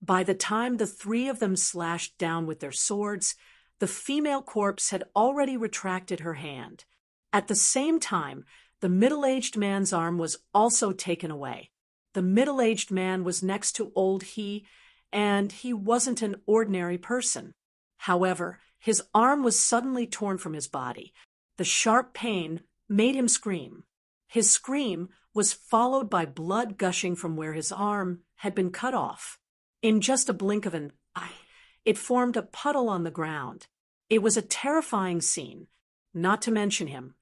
By the time the three of them slashed down with their swords, the female corpse had already retracted her hand. At the same time, the middle-aged man's arm was also taken away. The middle-aged man was next to old He, and he wasn't an ordinary person. However, his arm was suddenly torn from his body. The sharp pain made him scream. His scream was followed by blood gushing from where his arm had been cut off. In just a blink of an eye, it formed a puddle on the ground. It was a terrifying scene. Not to mention him,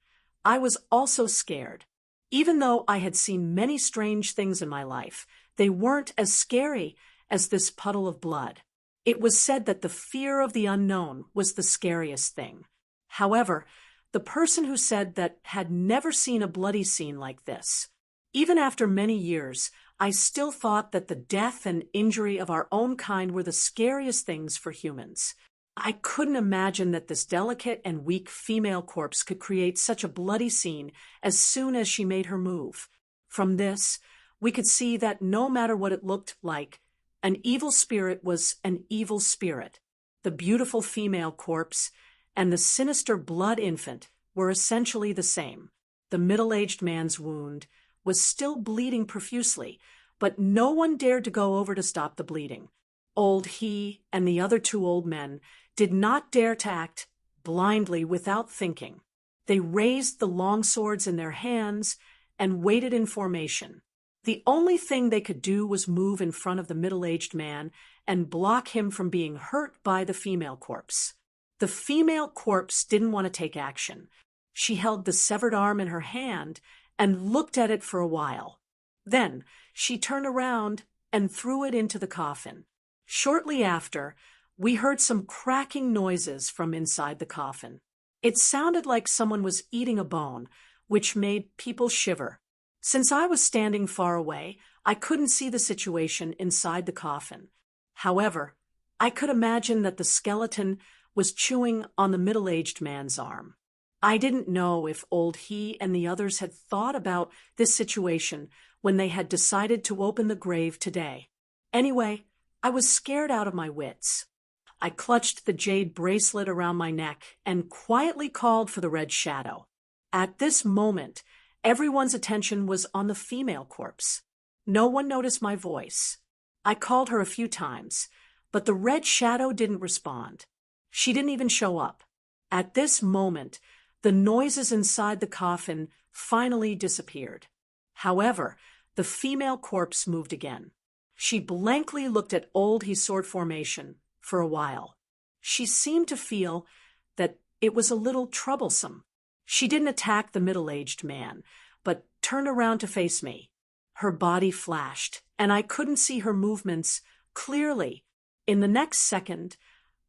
I was also scared. Even though I had seen many strange things in my life, they weren't as scary as this puddle of blood. It was said that the fear of the unknown was the scariest thing. However, the person who said that had never seen a bloody scene like this. Even after many years, I still thought that the death and injury of our own kind were the scariest things for humans. I couldn't imagine that this delicate and weak female corpse could create such a bloody scene as soon as she made her move. From this, we could see that no matter what it looked like, an evil spirit was an evil spirit. The beautiful female corpse and the sinister blood infant were essentially the same. The middle-aged man's wound was still bleeding profusely, but no one dared to go over to stop the bleeding. Old He and the other two old men did not dare to act blindly without thinking. They raised the long swords in their hands and waited in formation. The only thing they could do was move in front of the middle-aged man and block him from being hurt by the female corpse. The female corpse didn't want to take action. She held the severed arm in her hand and looked at it for a while. Then she turned around and threw it into the coffin. Shortly after, we heard some cracking noises from inside the coffin. It sounded like someone was eating a bone, which made people shiver. Since I was standing far away, I couldn't see the situation inside the coffin. However, I could imagine that the skeleton was chewing on the middle-aged man's arm. I didn't know if old He and the others had thought about this situation when they had decided to open the grave today. Anyway, I was scared out of my wits. I clutched the jade bracelet around my neck and quietly called for the red shadow. At this moment, everyone's attention was on the female corpse. No one noticed my voice. I called her a few times, but the red shadow didn't respond. She didn't even show up. At this moment, the noises inside the coffin finally disappeared. However, the female corpse moved again. She blankly looked at old He's sword formation for a while. She seemed to feel that it was a little troublesome. She didn't attack the middle-aged man, but turned around to face me. Her body flashed, and I couldn't see her movements clearly. In the next second,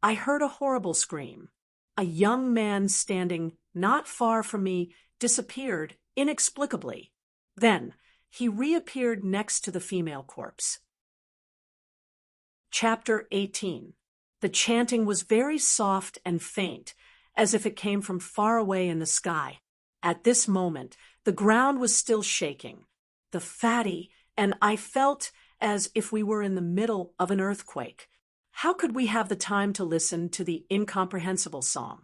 I heard a horrible scream. A young man standing not far from me disappeared inexplicably. Then, he reappeared next to the female corpse. Chapter 18. The chanting was very soft and faint, as if it came from far away in the sky. At this moment, the ground was still shaking. The fatty and I felt as if we were in the middle of an earthquake. How could we have the time to listen to the incomprehensible song?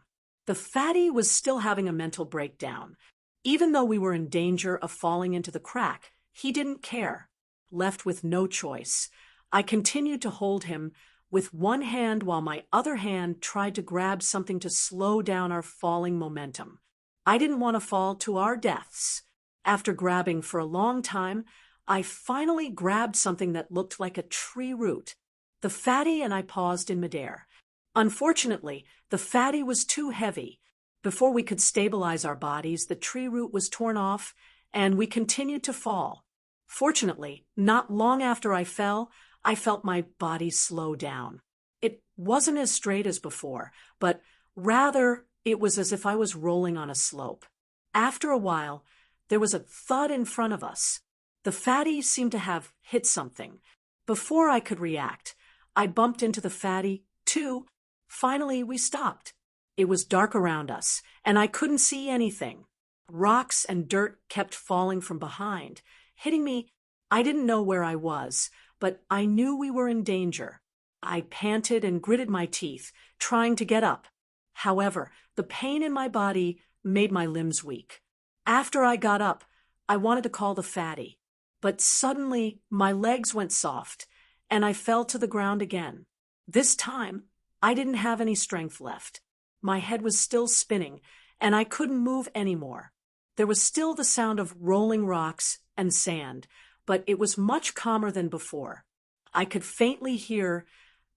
The fatty was still having a mental breakdown. Even though we were in danger of falling into the crack, he didn't care. Left with no choice, I continued to hold him with one hand while my other hand tried to grab something to slow down our falling momentum. I didn't want to fall to our deaths. After grabbing for a long time, I finally grabbed something that looked like a tree root. The fatty and I paused in midair. Unfortunately, the fatty was too heavy. Before we could stabilize our bodies, the tree root was torn off, and we continued to fall. Fortunately, not long after I fell, I felt my body slow down. It wasn't as straight as before, but rather it was as if I was rolling on a slope. After a while, there was a thud in front of us. The fatty seemed to have hit something. Before I could react, I bumped into the fatty, too. Finally, we stopped. It was dark around us, and I couldn't see anything. Rocks and dirt kept falling from behind, hitting me. I didn't know where I was, but I knew we were in danger. I panted and gritted my teeth, trying to get up. However, the pain in my body made my limbs weak. After I got up, I wanted to call the fatty, but suddenly my legs went soft, and I fell to the ground again. This time, I didn't have any strength left. My head was still spinning, and I couldn't move anymore. There was still the sound of rolling rocks and sand, but it was much calmer than before. I could faintly hear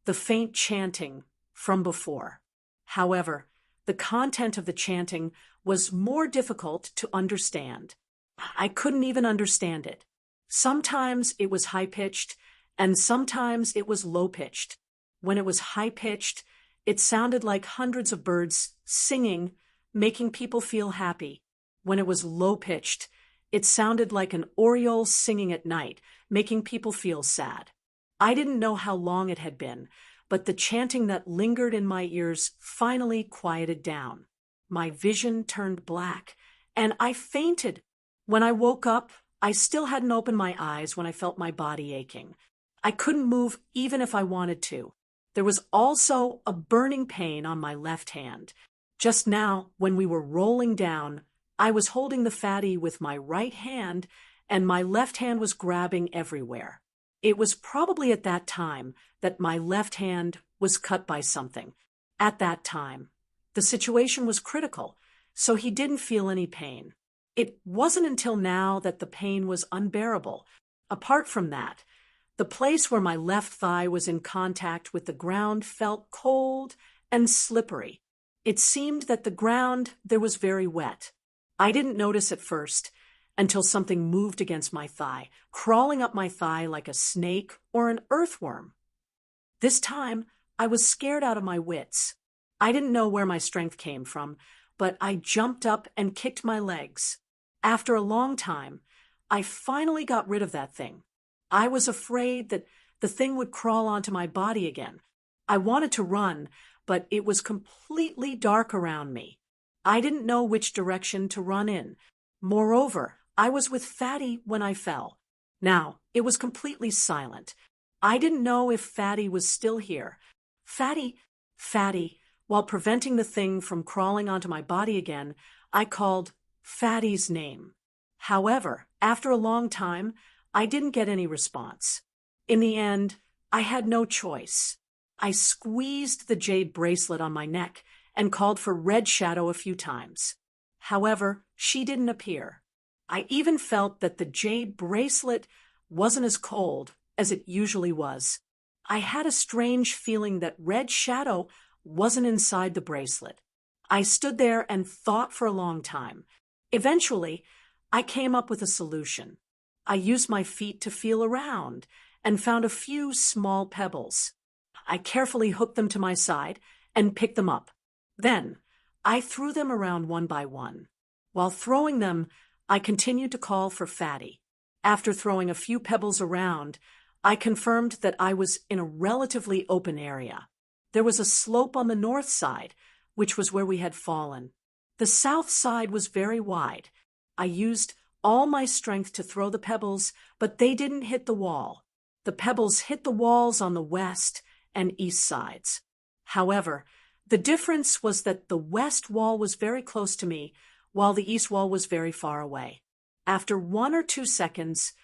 the faint chanting from before. However, the content of the chanting was more difficult to understand. I couldn't even understand it. Sometimes it was high-pitched, and sometimes it was low-pitched. When it was high-pitched, it sounded like hundreds of birds singing, making people feel happy. When it was low-pitched, it sounded like an oriole singing at night, making people feel sad. I didn't know how long it had been, but the chanting that lingered in my ears finally quieted down. My vision turned black, and I fainted. When I woke up, I still hadn't opened my eyes when I felt my body aching. I couldn't move even if I wanted to. There was also a burning pain on my left hand. Just now, when we were rolling down, I was holding the fatty with my right hand, and my left hand was grabbing everywhere. It was probably at that time that my left hand was cut by something. At that time, the situation was critical, so he didn't feel any pain. It wasn't until now that the pain was unbearable. Apart from that, the place where my left thigh was in contact with the ground felt cold and slippery. It seemed that the ground there was very wet. I didn't notice at first until something moved against my thigh, crawling up my thigh like a snake or an earthworm. This time, I was scared out of my wits. I didn't know where my strength came from, but I jumped up and kicked my legs. After a long time, I finally got rid of that thing. I was afraid that the thing would crawl onto my body again. I wanted to run, but it was completely dark around me. I didn't know which direction to run in. Moreover, I was with Fatty when I fell. Now, it was completely silent. I didn't know if Fatty was still here. Fatty, while preventing the thing from crawling onto my body again, I called Fatty's name. However, after a long time, I didn't get any response. In the end, I had no choice. I squeezed the jade bracelet on my neck and called for Red Shadow a few times. However, she didn't appear. I even felt that the jade bracelet wasn't as cold as it usually was. I had a strange feeling that Red Shadow wasn't inside the bracelet. I stood there and thought for a long time. Eventually, I came up with a solution. I used my feet to feel around and found a few small pebbles. I carefully hooked them to my side and picked them up. Then, I threw them around one by one. While throwing them, I continued to call for Fatty. After throwing a few pebbles around, I confirmed that I was in a relatively open area. There was a slope on the north side, which was where we had fallen. The south side was very wide. I used all my strength to throw the pebbles, but they didn't hit the wall. The pebbles hit the walls on the west and east sides. However, the difference was that the west wall was very close to me, while the east wall was very far away. After 1 or 2 seconds,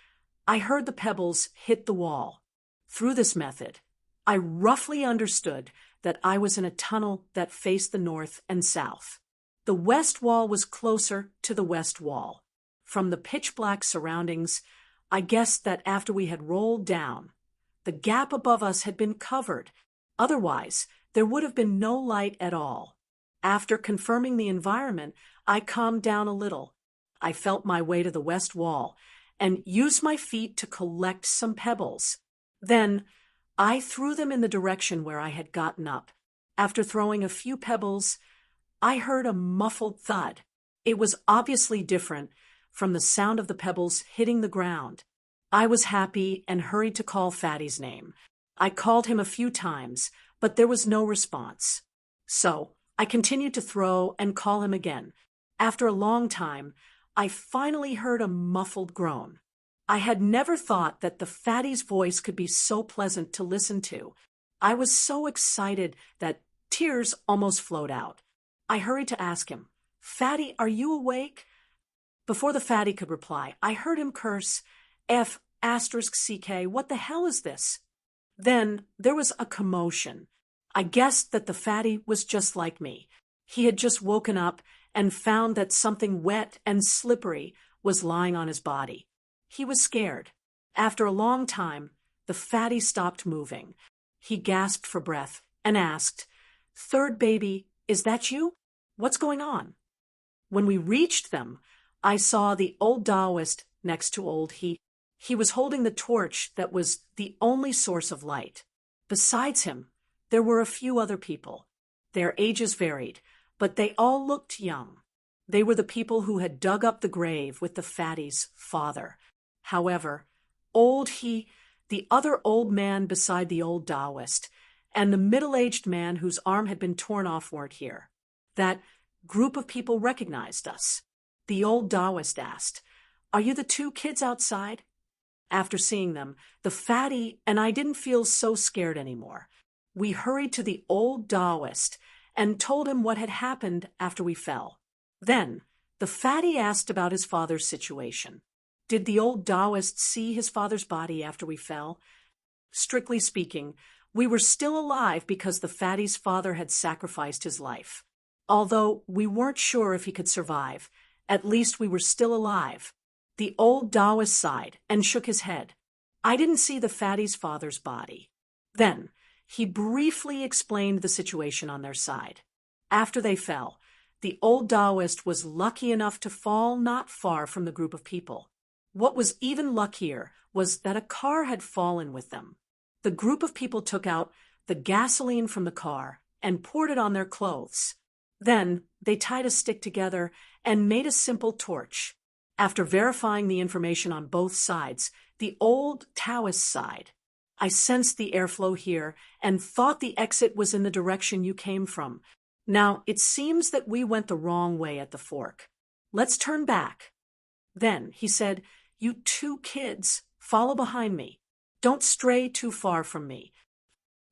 I heard the pebbles hit the wall. Through this method, I roughly understood that I was in a tunnel that faced the north and south. The west wall was closer to the west wall. From the pitch-black surroundings, I guessed that after we had rolled down, the gap above us had been covered. Otherwise, there would have been no light at all. After confirming the environment, I calmed down a little. I felt my way to the west wall and used my feet to collect some pebbles. Then, I threw them in the direction where I had gotten up. After throwing a few pebbles, I heard a muffled thud. It was obviously different from the sound of the pebbles hitting the ground. I was happy and hurried to call Fatty's name. I called him a few times, but there was no response. So, I continued to throw and call him again. After a long time, I finally heard a muffled groan. I had never thought that the Fatty's voice could be so pleasant to listen to. I was so excited that tears almost flowed out. I hurried to ask him, "Fatty, are you awake?" Before the fatty could reply, I heard him curse, F***CK, what the hell is this? Then there was a commotion. I guessed that the fatty was just like me. He had just woken up and found that something wet and slippery was lying on his body. He was scared. After a long time, the fatty stopped moving. He gasped for breath and asked, "Third baby, is that you? What's going on?" When we reached them, I saw the old Taoist next to old he. He was holding the torch that was the only source of light. Besides him, there were a few other people. Their ages varied, but they all looked young. They were the people who had dug up the grave with the fatty's father. However, old he, the other old man beside the old Taoist, and the middle-aged man whose arm had been torn off weren't here. That group of people recognized us. The old Taoist asked, "Are you the two kids outside?" After seeing them, the fatty and I didn't feel so scared anymore. We hurried to the old Taoist and told him what had happened after we fell. Then, the fatty asked about his father's situation. Did the old Taoist see his father's body after we fell? Strictly speaking, we were still alive because the fatty's father had sacrificed his life. Although we weren't sure if he could survive, at least we were still alive. The old Taoist sighed and shook his head. I didn't see the fatty's father's body. Then, he briefly explained the situation on their side. After they fell, the old Taoist was lucky enough to fall not far from the group of people. What was even luckier was that a car had fallen with them. The group of people took out the gasoline from the car and poured it on their clothes. Then they tied a stick together and made a simple torch. After verifying the information on both sides, the old Taoist side, I sensed the airflow here and thought the exit was in the direction you came from. Now, it seems that we went the wrong way at the fork. Let's turn back. Then he said, "You two kids, follow behind me. Don't stray too far from me."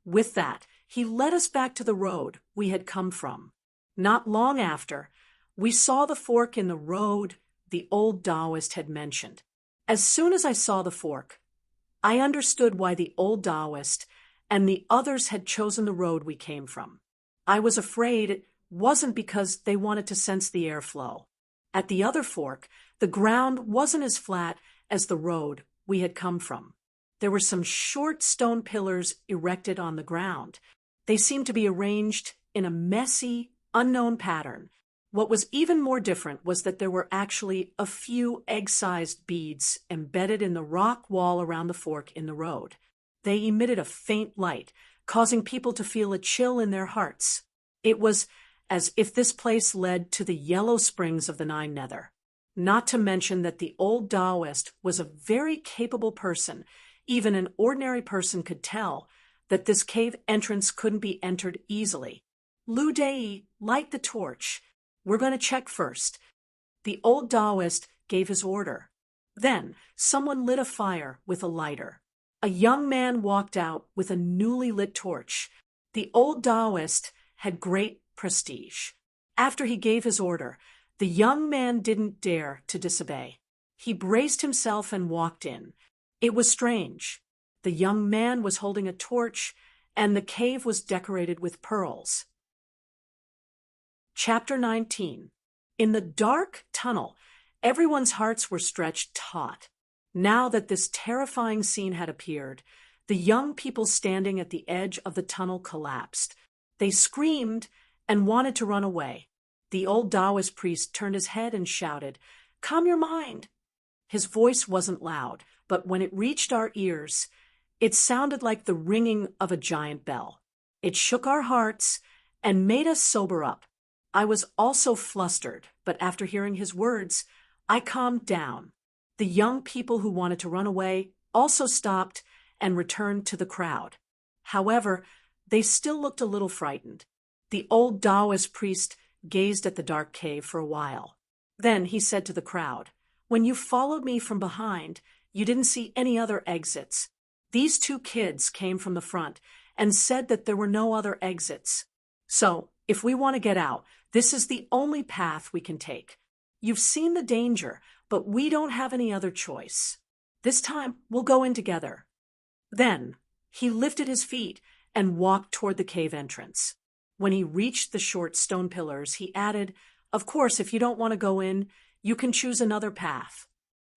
With that, he led us back to the road we had come from. Not long after, we saw the fork in the road the old Taoist had mentioned. As soon as I saw the fork, I understood why the old Taoist and the others had chosen the road we came from. I was afraid it wasn't because they wanted to sense the airflow. At the other fork, the ground wasn't as flat as the road we had come from. There were some short stone pillars erected on the ground. They seemed to be arranged in a messy, unknown pattern. What was even more different was that there were actually a few egg-sized beads embedded in the rock wall around the fork in the road. They emitted a faint light, causing people to feel a chill in their hearts. It was as if this place led to the yellow springs of the Nine Nether. Not to mention that the old Taoist was a very capable person. Even an ordinary person could tell that this cave entrance couldn't be entered easily. "Lu Dei, light the torch. We're going to check first." The old Taoist gave his order. Then someone lit a fire with a lighter. A young man walked out with a newly lit torch. The old Taoist had great prestige. After he gave his order, the young man didn't dare to disobey. He braced himself and walked in. It was strange. The young man was holding a torch, and the cave was decorated with pearls. Chapter 19. In the dark tunnel, everyone's hearts were stretched taut. Now that this terrifying scene had appeared, the young people standing at the edge of the tunnel collapsed. They screamed and wanted to run away. The old Taoist priest turned his head and shouted, "Calm your mind." His voice wasn't loud, but when it reached our ears, it sounded like the ringing of a giant bell. It shook our hearts and made us sober up. I was also flustered, but after hearing his words, I calmed down. The young people who wanted to run away also stopped and returned to the crowd. However, they still looked a little frightened. The old Taoist priest gazed at the dark cave for a while. Then he said to the crowd, "When you followed me from behind, you didn't see any other exits. These two kids came from the front, and said that there were no other exits. So, if we want to get out, this is the only path we can take. You've seen the danger, but we don't have any other choice. This time, we'll go in together. Then, he lifted his feet and walked toward the cave entrance. When he reached the short stone pillars, he added, "Of course, if you don't want to go in, you can choose another path."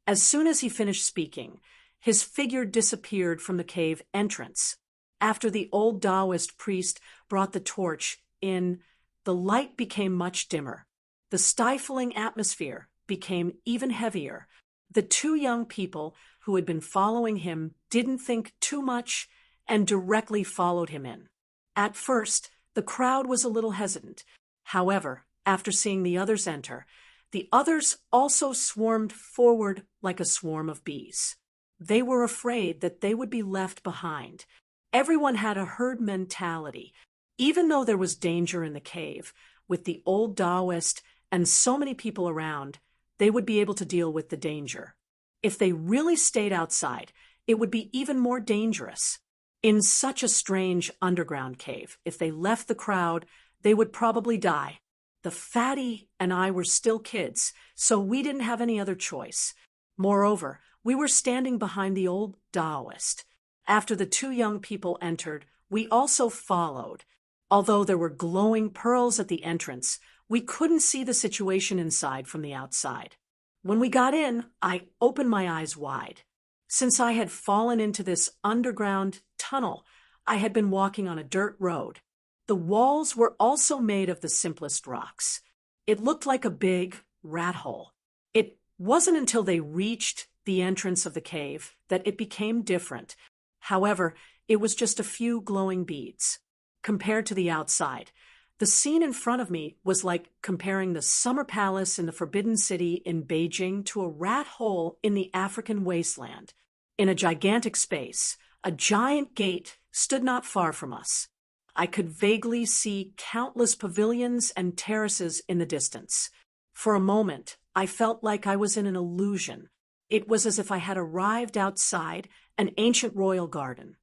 As soon as he finished speaking, his figure disappeared from the cave entrance. After the old Taoist priest brought the torch in, the light became much dimmer. The stifling atmosphere became even heavier. The two young people who had been following him didn't think too much and directly followed him in. At first, the crowd was a little hesitant. However, after seeing the others enter, the others also swarmed forward like a swarm of bees. They were afraid that they would be left behind. Everyone had a herd mentality. Even though there was danger in the cave, with the old Taoist and so many people around, they would be able to deal with the danger. If they really stayed outside, it would be even more dangerous. In such a strange underground cave, if they left the crowd, they would probably die. The fatty and I were still kids, so we didn't have any other choice. Moreover, we were standing behind the old Taoist. After the two young people entered, we also followed. Although there were glowing pearls at the entrance, we couldn't see the situation inside from the outside. When we got in, I opened my eyes wide. Since I had fallen into this underground tunnel, I had been walking on a dirt road. The walls were also made of the simplest rocks. It looked like a big rat hole. It wasn't until they reached the entrance of the cave that it became different. However, it was just a few glowing beads. Compared to the outside, the scene in front of me was like comparing the summer palace in the Forbidden City in Beijing to a rat hole in the African wasteland. In a gigantic space, a giant gate stood not far from us. I could vaguely see countless pavilions and terraces in the distance. For a moment, I felt like I was in an illusion. It was as if I had arrived outside an ancient royal garden.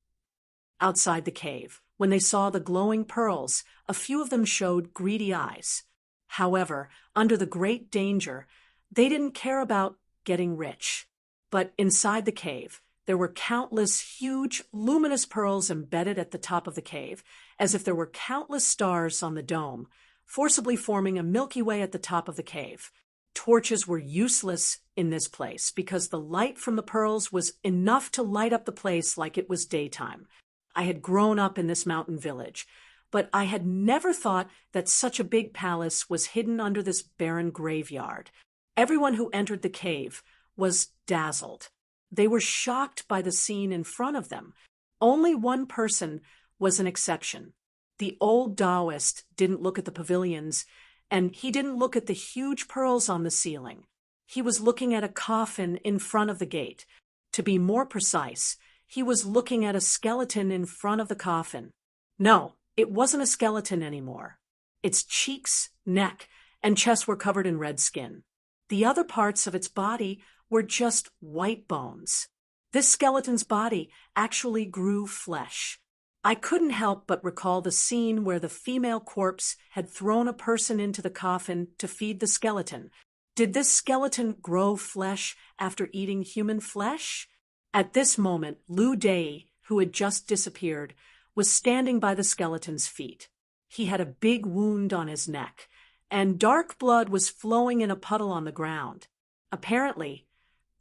Outside the cave, when they saw the glowing pearls, a few of them showed greedy eyes. However, under the great danger, they didn't care about getting rich. But inside the cave, there were countless huge, luminous pearls embedded at the top of the cave, as if there were countless stars on the dome, forcibly forming a Milky Way at the top of the cave. Torches were useless in this place because the light from the pearls was enough to light up the place like it was daytime. I had grown up in this mountain village, but I had never thought that such a big palace was hidden under this barren graveyard. Everyone who entered the cave was dazzled. They were shocked by the scene in front of them. Only one person was an exception. The old Taoist didn't look at the pavilions, and he didn't look at the huge pearls on the ceiling. He was looking at a coffin in front of the gate. To be more precise, he was looking at a skeleton in front of the coffin. No, it wasn't a skeleton anymore. Its cheeks, neck, and chest were covered in red skin. The other parts of its body were just white bones. This skeleton's body actually grew flesh. I couldn't help but recall the scene where the female corpse had thrown a person into the coffin to feed the skeleton. Did this skeleton grow flesh after eating human flesh? At this moment, Liu Dei, who had just disappeared, was standing by the skeleton's feet. He had a big wound on his neck, and dark blood was flowing in a puddle on the ground. Apparently,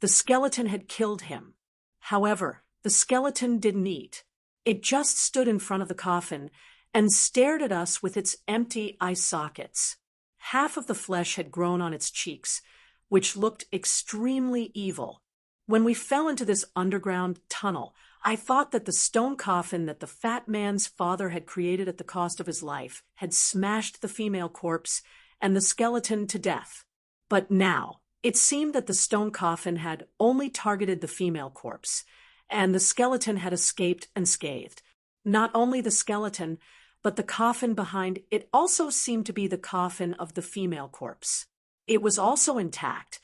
the skeleton had killed him. However, the skeleton didn't eat. It just stood in front of the coffin and stared at us with its empty eye sockets. Half of the flesh had grown on its cheeks, which looked extremely evil. When we fell into this underground tunnel, I thought that the stone coffin that the fat man's father had created at the cost of his life had smashed the female corpse and the skeleton to death. But now, it seemed that the stone coffin had only targeted the female corpse, and the skeleton had escaped unscathed. Not only the skeleton, but the coffin behind it also seemed to be the coffin of the female corpse. It was also intact,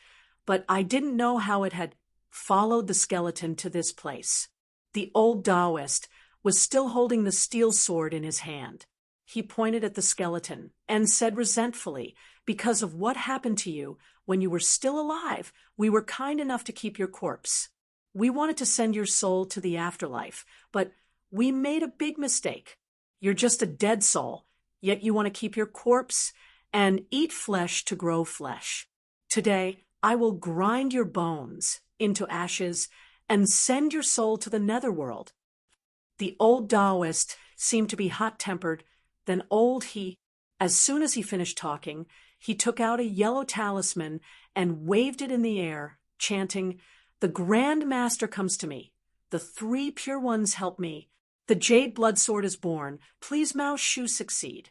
but I didn't know how it had followed the skeleton to this place. The old Taoist was still holding the steel sword in his hand. He pointed at the skeleton and said resentfully, "Because of what happened to you when you were still alive, we were kind enough to keep your corpse. We wanted to send your soul to the afterlife, but we made a big mistake. You're just a dead soul, yet you want to keep your corpse and eat flesh to grow flesh. Today, I will grind your bones into ashes and send your soul to the netherworld." The old Taoist seemed to be hot-tempered, then as soon as he finished talking, he took out a yellow talisman and waved it in the air, chanting, "The Grand Master comes to me. The 3 pure ones help me. The jade blood sword is born. Please Mao Shu succeed."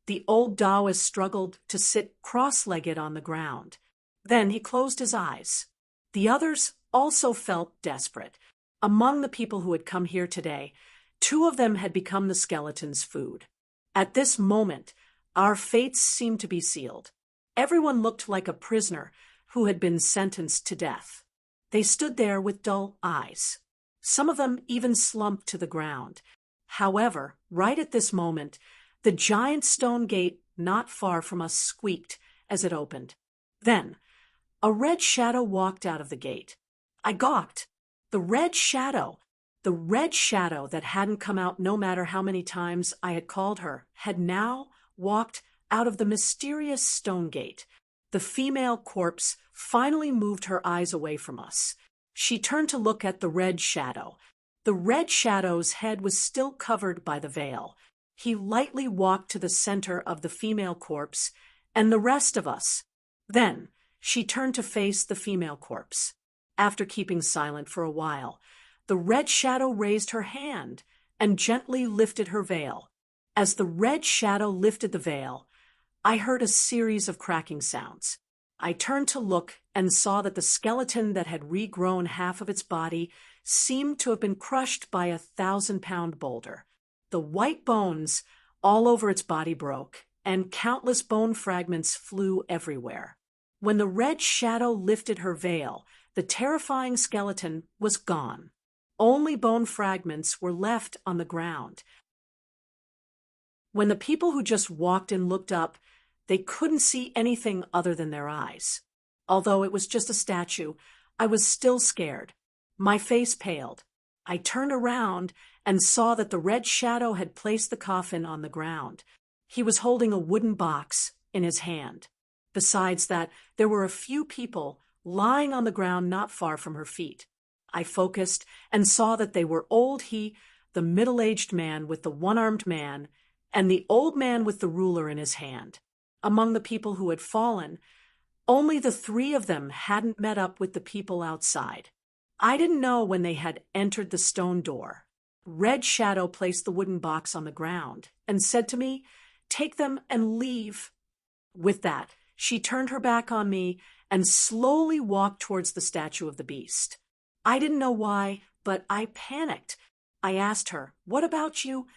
The old Taoist struggled to sit cross-legged on the ground. Then he closed his eyes. The others also felt desperate. Among the people who had come here today, 2 of them had become the skeleton's food. At this moment, our fates seemed to be sealed. Everyone looked like a prisoner who had been sentenced to death. They stood there with dull eyes. Some of them even slumped to the ground. However, right at this moment, the giant stone gate not far from us squeaked as it opened. Then, a red shadow walked out of the gate. I gawked. The red shadow that hadn't come out no matter how many times I had called her, had now walked out of the mysterious stone gate. The female corpse finally moved her eyes away from us. She turned to look at the red shadow. The red shadow's head was still covered by the veil. He lightly walked to the center of the female corpse and the rest of us. Then she turned to face the female corpse. After keeping silent for a while, the red shadow raised her hand and gently lifted her veil. As the red shadow lifted the veil, I heard a series of cracking sounds. I turned to look and saw that the skeleton that had regrown half of its body seemed to have been crushed by a 1,000-pound boulder. The white bones all over its body broke, and countless bone fragments flew everywhere. When the red shadow lifted her veil, the terrifying skeleton was gone. Only bone fragments were left on the ground. When the people who just walked in looked up, they couldn't see anything other than their eyes. Although it was just a statue, I was still scared. My face paled. I turned around and saw that the red shadow had placed the coffin on the ground. He was holding a wooden box in his hand. Besides that, there were a few people lying on the ground not far from her feet. I focused and saw that they were the middle-aged man with the one-armed man, and the old man with the ruler in his hand. Among the people who had fallen, only the 3 of them hadn't met up with the people outside. I didn't know when they had entered the stone door. Red Shadow placed the wooden box on the ground and said to me, "Take them and leave." With that, she turned her back on me and slowly walked towards the statue of the beast. I didn't know why, but I panicked. I asked her, "What about you?"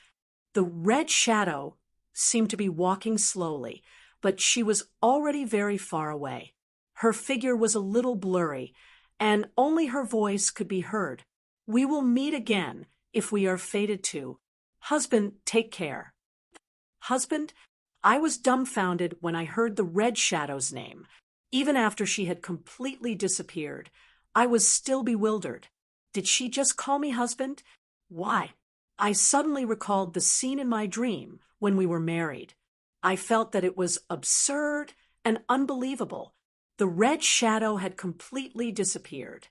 The red shadow seemed to be walking slowly, but she was already very far away. Her figure was a little blurry, and only her voice could be heard. "We will meet again if we are fated to. Husband, take care." Husband? I was dumbfounded when I heard the red shadow's name. Even after she had completely disappeared, I was still bewildered. Did she just call me husband? Why? I suddenly recalled the scene in my dream when we were married. I felt that it was absurd and unbelievable. The red shadow had completely disappeared.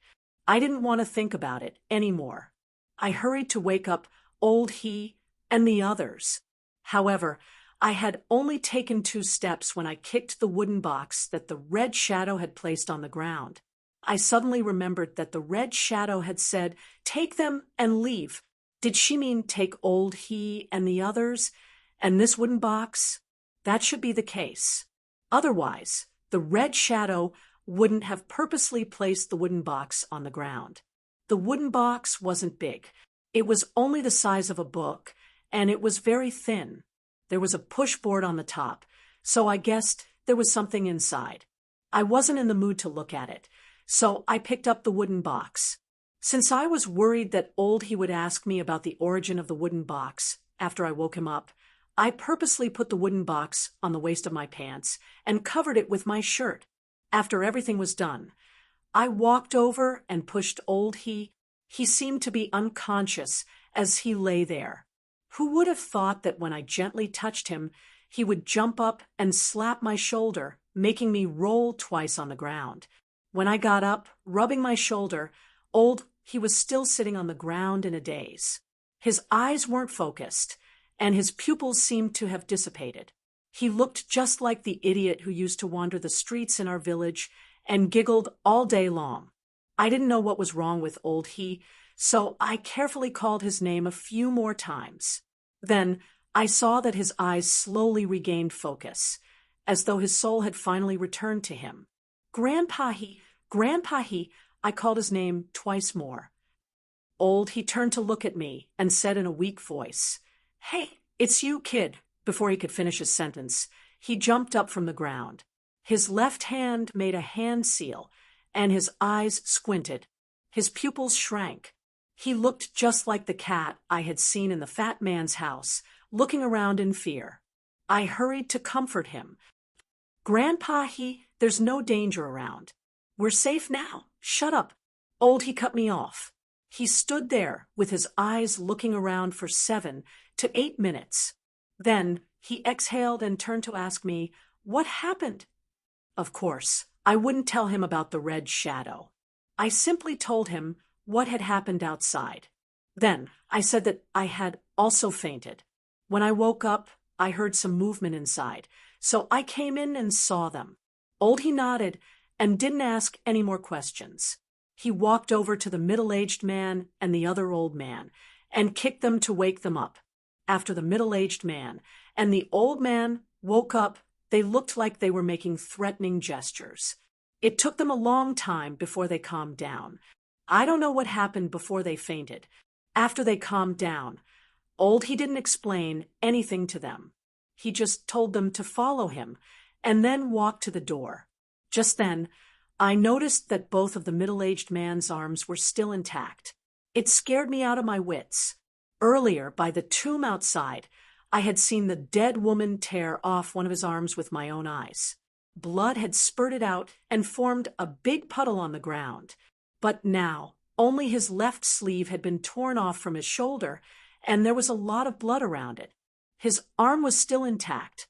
I didn't want to think about it anymore. I hurried to wake up old he and the others. However, I had only taken 2 steps when I kicked the wooden box that the red shadow had placed on the ground. I suddenly remembered that the red shadow had said, "Take them and leave." Did she mean take old he and the others, and this wooden box? That should be the case. Otherwise, the red shadow wouldn't have purposely placed the wooden box on the ground. The wooden box wasn't big. It was only the size of a book, and it was very thin. There was a pushboard on the top, so I guessed there was something inside. I wasn't in the mood to look at it, so I picked up the wooden box. Since I was worried that Old He would ask me about the origin of the wooden box after I woke him up, I purposely put the wooden box on the waist of my pants and covered it with my shirt. After everything was done, I walked over and pushed Old He. He seemed to be unconscious as he lay there. Who would have thought that when I gently touched him, he would jump up and slap my shoulder, making me roll twice on the ground. When I got up, rubbing my shoulder, Old He was still sitting on the ground in a daze. His eyes weren't focused, and his pupils seemed to have dissipated. He looked just like the idiot who used to wander the streets in our village and giggled all day long. I didn't know what was wrong with Old He, so I carefully called his name a few more times. Then I saw that his eyes slowly regained focus, as though his soul had finally returned to him. Grandpa He, I called his name twice more. Old He turned to look at me and said in a weak voice, "Hey, it's you, kid." Before he could finish his sentence, he jumped up from the ground. His left hand made a hand seal, and his eyes squinted. His pupils shrank. He looked just like the cat I had seen in the fat man's house, looking around in fear. I hurried to comfort him. "Grandpa He, there's no danger around. We're safe now. Shut up." Old He cut me off. He stood there with his eyes looking around for 7 to 8 minutes. Then he exhaled and turned to ask me, "What happened?" Of course, I wouldn't tell him about the red shadow. I simply told him what had happened outside. Then I said that I had also fainted. When I woke up, I heard some movement inside, so I came in and saw them. Old He nodded and didn't ask any more questions. He walked over to the middle-aged man and the other old man and kicked them to wake them up. After the middle-aged man and the old man woke up, they looked like they were making threatening gestures. It took them a long time before they calmed down. I don't know what happened before they fainted. After they calmed down, Old He didn't explain anything to them. He just told them to follow him and then walked to the door. Just then, I noticed that both of the middle-aged man's arms were still intact. It scared me out of my wits. Earlier, by the tomb outside, I had seen the dead woman tear off one of his arms with my own eyes. Blood had spurted out and formed a big puddle on the ground. But now, only his left sleeve had been torn off from his shoulder, and there was a lot of blood around it. His arm was still intact.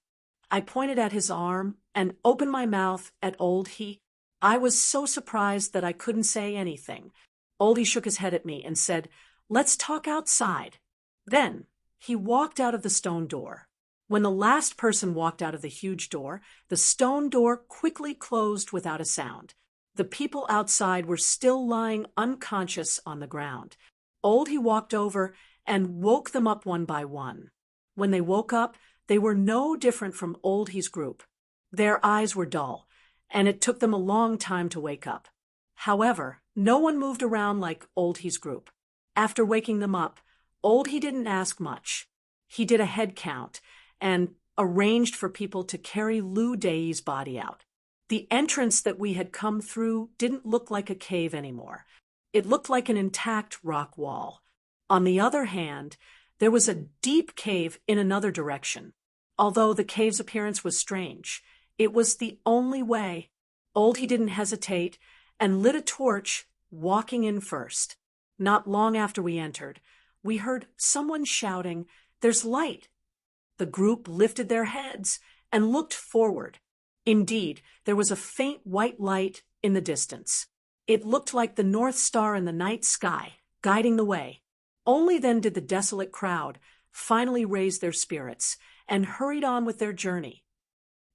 I pointed at his arm and opened my mouth at Old He. I was so surprised that I couldn't say anything. Old He shook his head at me and said, "Let's talk outside." Then he walked out of the stone door. When the last person walked out of the huge door, the stone door quickly closed without a sound. The people outside were still lying unconscious on the ground. Old He walked over and woke them up one by one. When they woke up, they were no different from Old He's group. Their eyes were dull, and it took them a long time to wake up. However, no one moved around like Old He's group. After waking them up, Old He didn't ask much. He did a head count and arranged for people to carry Lou Dei's body out. The entrance that we had come through didn't look like a cave anymore. It looked like an intact rock wall. On the other hand, there was a deep cave in another direction. Although the cave's appearance was strange, it was the only way. Old He didn't hesitate and lit a torch, walking in first. Not long after we entered, we heard someone shouting, "There's light!" The group lifted their heads and looked forward. Indeed, there was a faint white light in the distance. It looked like the North Star in the night sky, guiding the way. Only then did the desolate crowd finally raise their spirits and hurried on with their journey.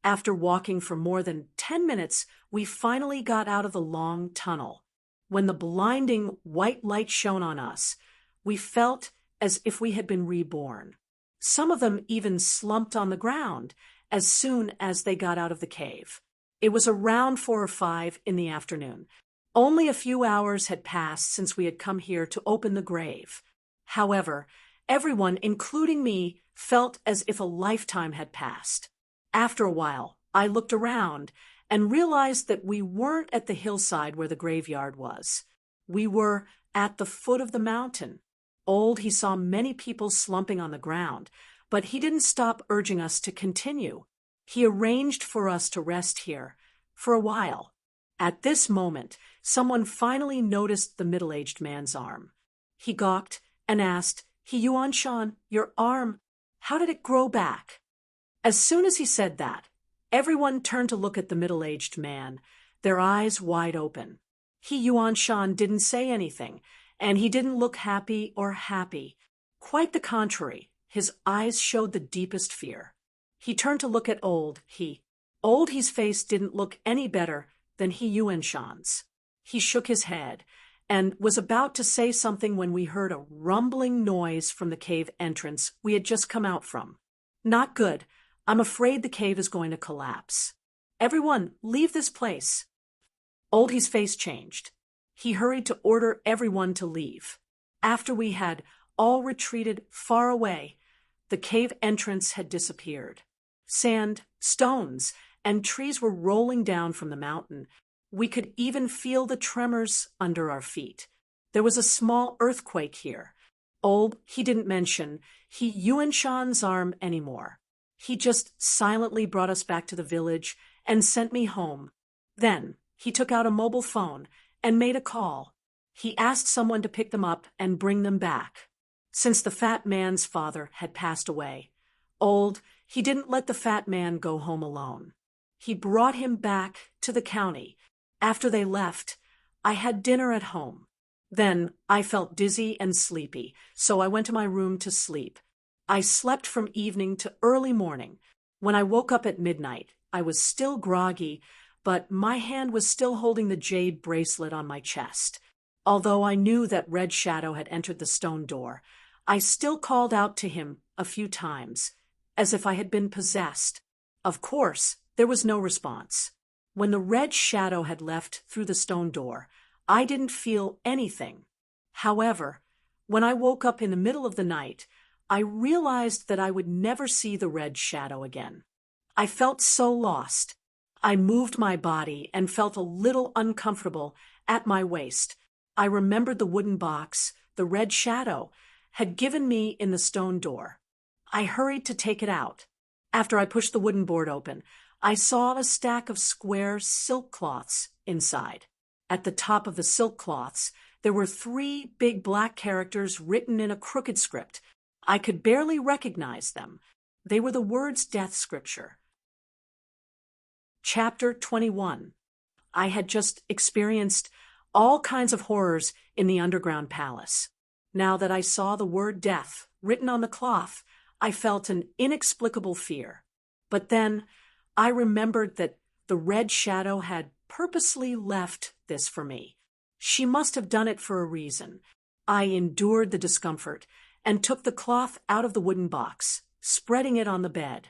After walking for more than 10 minutes, we finally got out of the long tunnel. When the blinding white light shone on us, we felt as if we had been reborn. Some of them even slumped on the ground as soon as they got out of the cave. It was around 4 or 5 in the afternoon. Only a few hours had passed since we had come here to open the grave. However, everyone, including me, felt as if a lifetime had passed. After a while, I looked around and realized that we weren't at the hillside where the graveyard was. We were at the foot of the mountain. Old, he saw many people slumping on the ground, but he didn't stop urging us to continue. He arranged for us to rest here, for a while. At this moment, someone finally noticed the middle-aged man's arm. He gawked and asked, "Yuan-shan, your arm, how did it grow back?" As soon as he said that, everyone turned to look at the middle-aged man, their eyes wide open. Yuan-shan didn't say anything, and he didn't look happy or happy. Quite the contrary, his eyes showed the deepest fear. He turned to look at Old's face didn't look any better than Yuan-shan's. He shook his head and was about to say something when we heard a rumbling noise from the cave entrance we had just come out from. "Not good. I'm afraid the cave is going to collapse. Everyone, leave this place." Oldie's face changed. He hurried to order everyone to leave. After we had all retreated far away, the cave entrance had disappeared. Sand, stones, and trees were rolling down from the mountain. We could even feel the tremors under our feet. There was a small earthquake here. He didn't mention Yuan-shan's arm anymore. He just silently brought us back to the village and sent me home. Then he took out a mobile phone and made a call. He asked someone to pick them up and bring them back. Since the fat man's father had passed away, he didn't let the fat man go home alone. He brought him back to the county. After they left, I had dinner at home. Then I felt dizzy and sleepy, so I went to my room to sleep. I slept from evening to early morning. When I woke up at midnight, I was still groggy, but my hand was still holding the jade bracelet on my chest. Although I knew that Red Shadow had entered the stone door, I still called out to him a few times, as if I had been possessed. Of course, there was no response. When the Red Shadow had left through the stone door, I didn't feel anything. However, when I woke up in the middle of the night, I realized that I would never see the Red Shadow again. I felt so lost. I moved my body and felt a little uncomfortable at my waist. I remembered the wooden box the Red Shadow had given me in the stone door. I hurried to take it out. After I pushed the wooden board open, I saw a stack of square silk cloths inside. At the top of the silk cloths, there were 3 big black characters written in a crooked script. I could barely recognize them. They were the words Death Scripture. Chapter 21. I had just experienced all kinds of horrors in the underground palace. Now that I saw the word death written on the cloth, I felt an inexplicable fear. But then I remembered that the Red Shadow had purposely left this for me. She must have done it for a reason. I endured the discomfort and took the cloth out of the wooden box, spreading it on the bed.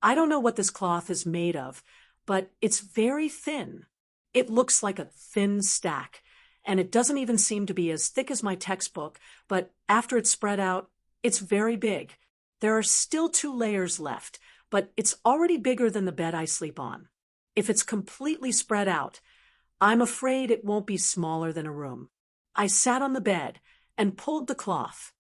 I don't know what this cloth is made of, but it's very thin. It looks like a thin stack, and it doesn't even seem to be as thick as my textbook, but after it's spread out, it's very big. There are still 2 layers left, but it's already bigger than the bed I sleep on. If it's completely spread out, I'm afraid it won't be smaller than a room. I sat on the bed and pulled the cloth.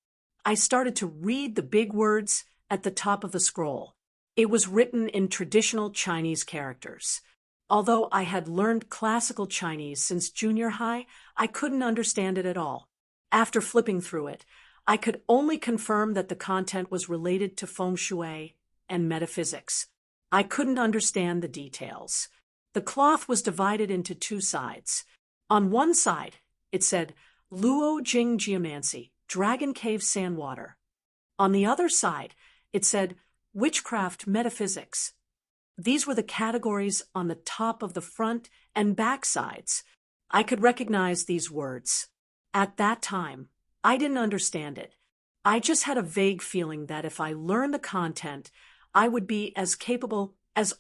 I started to read the big words at the top of the scroll. It was written in traditional Chinese characters. Although I had learned classical Chinese since junior high, I couldn't understand it at all. After flipping through it, I could only confirm that the content was related to feng shui and metaphysics. I couldn't understand the details. The cloth was divided into 2 sides. On one side, it said, Luo Jing Geomancy, Dragon Cave Sandwater. On the other side, it said, Witchcraft Metaphysics. These were the categories on the top of the front and back sides. I could recognize these words. At that time, I didn't understand it. I just had a vague feeling that if I learned the content, I would be as capable as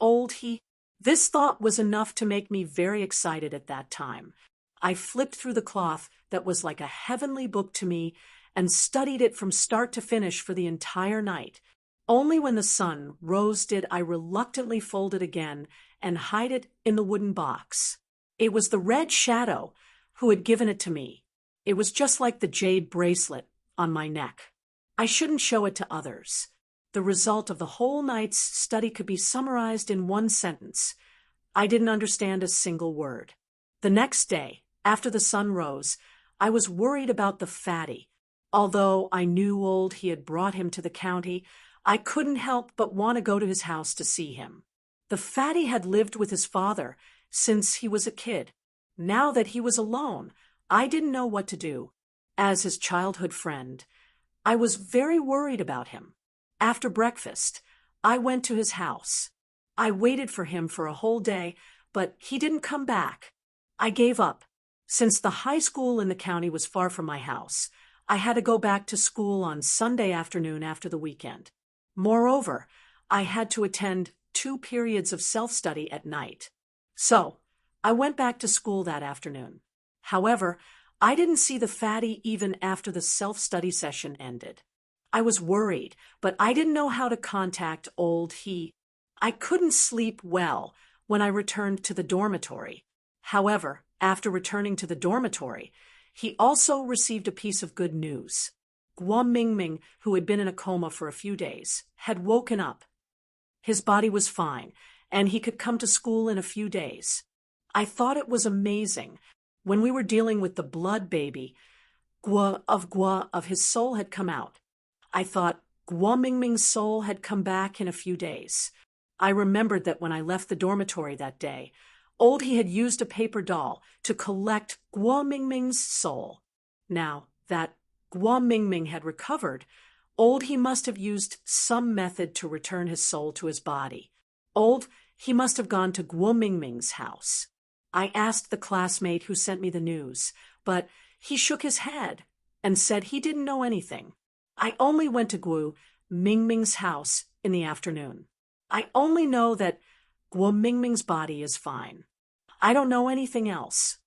This thought was enough to make me very excited at that time. I flipped through the cloth that was like a heavenly book to me and studied it from start to finish for the entire night. Only when the sun rose did I reluctantly fold it again and hide it in the wooden box. It was the Red Shadow who had given it to me. It was just like the jade bracelet on my neck. I shouldn't show it to others. The result of the whole night's study could be summarized in one sentence. I didn't understand a single word. The next day, after the sun rose, I was worried about the fatty. Although I knew old he had brought him to the county, I couldn't help but want to go to his house to see him. The fatty had lived with his father since he was a kid. Now that he was alone, I didn't know what to do. As his childhood friend, I was very worried about him. After breakfast, I went to his house. I waited for him for a whole day, but he didn't come back. I gave up. Since the high school in the county was far from my house, I had to go back to school on Sunday afternoon after the weekend. Moreover, I had to attend 2 periods of self-study at night. So, I went back to school that afternoon. However, I didn't see the fatty even after the self-study session ended. I was worried, but I didn't know how to contact old he. I couldn't sleep well when I returned to the dormitory. However, after returning to the dormitory, he also received a piece of good news. Guo Mingming, who had been in a coma for a few days, had woken up. His body was fine, and he could come to school in a few days. I thought it was amazing. When we were dealing with the blood baby, Guo of his soul had come out. I thought Guo Mingming's soul had come back in a few days. I remembered that when I left the dormitory that day, old he had used a paper doll to collect Guo Mingming's soul. Now that Guo Mingming had recovered, old he must have used some method to return his soul to his body. Old he must have gone to Guo Mingming's house. I asked the classmate who sent me the news, but he shook his head and said he didn't know anything. I only went to Guo Mingming's house in the afternoon. I only know that Guo Mingming's body is fine. I don't know anything else.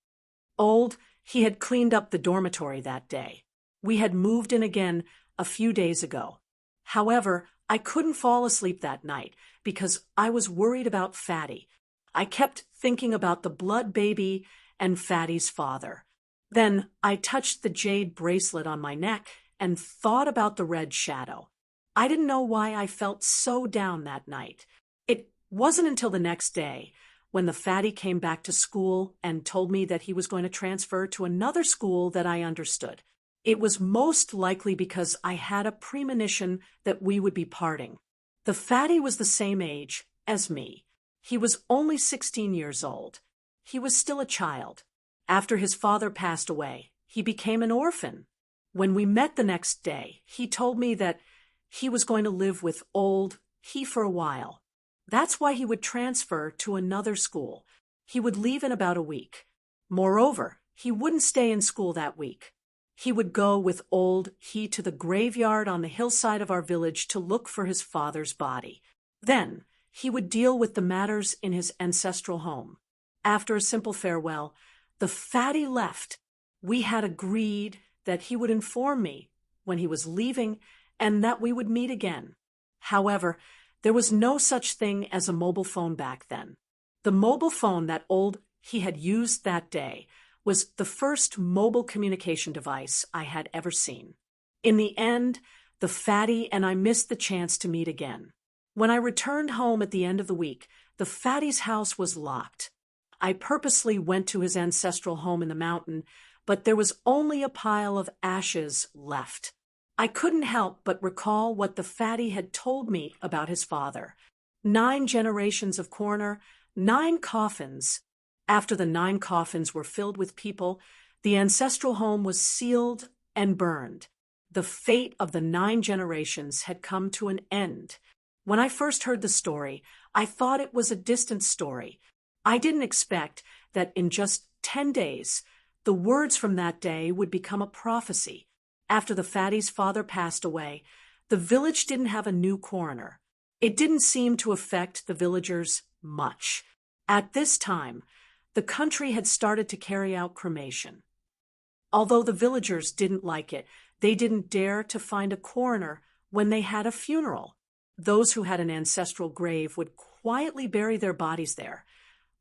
Old he had cleaned up the dormitory that day. We had moved in again a few days ago. However, I couldn't fall asleep that night because I was worried about Fatty. I kept thinking about the blood baby and Fatty's father. Then I touched the jade bracelet on my neck and thought about the red shadow. I didn't know why I felt so down that night. It wasn't until the next day when the fatty came back to school and told me that he was going to transfer to another school that I understood. It was most likely because I had a premonition that we would be parting. The fatty was the same age as me. He was only 16 years old. He was still a child. After his father passed away, he became an orphan. When we met the next day, he told me that he was going to live with old he for a while. That's why he would transfer to another school. He would leave in about a week. Moreover, he wouldn't stay in school that week. He would go with old he to the graveyard on the hillside of our village to look for his father's body. Then he would deal with the matters in his ancestral home. After a simple farewell, the fatty left. We had agreed that he would inform me when he was leaving and that we would meet again. However, there was no such thing as a mobile phone back then. The mobile phone that old he had used that day was the first mobile communication device I had ever seen. In the end, the fatty and I missed the chance to meet again. When I returned home at the end of the week, the fatty's house was locked. I purposely went to his ancestral home in the mountain, but there was only a pile of ashes left. I couldn't help but recall what the fatty had told me about his father. 9 generations of coroner, 9 coffins. After the 9 coffins were filled with people, the ancestral home was sealed and burned. The fate of the 9 generations had come to an end. When I first heard the story, I thought it was a distant story. I didn't expect that in just 10 days, the words from that day would become a prophecy. After the fatty's father passed away, the village didn't have a new coroner. It didn't seem to affect the villagers much. At this time, the country had started to carry out cremation. Although the villagers didn't like it, they didn't dare to find a coroner when they had a funeral. Those who had an ancestral grave would quietly bury their bodies there.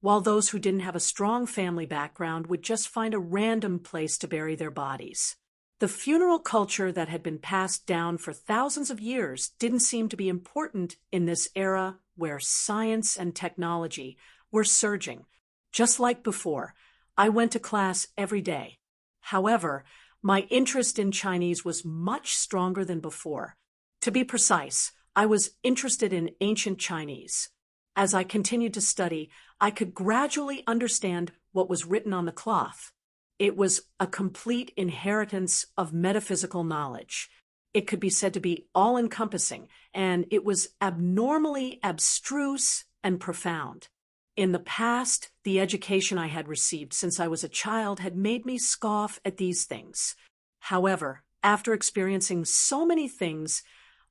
while those who didn't have a strong family background would just find a random place to bury their bodies. The funeral culture that had been passed down for thousands of years didn't seem to be important in this era where science and technology were surging. Just like before, I went to class every day. However, my interest in Chinese was much stronger than before. To be precise, I was interested in ancient Chinese. As I continued to study, I could gradually understand what was written on the cloth. It was a complete inheritance of metaphysical knowledge. It could be said to be all-encompassing, and it was abnormally abstruse and profound. In the past, the education I had received since I was a child had made me scoff at these things. However, after experiencing so many things,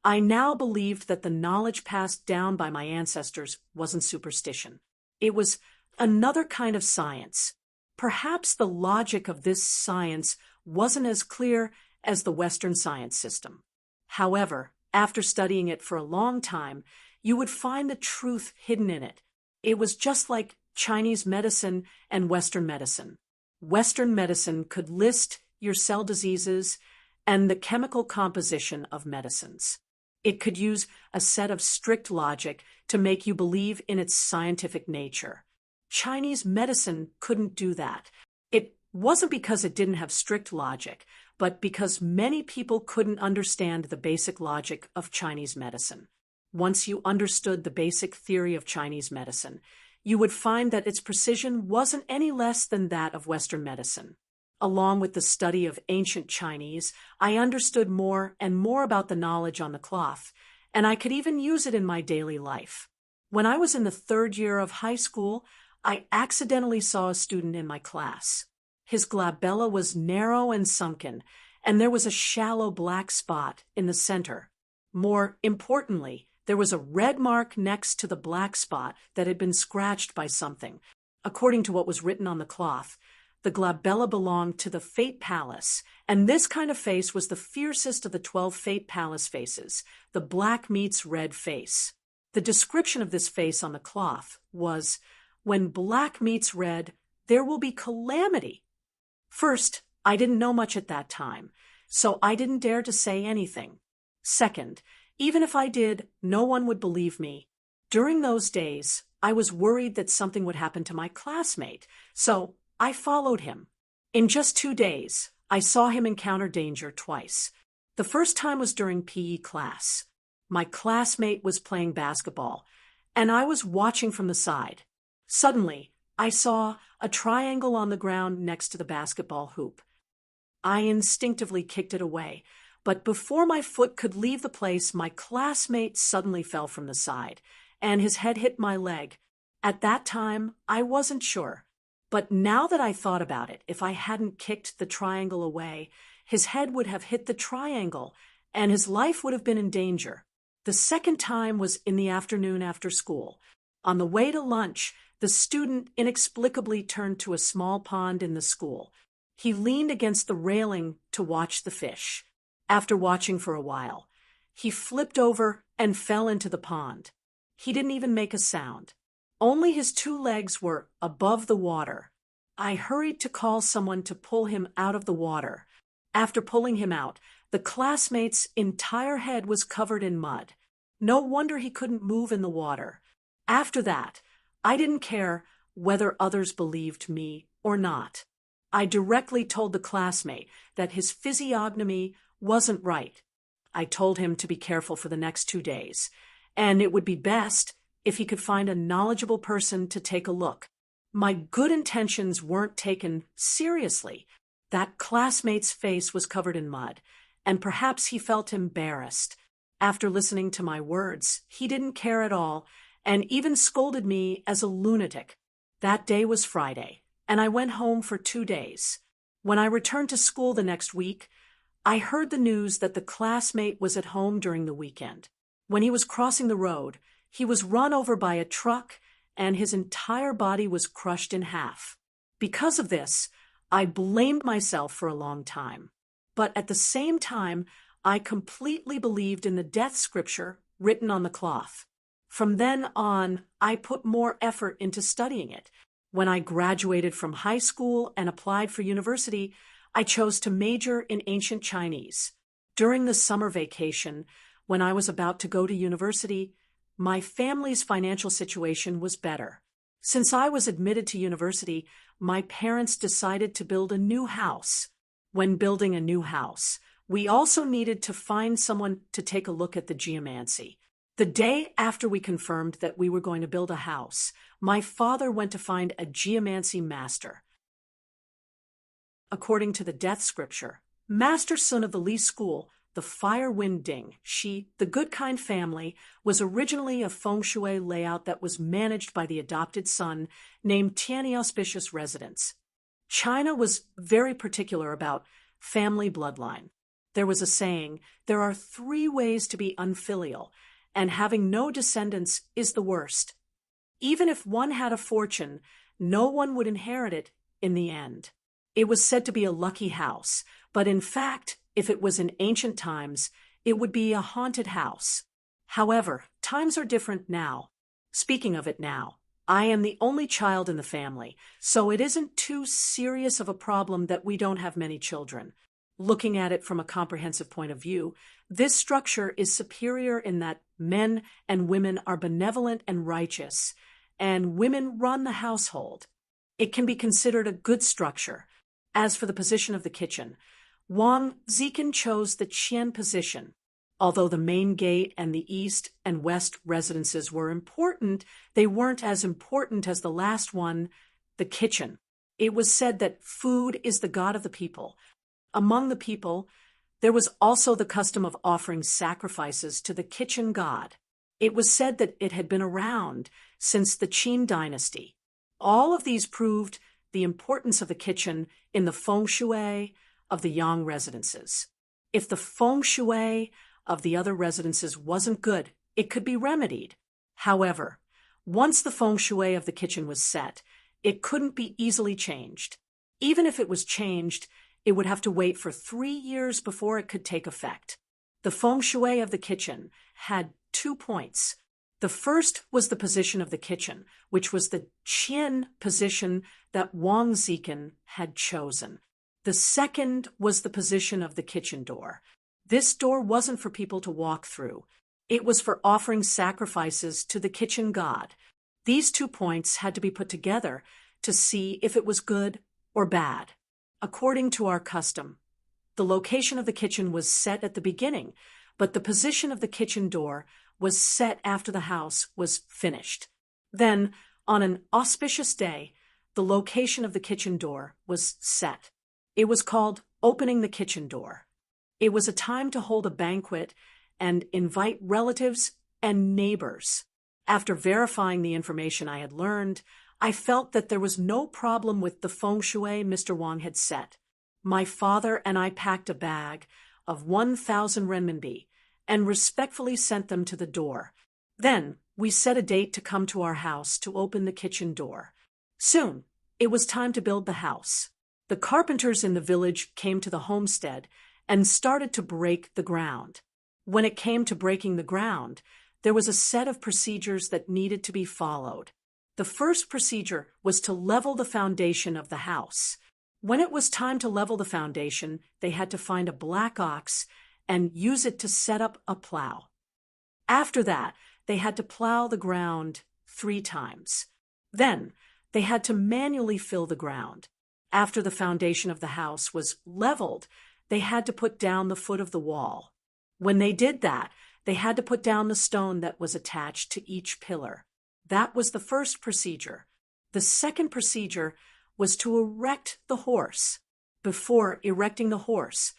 I now believed that the knowledge passed down by my ancestors wasn't superstition. It was another kind of science. Perhaps the logic of this science wasn't as clear as the Western science system. However, after studying it for a long time, you would find the truth hidden in it. It was just like Chinese medicine and Western medicine. Western medicine could list your cell diseases and the chemical composition of medicines. It could use a set of strict logic to make you believe in its scientific nature. Chinese medicine couldn't do that. It wasn't because it didn't have strict logic, but because many people couldn't understand the basic logic of Chinese medicine. Once you understood the basic theory of Chinese medicine, you would find that its precision wasn't any less than that of Western medicine. Along with the study of ancient Chinese, I understood more and more about the knowledge on the cloth, and I could even use it in my daily life. When I was in the third year of high school, I accidentally saw a student in my class. His glabella was narrow and sunken, and there was a shallow black spot in the center. More importantly, there was a red mark next to the black spot that had been scratched by something. According to what was written on the cloth, the glabella belonged to the Fate Palace, and this kind of face was the fiercest of the 12 Fate Palace faces, the black meets red face. The description of this face on the cloth was, "When black meets red, there will be calamity." First, I didn't know much at that time, so I didn't dare to say anything. Second, even if I did, no one would believe me. During those days, I was worried that something would happen to my classmate, so I followed him. In just 2 days, I saw him encounter danger twice. The first time was during PE class. My classmate was playing basketball, and I was watching from the side. Suddenly, I saw a triangle on the ground next to the basketball hoop. I instinctively kicked it away, but before my foot could leave the place, my classmate suddenly fell from the side, and his head hit my leg. At that time, I wasn't sure. But now that I thought about it, if I hadn't kicked the triangle away, his head would have hit the triangle, and his life would have been in danger. The second time was in the afternoon after school. On the way to lunch, the student inexplicably turned to a small pond in the school. He leaned against the railing to watch the fish. After watching for a while, he flipped over and fell into the pond. He didn't even make a sound. Only his 2 legs were above the water. I hurried to call someone to pull him out of the water. After pulling him out, the classmate's entire head was covered in mud. No wonder he couldn't move in the water. After that, I didn't care whether others believed me or not. I directly told the classmate that his physiognomy wasn't right. I told him to be careful for the next 2 days, and it would be best if he could find a knowledgeable person to take a look. My good intentions weren't taken seriously. That classmate's face was covered in mud, and perhaps he felt embarrassed. After listening to my words, he didn't care at all, and even scolded me as a lunatic. That day was Friday, and I went home for 2 days. When I returned to school the next week, I heard the news that the classmate was at home during the weekend. When he was crossing the road, he was run over by a truck, and his entire body was crushed in half. Because of this, I blamed myself for a long time. But at the same time, I completely believed in the death scripture written on the cloth. From then on, I put more effort into studying it. When I graduated from high school and applied for university, I chose to major in ancient Chinese. During the summer vacation, when I was about to go to university, my family's financial situation was better. Since I was admitted to university, my parents decided to build a new house. When building a new house, we also needed to find someone to take a look at the geomancy. The day after we confirmed that we were going to build a house, my father went to find a geomancy master. According to the death scripture, Master Sun of the Li school, the Fire Wind Ding, the Good Kind family, was originally a feng shui layout that was managed by the adopted son named Tianyi Auspicious Residence. China was very particular about family bloodline. There was a saying, there are 3 ways to be unfilial, and having no descendants is the worst. Even if one had a fortune, no one would inherit it in the end. It was said to be a lucky house, but in fact, if it was in ancient times, it would be a haunted house. However, times are different now. Speaking of it now, I am the only child in the family, so it isn't too serious of a problem that we don't have many children. Looking at it from a comprehensive point of view, this structure is superior in that men and women are benevolent and righteous, and women run the household. It can be considered a good structure. As for the position of the kitchen, Wang Zikin chose the Qian position. Although the main gate and the east and west residences were important, they weren't as important as the last one, the kitchen. It was said that food is the god of the people. Among the people, there was also the custom of offering sacrifices to the kitchen god. It was said that it had been around since the Qin dynasty. All of these proved the importance of the kitchen in the feng shui of the Yang residences. If the feng shui of the other residences wasn't good, it could be remedied. However, once the feng shui of the kitchen was set, it couldn't be easily changed. Even if it was changed, it would have to wait for 3 years before it could take effect. The feng shui of the kitchen had 2 points. The first was the position of the kitchen, which was the Qian position that Wang Zikin had chosen. The second was the position of the kitchen door. This door wasn't for people to walk through. It was for offering sacrifices to the kitchen god. These 2 points had to be put together to see if it was good or bad. According to our custom, the location of the kitchen was set at the beginning, but the position of the kitchen door was set after the house was finished. Then, on an auspicious day, the location of the kitchen door was set. It was called opening the kitchen door. It was a time to hold a banquet and invite relatives and neighbors. After verifying the information I had learned, I felt that there was no problem with the feng shui Mr. Wang had set. My father and I packed a bag of 1,000 renminbi and respectfully sent them to the door. Then we set a date to come to our house to open the kitchen door. Soon, it was time to build the house. The carpenters in the village came to the homestead and started to break the ground. When it came to breaking the ground, there was a set of procedures that needed to be followed. The first procedure was to level the foundation of the house. When it was time to level the foundation, they had to find a black ox and use it to set up a plow. After that, they had to plow the ground 3 times. Then, they had to manually fill the ground. After the foundation of the house was leveled, they had to put down the foot of the wall. When they did that, they had to put down the stone that was attached to each pillar. That was the first procedure. The second procedure was to erect the horse. Before erecting the horse,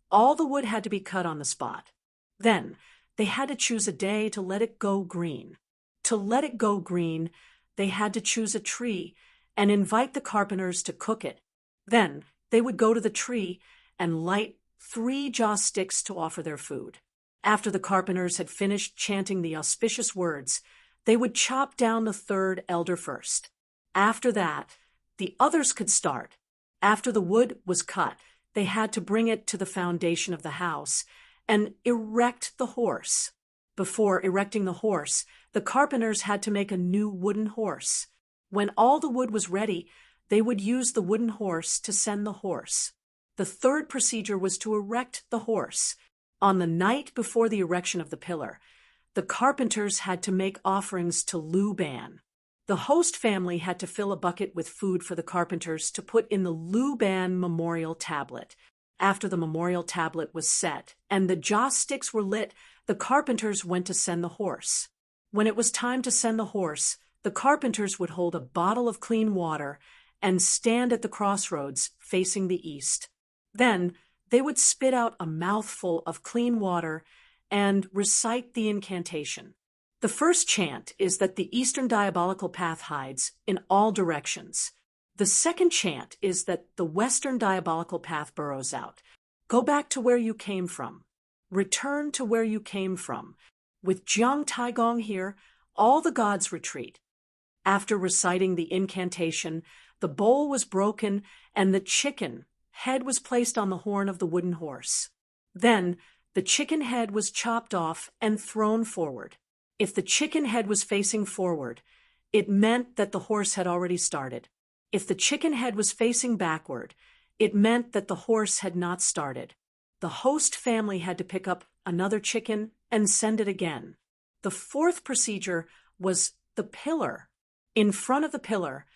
all the wood had to be cut on the spot. Then, they had to choose a day to let it go green. To let it go green, they had to choose a tree and invite the carpenters to cook it. Then, they would go to the tree and light 3 joss sticks to offer their food. After the carpenters had finished chanting the auspicious words, they would chop down the 3rd elder first. After that, the others could start. After the wood was cut, they had to bring it to the foundation of the house and erect the horse. Before erecting the horse, the carpenters had to make a new wooden horse. When all the wood was ready, they would use the wooden horse to send the horse. The third procedure was to erect the horse. On the night before the erection of the pillar, the carpenters had to make offerings to Luban. The host family had to fill a bucket with food for the carpenters to put in the Luban memorial tablet. After the memorial tablet was set and the joss sticks were lit, the carpenters went to send the horse. When it was time to send the horse, the carpenters would hold a bottle of clean water and stand at the crossroads facing the east. Then they would spit out a mouthful of clean water and recite the incantation. The first chant is that the eastern diabolical path hides in all directions. The second chant is that the western diabolical path burrows out. Go back to where you came from. Return to where you came from. With Jiang Taigong here, all the gods retreat. After reciting the incantation, the bowl was broken and the chicken head was placed on the horn of the wooden horse. Then the chicken head was chopped off and thrown forward. If the chicken head was facing forward, it meant that the horse had already started. If the chicken head was facing backward, it meant that the horse had not started. The host family had to pick up another chicken and send it again. The fourth procedure was the pillar. In front of the pillar,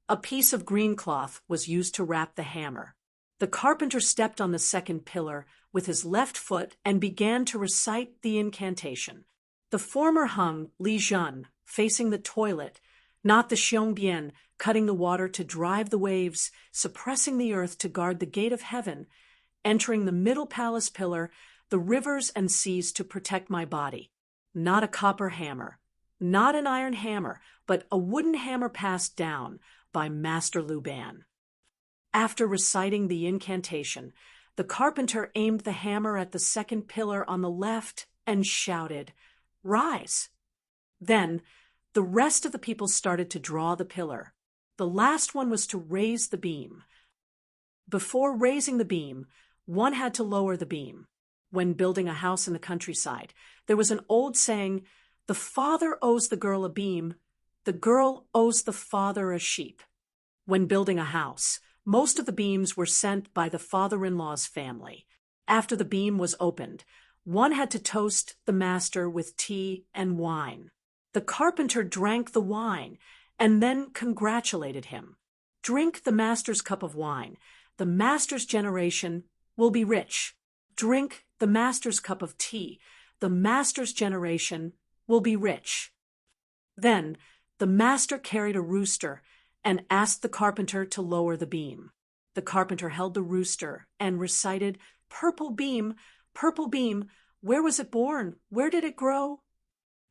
a piece of green cloth was used to wrap the hammer. The carpenter stepped on the second pillar with his left foot and began to recite the incantation. The former hung Li Zhen, facing the toilet, not the Xiongbian, cutting the water to drive the waves, suppressing the earth to guard the gate of heaven, entering the middle palace pillar, the rivers and seas to protect my body. Not a copper hammer, not an iron hammer, but a wooden hammer passed down by Master Luban. After reciting the incantation, the carpenter aimed the hammer at the second pillar on the left and shouted, "Rise!" Then the rest of the people started to draw the pillar. The last one was to raise the beam. Before raising the beam, one had to lower the beam. When building a house in the countryside, there was an old saying, "The father owes the girl a beam, the girl owes the father a sheep." When building a house, most of the beams were sent by the father-in-law's family. After the beam was opened, one had to toast the master with tea and wine. The carpenter drank the wine and then congratulated him. Drink the master's cup of wine. The master's generation will be rich. Drink the master's cup of tea. The master's generation will be rich. Then the master carried a rooster and asked the carpenter to lower the beam. The carpenter held the rooster and recited, purple beam, where was it born? Where did it grow?"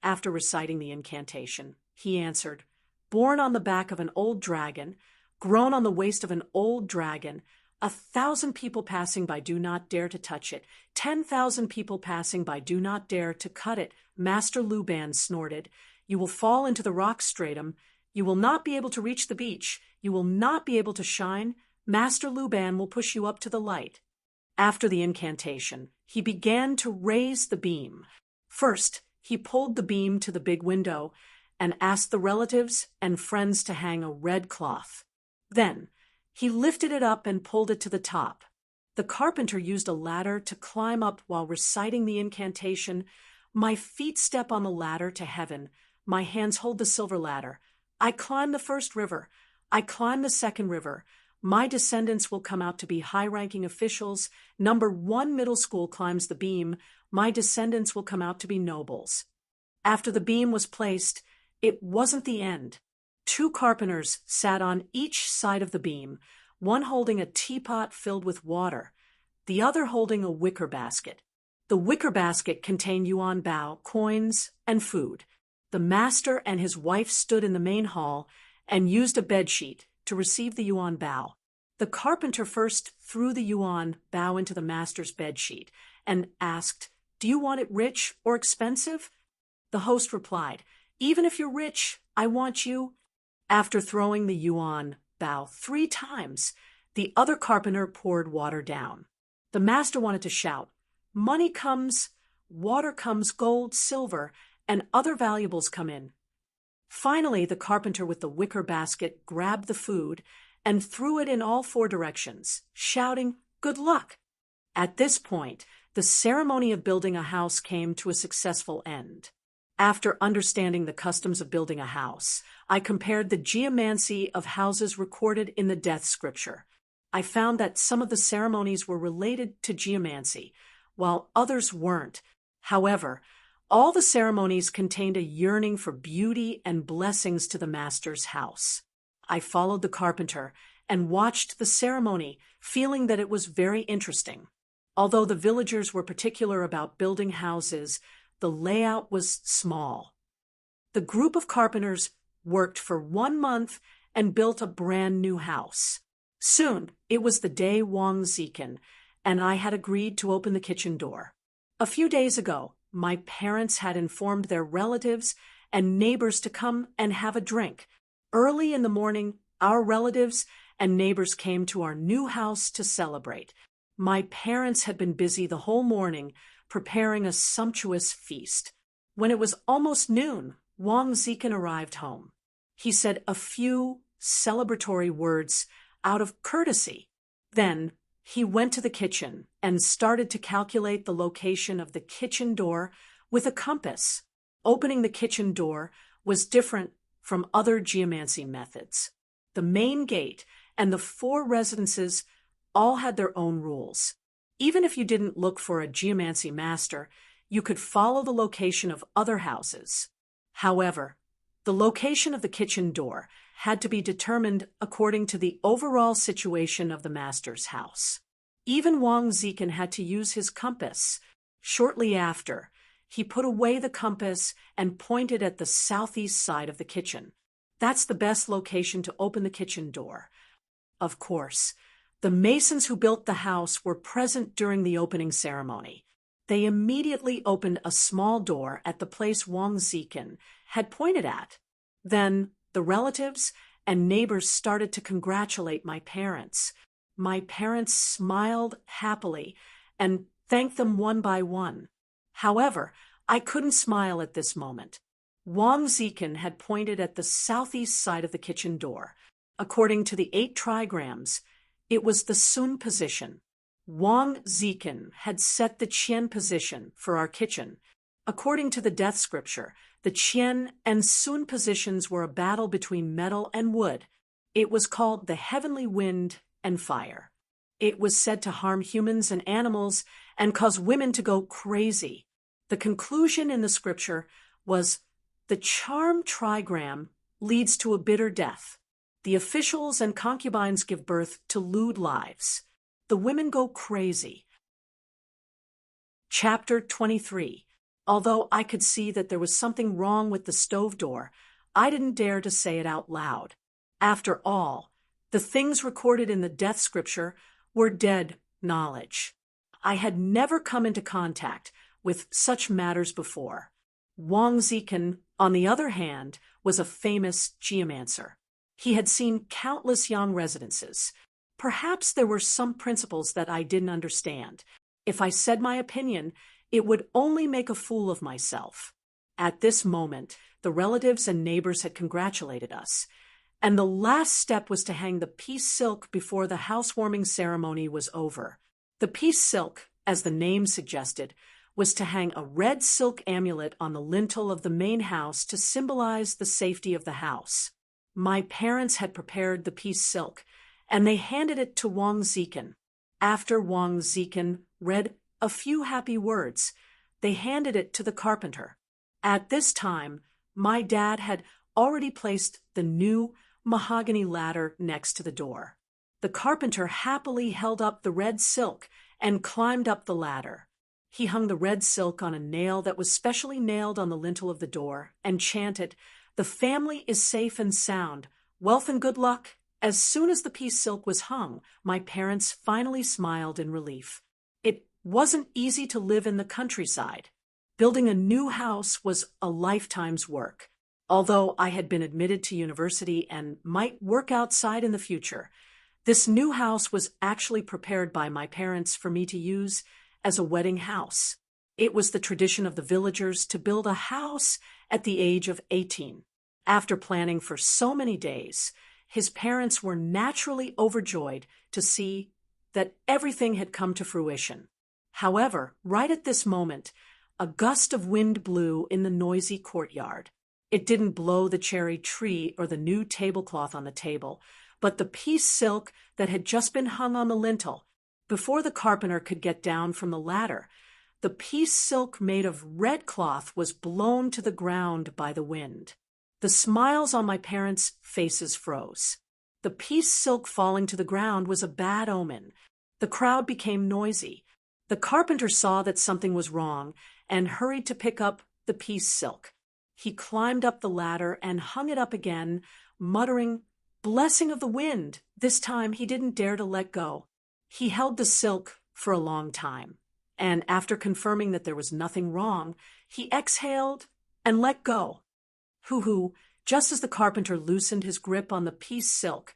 After reciting the incantation, he answered, "Born on the back of an old dragon, grown on the waist of an old dragon, 1,000 people passing by do not dare to touch it, 10,000 people passing by do not dare to cut it." Master Luban snorted, "You will fall into the rock stratum. You will not be able to reach the beach. You will not be able to shine. Master Luban will push you up to the light." After the incantation, he began to raise the beam. First, he pulled the beam to the big window and asked the relatives and friends to hang a red cloth. Then, he lifted it up and pulled it to the top. The carpenter used a ladder to climb up while reciting the incantation. "My feet step on the ladder to heaven. My hands hold the silver ladder. I climb the first river. I climb the second river. My descendants will come out to be high-ranking officials. Number 1 middle school climbs the beam. My descendants will come out to be nobles." After the beam was placed, it wasn't the end. 2 carpenters sat on each side of the beam, one holding a teapot filled with water, the other holding a wicker basket. The wicker basket contained yuan bao, coins, and food. The master and his wife stood in the main hall and used a bedsheet to receive the yuan bao. The carpenter first threw the yuan bao into the master's bedsheet and asked, "Do you want it rich or expensive?" The host replied, "Even if you're rich, I want you." After throwing the yuan bao 3 times, the other carpenter poured water down. The master wanted to shout, "Money comes water comes gold, silver, and other valuables come in. Finally, the carpenter with the wicker basket grabbed the food and threw it in all four directions, shouting, "Good luck!" At this point, the ceremony of building a house came to a successful end. After understanding the customs of building a house, I compared the geomancy of houses recorded in the death scripture. I found that some of the ceremonies were related to geomancy, while others weren't. However, all the ceremonies contained a yearning for beauty and blessings to the master's house. I followed the carpenter and watched the ceremony, feeling that it was very interesting. Although the villagers were particular about building houses, the layout was small. The group of carpenters worked for 1 month and built a brand new house. Soon, it was the day Wang Zikin, and I had agreed to open the kitchen door. A few days ago, my parents had informed their relatives and neighbors to come and have a drink. Early in the morning, our relatives and neighbors came to our new house to celebrate. My parents had been busy the whole morning preparing a sumptuous feast. When it was almost noon, Wang Zikin arrived home. He said a few celebratory words out of courtesy. Then he went to the kitchen and started to calculate the location of the kitchen door with a compass. Opening the kitchen door was different from other geomancy methods. The main gate and the 4 residences all had their own rules. Even if you didn't look for a geomancy master, you could follow the location of other houses. However, the location of the kitchen door had to be determined according to the overall situation of the master's house. Even Wang Zikin had to use his compass. Shortly after, he put away the compass and pointed at the southeast side of the kitchen. That's the best location to open the kitchen door. Of course, the masons who built the house were present during the opening ceremony. They immediately opened a small door at the place Wang Zikin had pointed at. Then the relatives and neighbors started to congratulate my parents. My parents smiled happily and thanked them one by one. However, I couldn't smile at this moment. Wang Zikin had pointed at the southeast side of the kitchen door. According to the 8 trigrams, it was the Sun position. Wang Zikin had set the Qian position for our kitchen. According to the death scripture, the Qian and Sun positions were a battle between metal and wood. It was called the heavenly wind and fire. It was said to harm humans and animals and cause women to go crazy. The conclusion in the scripture was, the charm trigram leads to a bitter death. The officials and concubines give birth to lewd lives. The women go crazy. Chapter 23. Although I could see that there was something wrong with the stove door, I didn't dare to say it out loud. After all, the things recorded in the death scripture were dead knowledge. I had never come into contact with such matters before. Wang Zikin, on the other hand, was a famous geomancer. He had seen countless Yang residences. Perhaps there were some principles that I didn't understand. If I said my opinion, it would only make a fool of myself. At this moment, the relatives and neighbors had congratulated us, and the last step was to hang the peace silk before the housewarming ceremony was over. The peace silk, as the name suggested, was to hang a red silk amulet on the lintel of the main house to symbolize the safety of the house. My parents had prepared the peace silk, and they handed it to Wang Zikin. After Wang Zikin read a few happy words, they handed it to the carpenter. At this time, my dad had already placed the new mahogany ladder next to the door. The carpenter happily held up the red silk and climbed up the ladder. He hung the red silk on a nail that was specially nailed on the lintel of the door and chanted, "The family is safe and sound, wealth and good luck." As soon as the peace silk was hung, my parents finally smiled in relief. It wasn't easy to live in the countryside. Building a new house was a lifetime's work. Although I had been admitted to university and might work outside in the future, this new house was actually prepared by my parents for me to use as a wedding house. It was the tradition of the villagers to build a house at the age of 18. After planning for so many days, his parents were naturally overjoyed to see that everything had come to fruition. However, right at this moment, a gust of wind blew in the noisy courtyard. It didn't blow the cherry tree or the new tablecloth on the table, but the piece silk that had just been hung on the lintel. Before the carpenter could get down from the ladder, the piece silk made of red cloth was blown to the ground by the wind. The smiles on my parents' faces froze. The piece silk falling to the ground was a bad omen. The crowd became noisy. The carpenter saw that something was wrong and hurried to pick up the piece silk. He climbed up the ladder and hung it up again, muttering, "Blessing of the wind." This time he didn't dare to let go. He held the silk for a long time, and after confirming that there was nothing wrong, he exhaled and let go. Hoo-hoo, just as the carpenter loosened his grip on the piece silk,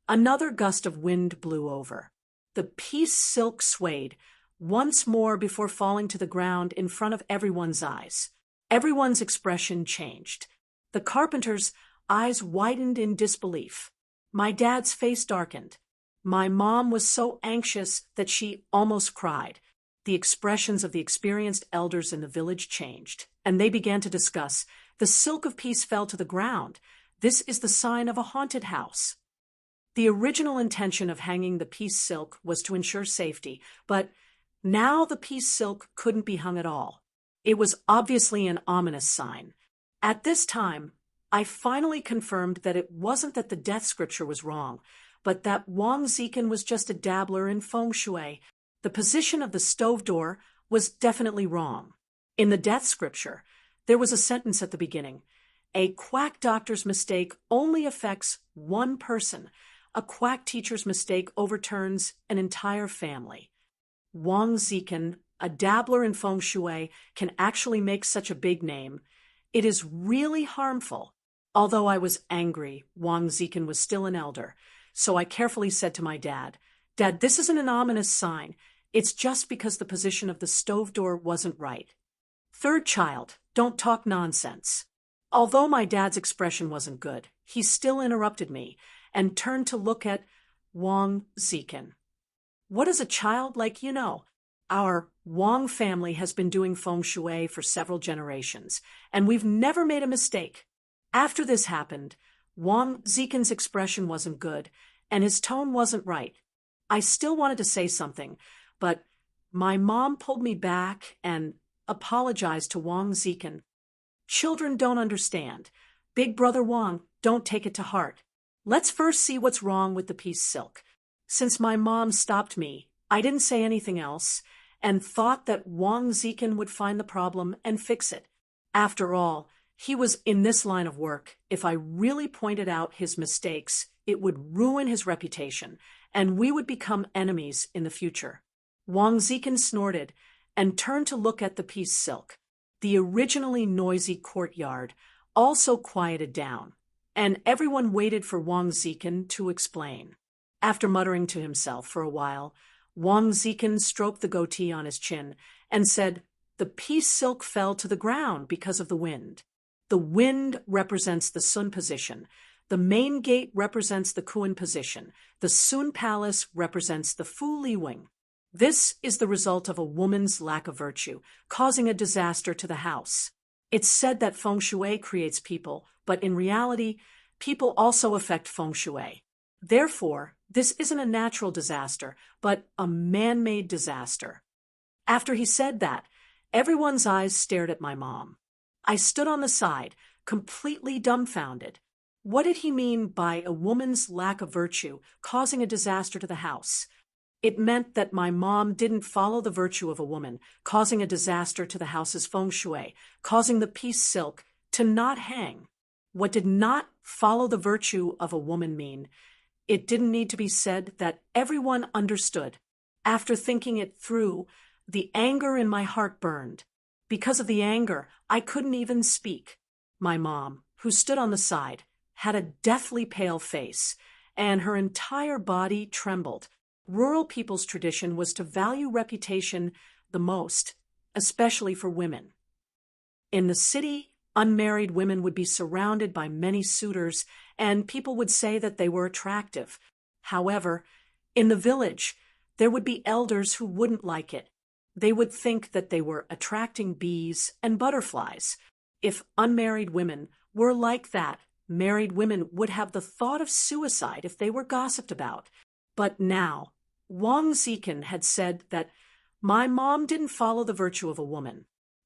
another gust of wind blew over. The piece silk swayed once more before falling to the ground in front of everyone's eyes. Everyone's expression changed. The carpenter's eyes widened in disbelief. My dad's face darkened. My mom was so anxious that she almost cried. The expressions of the experienced elders in the village changed, and they began to discuss, "The silk of peace fell to the ground. This is the sign of a haunted house." The original intention of hanging the piece silk was to ensure safety, but now the piece silk couldn't be hung at all. It was obviously an ominous sign. At this time, I finally confirmed that it wasn't that the death scripture was wrong, but that Wang Zikin was just a dabbler in feng shui. The position of the stove door was definitely wrong. In the death scripture, there was a sentence at the beginning: "A quack doctor's mistake only affects one person. A quack teacher's mistake overturns an entire family." Wang Zikin, a dabbler in feng shui, can actually make such a big name. It is really harmful. Although I was angry, Wang Zikin was still an elder, so I carefully said to my dad, "Dad, this isn't an ominous sign. It's just because the position of the stove door wasn't right." Third child, don't talk nonsense. Although my dad's expression wasn't good, he still interrupted me and turned to look at Wang Zikin. "What does a child like you know? Our Wang family has been doing feng shui for several generations, and we've never made a mistake." After this happened, Wang Zikin's expression wasn't good, and his tone wasn't right. I still wanted to say something, but my mom pulled me back and apologized to Wang Zikin. "Children don't understand. Big brother Wang, don't take it to heart. Let's first see what's wrong with the piece silk." Since my mom stopped me, I didn't say anything else and thought that Wang Zikin would find the problem and fix it. After all, he was in this line of work. If I really pointed out his mistakes, it would ruin his reputation, and we would become enemies in the future. Wang Zikin snorted and turned to look at the piece silk. The originally noisy courtyard also quieted down, and everyone waited for Wang Zikin to explain. After muttering to himself for a while, Wang Zikin stroked the goatee on his chin and said, "The piece silk fell to the ground because of the wind. The wind represents the Sun position. The main gate represents the Kuan position. The Sun palace represents the Fu Li wing. This is the result of a woman's lack of virtue, causing a disaster to the house. It's said that feng shui creates people, but in reality, people also affect feng shui. Therefore, this isn't a natural disaster, but a man-made disaster." After he said that, everyone's eyes stared at my mom. I stood on the side, completely dumbfounded. What did he mean by a woman's lack of virtue causing a disaster to the house? It meant that my mom didn't follow the virtue of a woman, causing a disaster to the house's feng shui, causing the piece silk to not hang. What did not follow the virtue of a woman mean? It didn't need to be said that everyone understood. After thinking it through, the anger in my heart burned. Because of the anger, I couldn't even speak. My mom, who stood on the side, had a deathly pale face, and her entire body trembled. Rural people's tradition was to value reputation the most, especially for women. In the city, unmarried women would be surrounded by many suitors, and people would say that they were attractive. However, in the village, there would be elders who wouldn't like it. They would think that they were attracting bees and butterflies. If unmarried women were like that, married women would have the thought of suicide if they were gossiped about. But now, Wang Zikin had said that my mom didn't follow the virtue of a woman.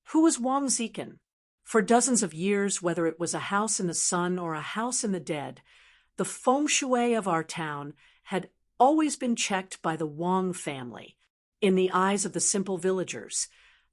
Who was Wang Zikin? For dozens of years, whether it was a house in the sun or a house in the dead, the feng shui of our town had always been checked by the Wang family. In the eyes of the simple villagers,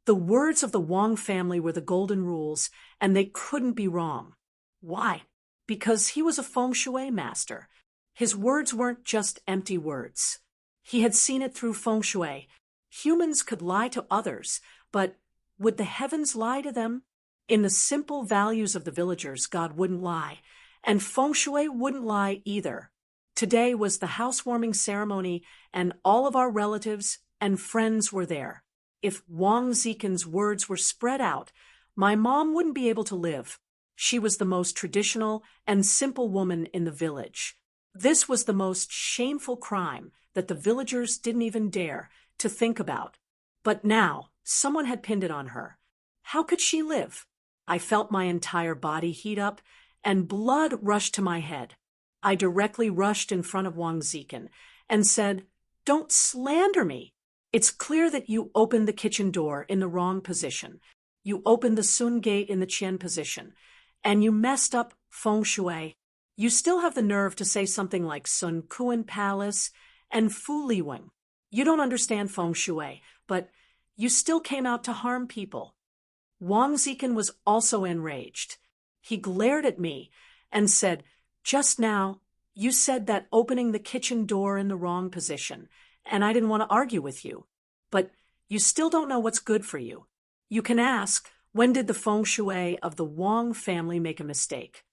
the words of the Wang family were the golden rules, and they couldn't be wrong. Why? Because he was a feng shui master. His words weren't just empty words. He had seen it through feng shui. Humans could lie to others, but would the heavens lie to them? In the simple values of the villagers, God wouldn't lie, and feng shui wouldn't lie either. Today was the housewarming ceremony, and all of our relatives and friends were there. If Wang Zikin's words were spread out, my mom wouldn't be able to live. She was the most traditional and simple woman in the village. This was the most shameful crime that the villagers didn't even dare to think about. But now, someone had pinned it on her. How could she live? I felt my entire body heat up, and blood rushed to my head. I directly rushed in front of Wang Zikin and said, "Don't slander me. It's clear that you opened the kitchen door in the wrong position. You opened the Sun gate in the Qian position, and you messed up feng shui. You still have the nerve to say something like Sun Kuan Palace and Fu Liwing. You don't understand feng shui, but you still came out to harm people." Wang Zikin was also enraged. He glared at me and said, "Just now, you said that opening the kitchen door in the wrong position, and I didn't want to argue with you. But you still don't know what's good for you. You can ask, when did the feng shui of the Wang family make a mistake?"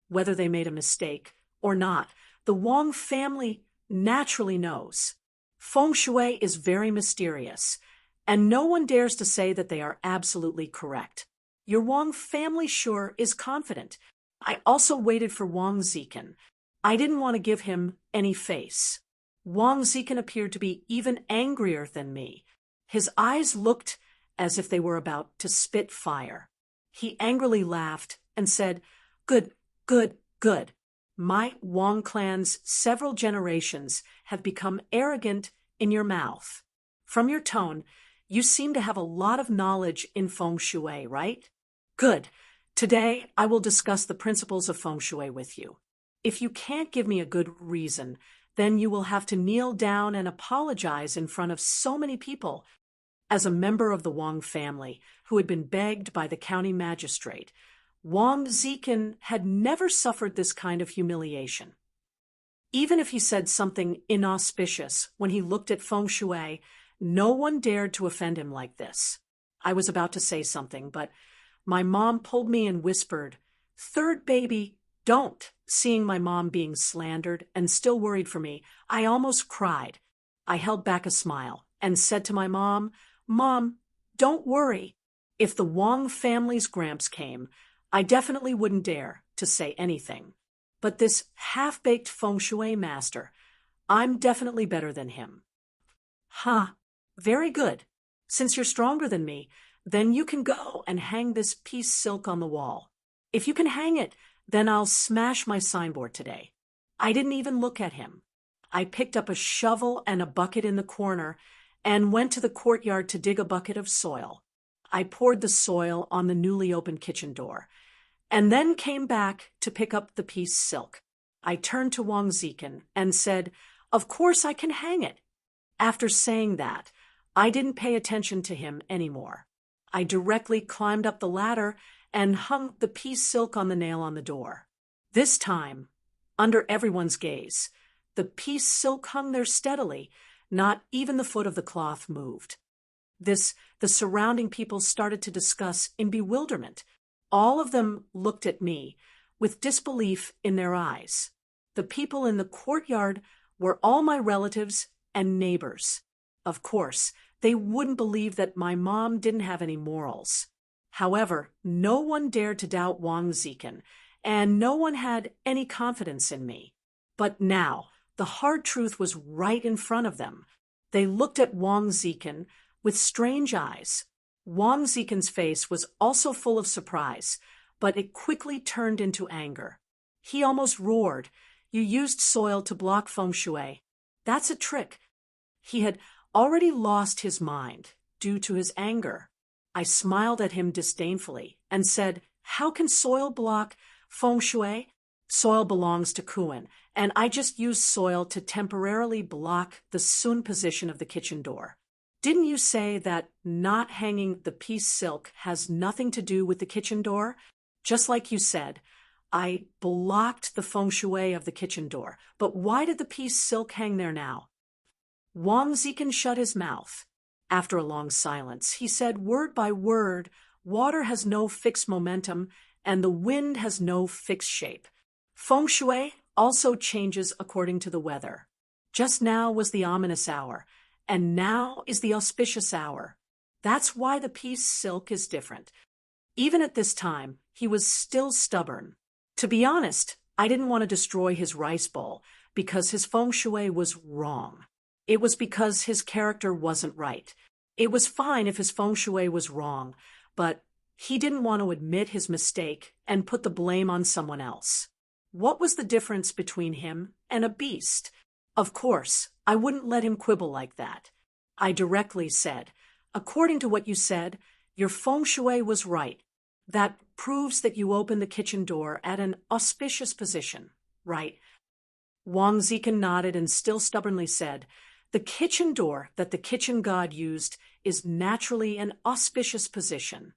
Whether they made a mistake or not, the Wang family naturally knows. Feng shui is very mysterious, and no one dares to say that they are absolutely correct. Your Wang family sure is confident. I also waited for Wang Zikin. I didn't want to give him any face. Wang Zikin appeared to be even angrier than me. His eyes looked as if they were about to spit fire. He angrily laughed and said, "Good, good, good. My Wang clan's several generations have become arrogant in your mouth. From your tone, you seem to have a lot of knowledge in feng shui, right? Good. Today, I will discuss the principles of feng shui with you. If you can't give me a good reason, then you will have to kneel down and apologize in front of so many people." As a member of the Wang family who had been begged by the county magistrate, Wang Zikin had never suffered this kind of humiliation. Even if he said something inauspicious when he looked at feng shui, no one dared to offend him like this. I was about to say something, but my mom pulled me and whispered, "Third baby, don't." Seeing my mom being slandered and still worried for me, I almost cried. I held back a smile and said to my mom, "Mom, don't worry. If the Wang family's gramps came, I definitely wouldn't dare to say anything. But this half-baked feng shui master, I'm definitely better than him." "Huh, very good. Since you're stronger than me, then you can go and hang this piece silk on the wall. If you can hang it, then I'll smash my signboard today." I didn't even look at him. I picked up a shovel and a bucket in the corner and went to the courtyard to dig a bucket of soil. I poured the soil on the newly opened kitchen door, and then came back to pick up the piece silk. I turned to Wang Zikin and said, "Of course I can hang it." After saying that, I didn't pay attention to him anymore. I directly climbed up the ladder and hung the piece silk on the nail on the door. This time, under everyone's gaze, the piece silk hung there steadily. Not even the foot of the cloth moved. This the surrounding people started to discuss in bewilderment. All of them looked at me with disbelief in their eyes. The people in the courtyard were all my relatives and neighbors. Of course, They wouldn't believe that my mom didn't have any morals. However, no one dared to doubt Wang Zikin, and no one had any confidence in me. But now, the hard truth was right in front of them. They looked at Wang Zikin with strange eyes. Wang Zikin's face was also full of surprise, but it quickly turned into anger. He almost roared, "You used soil to block feng shui. That's a trick." He had already lost his mind due to his anger. I smiled at him disdainfully and said, "How can soil block feng shui? Soil belongs to Kuan, and I just used soil to temporarily block the sun position of the kitchen door. Didn't you say that not hanging the piece silk has nothing to do with the kitchen door? Just like you said, I blocked the feng shui of the kitchen door, but why did the piece silk hang there now?" Wang Zikin shut his mouth. After a long silence, he said word by word, "Water has no fixed momentum, and the wind has no fixed shape. Feng shui also changes according to the weather. Just now was the ominous hour, and now is the auspicious hour. That's why the piece silk is different." Even at this time, he was still stubborn. To be honest, I didn't want to destroy his rice bowl because his feng shui was wrong. It was because his character wasn't right. It was fine if his feng shui was wrong, but he didn't want to admit his mistake and put the blame on someone else. What was the difference between him and a beast? Of course, I wouldn't let him quibble like that. I directly said, "According to what you said, your feng shui was right. That proves that you opened the kitchen door at an auspicious position, right?" Wang Zikin nodded and still stubbornly said, "The kitchen door that the kitchen god used is naturally an auspicious position."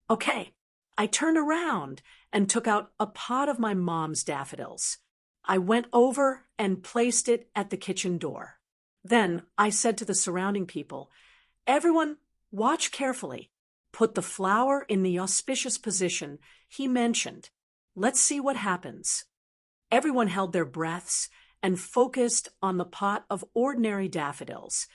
Okay, I turned around and took out a pot of my mom's daffodils. I went over and placed it at the kitchen door. Then I said to the surrounding people, "Everyone, watch carefully. Put the flower in the auspicious position he mentioned. Let's see what happens." Everyone held their breaths and focused on the pot of ordinary daffodils.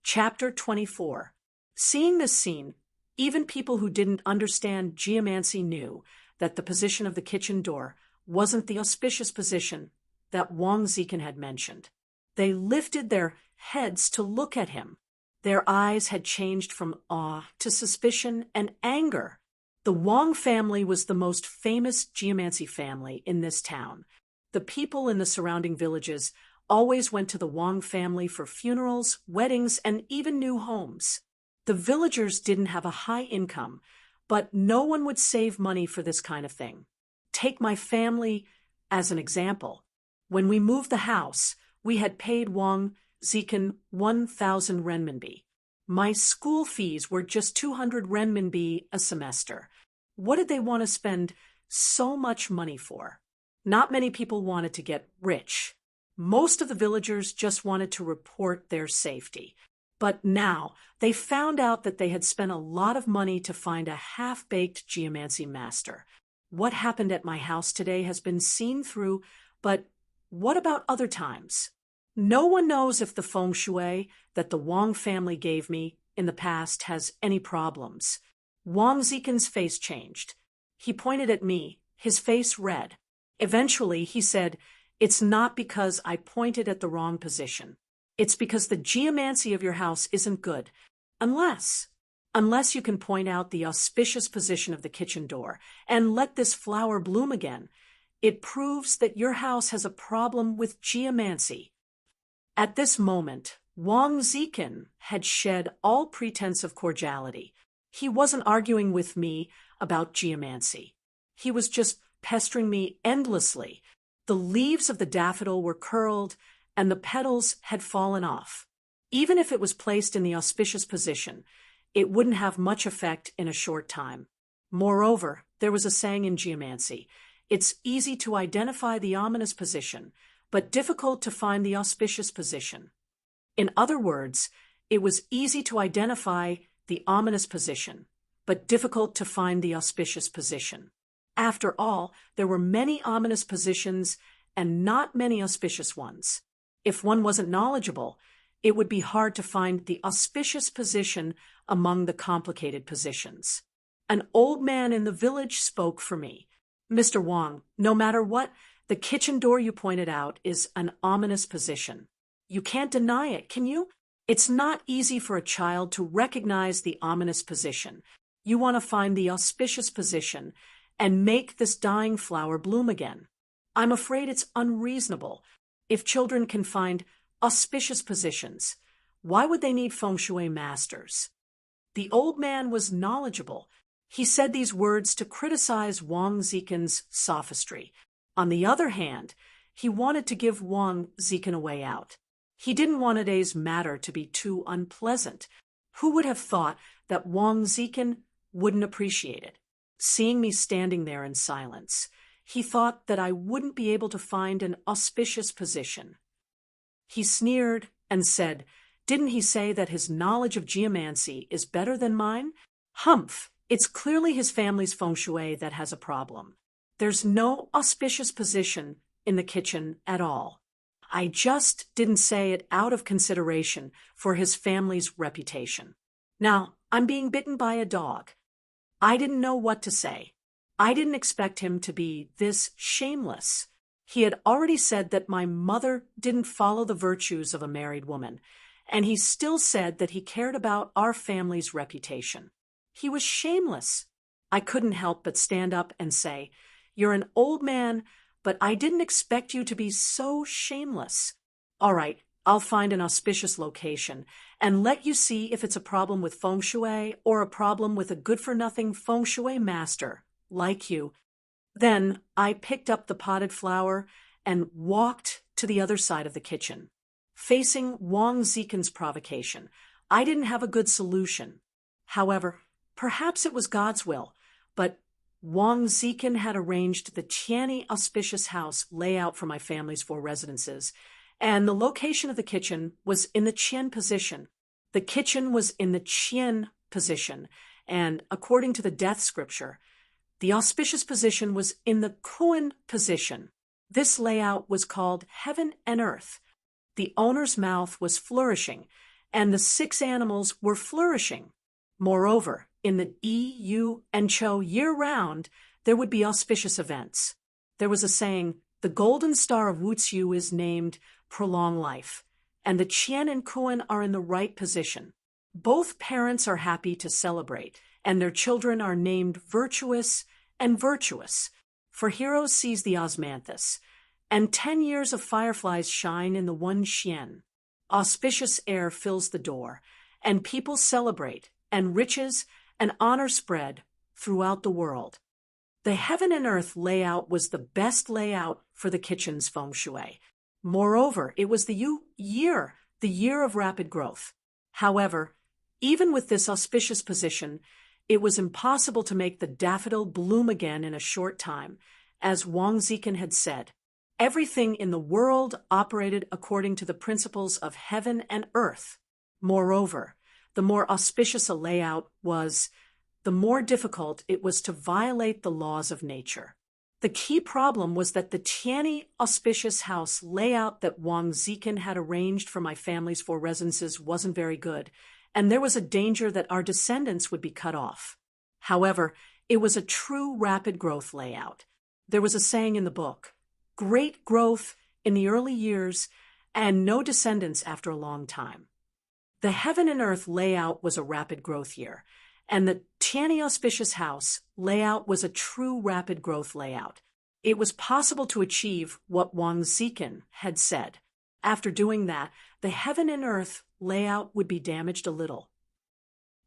Chapter 24. Seeing this scene, even people who didn't understand geomancy knew that the position of the kitchen door wasn't the auspicious position that Wang Zikin had mentioned. They lifted their heads to look at him. Their eyes had changed from awe to suspicion and anger. The Wang family was the most famous geomancy family in this town. The people in the surrounding villages always went to the Wang family for funerals, weddings, and even new homes. The villagers didn't have a high income, but no one would save money for this kind of thing. Take my family as an example. When we moved the house, we had paid Wang Zikin 1,000 renminbi. My school fees were just 200 renminbi a semester. What did they want to spend so much money for? Not many people wanted to get rich. Most of the villagers just wanted to report their safety. But now they found out that they had spent a lot of money to find a half-baked geomancy master. What happened at my house today has been seen through, but what about other times? No one knows if the feng shui that the Wang family gave me in the past has any problems. Wang Zikin's face changed. He pointed at me, his face red. Eventually, he said, "It's not because I pointed at the wrong position. It's because the geomancy of your house isn't good. Unless you can point out the auspicious position of the kitchen door and let this flower bloom again, it proves that your house has a problem with geomancy." At this moment, Wang Zikin had shed all pretense of cordiality. He wasn't arguing with me about geomancy. He was just pestering me endlessly. The leaves of the daffodil were curled, and the petals had fallen off. Even if it was placed in the auspicious position, it wouldn't have much effect in a short time. Moreover, there was a saying in geomancy, "It's easy to identify the ominous position, but difficult to find the auspicious position." In other words, it was easy to identify the ominous position, but difficult to find the auspicious position. After all, there were many ominous positions and not many auspicious ones. If one wasn't knowledgeable, it would be hard to find the auspicious position among the complicated positions. An old man in the village spoke for me. Mr. Wang, no matter what, the kitchen door you pointed out is an ominous position. You can't deny it, can you? It's not easy for a child to recognize the ominous position. You want to find the auspicious position and make this dying flower bloom again. I'm afraid it's unreasonable. If children can find auspicious positions, why would they need feng shui masters? The old man was knowledgeable. He said these words to criticize Wang Zikin's sophistry. On the other hand, he wanted to give Wang Zikin a way out. He didn't want today's matter to be too unpleasant. Who would have thought that Wang Zikin wouldn't appreciate it? Seeing me standing there in silence, he thought that I wouldn't be able to find an auspicious position. He sneered and said, "Didn't he say that his knowledge of geomancy is better than mine? Humph! It's clearly his family's feng shui that has a problem. There's no auspicious position in the kitchen at all. I just didn't say it out of consideration for his family's reputation. Now, I'm being bitten by a dog. I didn't know what to say. I didn't expect him to be this shameless. He had already said that my mother didn't follow the virtues of a married woman, and he still said that he cared about our family's reputation. He was shameless. I couldn't help but stand up and say, 'You're an old man, but I didn't expect you to be so shameless. All right, I'll find an auspicious location and let you see if it's a problem with feng shui or a problem with a good-for-nothing feng shui master like you.' Then I picked up the potted flower and walked to the other side of the kitchen. Facing Wang Zikin's provocation, I didn't have a good solution. However, perhaps it was God's will, but Wang Zikin had arranged the Tianyi auspicious house layout for my family's 4 residences, and the location of the kitchen was in the Qian position. The kitchen was in the Qian position, and according to the death scripture, the auspicious position was in the Kuan position. This layout was called Heaven and Earth. The owner's mouth was flourishing, and the 6 animals were flourishing. Moreover, in the Yi, Yu, and Chou year-round, there would be auspicious events. There was a saying, "The golden star of Wuxiu is named Prolong Life," and the Qian and Kuan are in the right position. Both parents are happy to celebrate, and their children are named Virtuous and Virtuous, for heroes seize the osmanthus, and 10 years of fireflies shine in the one Qian. Auspicious air fills the door, and people celebrate, and riches and honor spread throughout the world. The Heaven and Earth layout was the best layout for the kitchen's feng shui. Moreover, it was the year of rapid growth. However, even with this auspicious position, it was impossible to make the daffodil bloom again in a short time. As Wang Zikin had said, everything in the world operated according to the principles of heaven and earth. Moreover, the more auspicious a layout was, the more difficult it was to violate the laws of nature. The key problem was that the Tianyi auspicious house layout that Wang Zikin had arranged for my family's 4 residences wasn't very good, and there was a danger that our descendants would be cut off. However, it was a true rapid growth layout. There was a saying in the book, "Great growth in the early years and no descendants after a long time." The Heaven and Earth layout was a rapid growth year, and the Tianyi auspicious house layout was a true rapid growth layout. It was possible to achieve what Wang Zikin had said. After doing that, the Heaven and Earth layout would be damaged a little.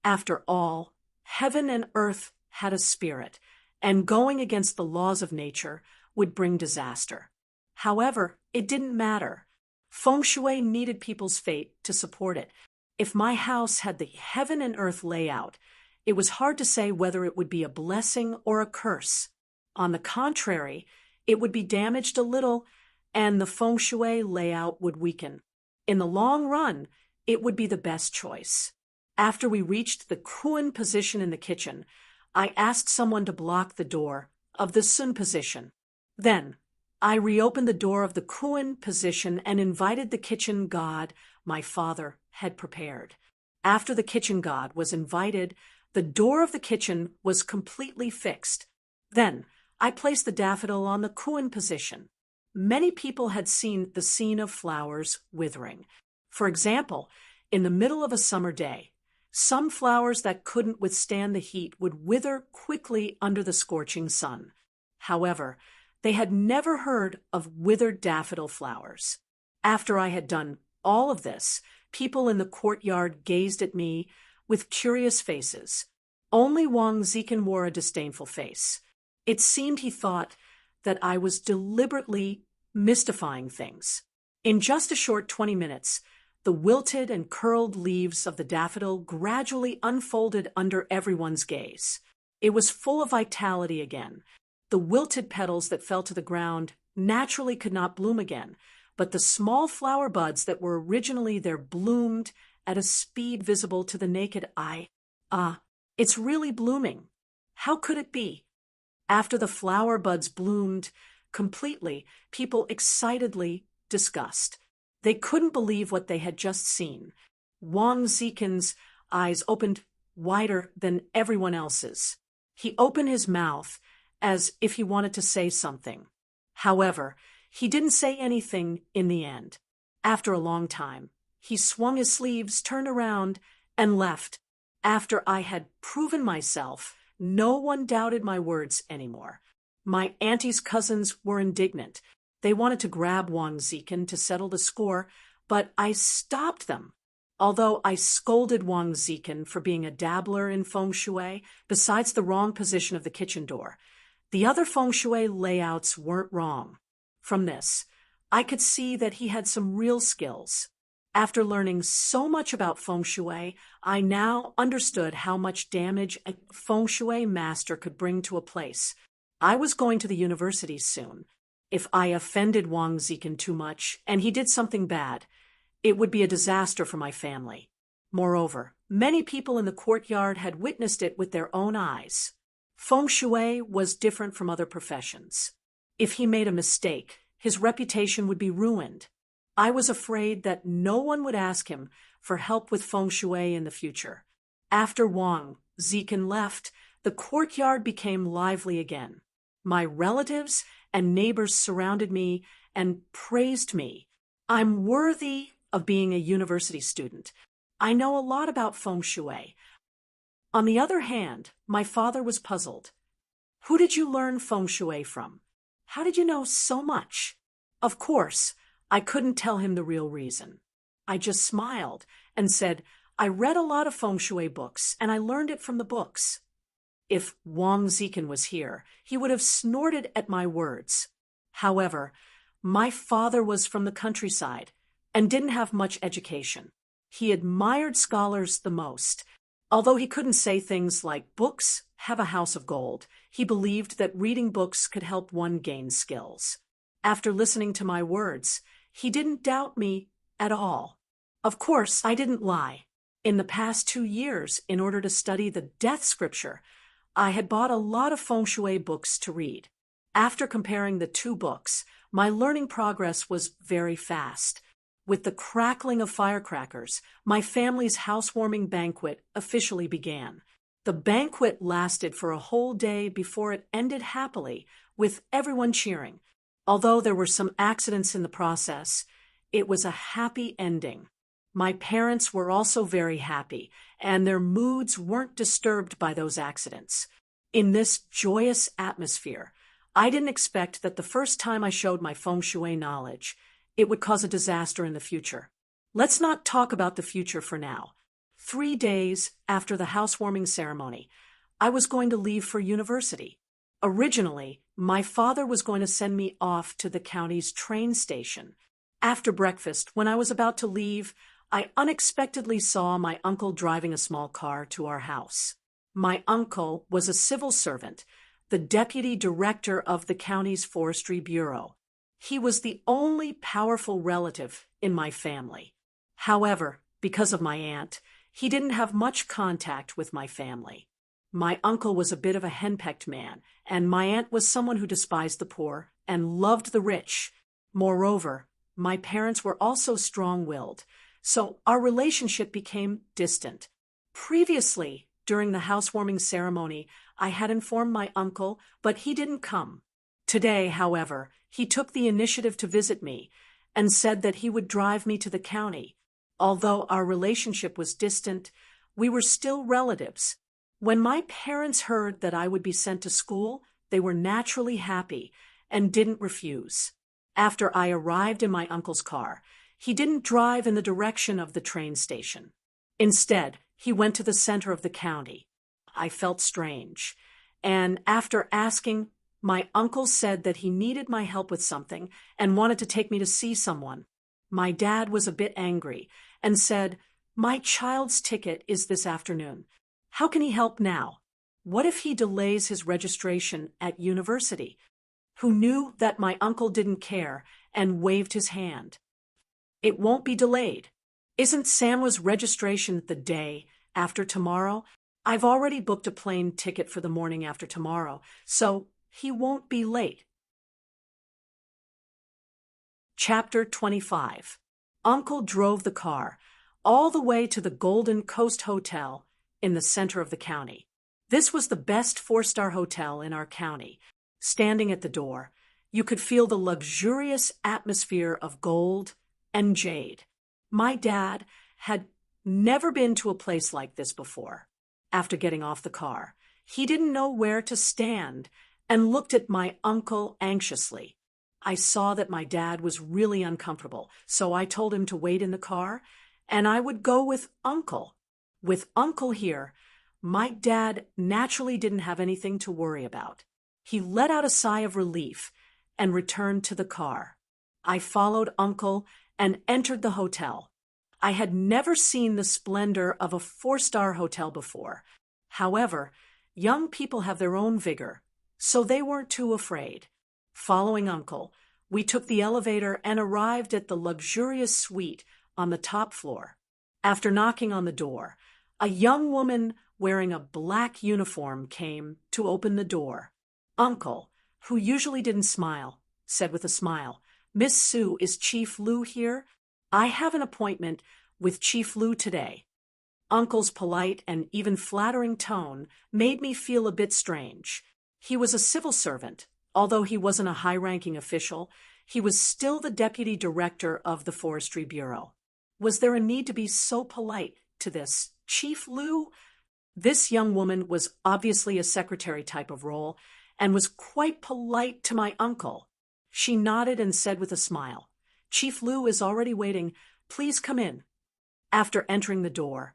After all, Heaven and Earth had a spirit, and going against the laws of nature would bring disaster. However, it didn't matter. Feng Shui needed people's fate to support it. If my house had the Heaven and Earth layout, it was hard to say whether it would be a blessing or a curse. On the contrary, it would be damaged a little, and the Feng Shui layout would weaken. In the long run, it would be the best choice. After we reached the Kuan position in the kitchen, I asked someone to block the door of the Sun position. Then, I reopened the door of the koan position and invited the kitchen god my father had prepared. After the kitchen god was invited, the door of the kitchen was completely fixed. Then, I placed the daffodil on the koan position. Many people had seen the scene of flowers withering. For example, in the middle of a summer day, some flowers that couldn't withstand the heat would wither quickly under the scorching sun. However, they had never heard of withered daffodil flowers. After I had done all of this, people in the courtyard gazed at me with curious faces. Only Wang Zikin wore a disdainful face. It seemed he thought that I was deliberately mystifying things. In just a short 20 minutes, the wilted and curled leaves of the daffodil gradually unfolded under everyone's gaze. It was full of vitality again. The wilted petals that fell to the ground naturally could not bloom again, but the small flower buds that were originally there bloomed at a speed visible to the naked eye. It's really blooming. How could it be? After the flower buds bloomed completely, people excitedly discussed. They couldn't believe what they had just seen. Wang Zikin's eyes opened wider than everyone else's. He opened his mouth as if he wanted to say something. However, he didn't say anything in the end. After a long time, he swung his sleeves, turned around, and left. After I had proven myself, no one doubted my words anymore. My auntie's cousins were indignant. They wanted to grab Wang Zikin to settle the score, but I stopped them. Although I scolded Wang Zikin for being a dabbler in feng shui, besides the wrong position of the kitchen door, the other feng shui layouts weren't wrong. From this, I could see that he had some real skills. After learning so much about feng shui, I now understood how much damage a feng shui master could bring to a place. I was going to the university soon. If I offended Wang Zikin too much, and he did something bad, it would be a disaster for my family. Moreover, many people in the courtyard had witnessed it with their own eyes. Feng shui was different from other professions. If he made a mistake, his reputation would be ruined. I was afraid that no one would ask him for help with feng shui in the future. After Wang Zikin left, the courtyard became lively again. My relatives and neighbors surrounded me and praised me. I'm worthy of being a university student. I know a lot about feng shui. On the other hand, my father was puzzled. Who did you learn feng shui from? How did you know so much? Of course, I couldn't tell him the real reason. I just smiled and said, I read a lot of feng shui books, and I learned it from the books. If Wang Zikin was here, he would have snorted at my words. However, my father was from the countryside and didn't have much education. He admired scholars the most. Although he couldn't say things like books have a house of gold, he believed that reading books could help one gain skills. After listening to my words, he didn't doubt me at all. Of course, I didn't lie. In the past 2 years, in order to study the death scripture, I had bought a lot of feng shui books to read. After comparing the 2 books, my learning progress was very fast. With the crackling of firecrackers, my family's housewarming banquet officially began. The banquet lasted for a whole day before it ended happily, with everyone cheering. Although there were some accidents in the process, it was a happy ending. My parents were also very happy, and their moods weren't disturbed by those accidents. In this joyous atmosphere, I didn't expect that the first time I showed my feng shui knowledge, it would cause a disaster in the future. Let's not talk about the future for now. 3 days after the housewarming ceremony, I was going to leave for university. Originally, my father was going to send me off to the county's train station. After breakfast, when I was about to leave, I unexpectedly saw my uncle driving a small car to our house. My uncle was a civil servant, the deputy director of the county's forestry bureau. He was the only powerful relative in my family. However, because of my aunt, he didn't have much contact with my family. My uncle was a bit of a henpecked man, and my aunt was someone who despised the poor and loved the rich. Moreover, my parents were also strong-willed, so our relationship became distant. Previously, during the housewarming ceremony, I had informed my uncle, but he didn't come. Today, however, he took the initiative to visit me and said that he would drive me to the county. Although our relationship was distant, we were still relatives. When my parents heard that I would be sent to school, they were naturally happy and didn't refuse. After I arrived in my uncle's car, he didn't drive in the direction of the train station. Instead, he went to the center of the county. I felt strange, and after asking, my uncle said that he needed my help with something and wanted to take me to see someone. My dad was a bit angry and said, "My child's ticket is this afternoon. How can he help now? What if he delays his registration at university?" Who knew that my uncle didn't care and waved his hand. "It won't be delayed. Isn't Sam's registration the day after tomorrow? I've already booked a plane ticket for the morning after tomorrow, so he won't be late." Chapter 25. Uncle drove the car all the way to the Golden Coast Hotel in the center of the county. This was the best four-star hotel in our county. Standing at the door, you could feel the luxurious atmosphere of gold and jade. My dad had never been to a place like this before. After getting off the car, he didn't know where to stand and looked at my uncle anxiously. I saw that my dad was really uncomfortable, so I told him to wait in the car, and I would go with Uncle. With Uncle here, my dad naturally didn't have anything to worry about. He let out a sigh of relief and returned to the car. I followed Uncle and entered the hotel. I had never seen the splendor of a four-star hotel before. However, young people have their own vigor, so they weren't too afraid. Following Uncle, we took the elevator and arrived at the luxurious suite on the top floor. After knocking on the door, a young woman wearing a black uniform came to open the door. Uncle, who usually didn't smile, said with a smile, "Miss Sue, is Chief Lou here? I have an appointment with Chief Lou today." Uncle's polite and even flattering tone made me feel a bit strange. He was a civil servant. Although he wasn't a high-ranking official, he was still the deputy director of the Forestry Bureau. Was there a need to be so polite to this Chief Lou? This young woman was obviously a secretary type of role and was quite polite to my uncle. She nodded and said with a smile, "Chief Lou is already waiting. Please come in." After entering the door,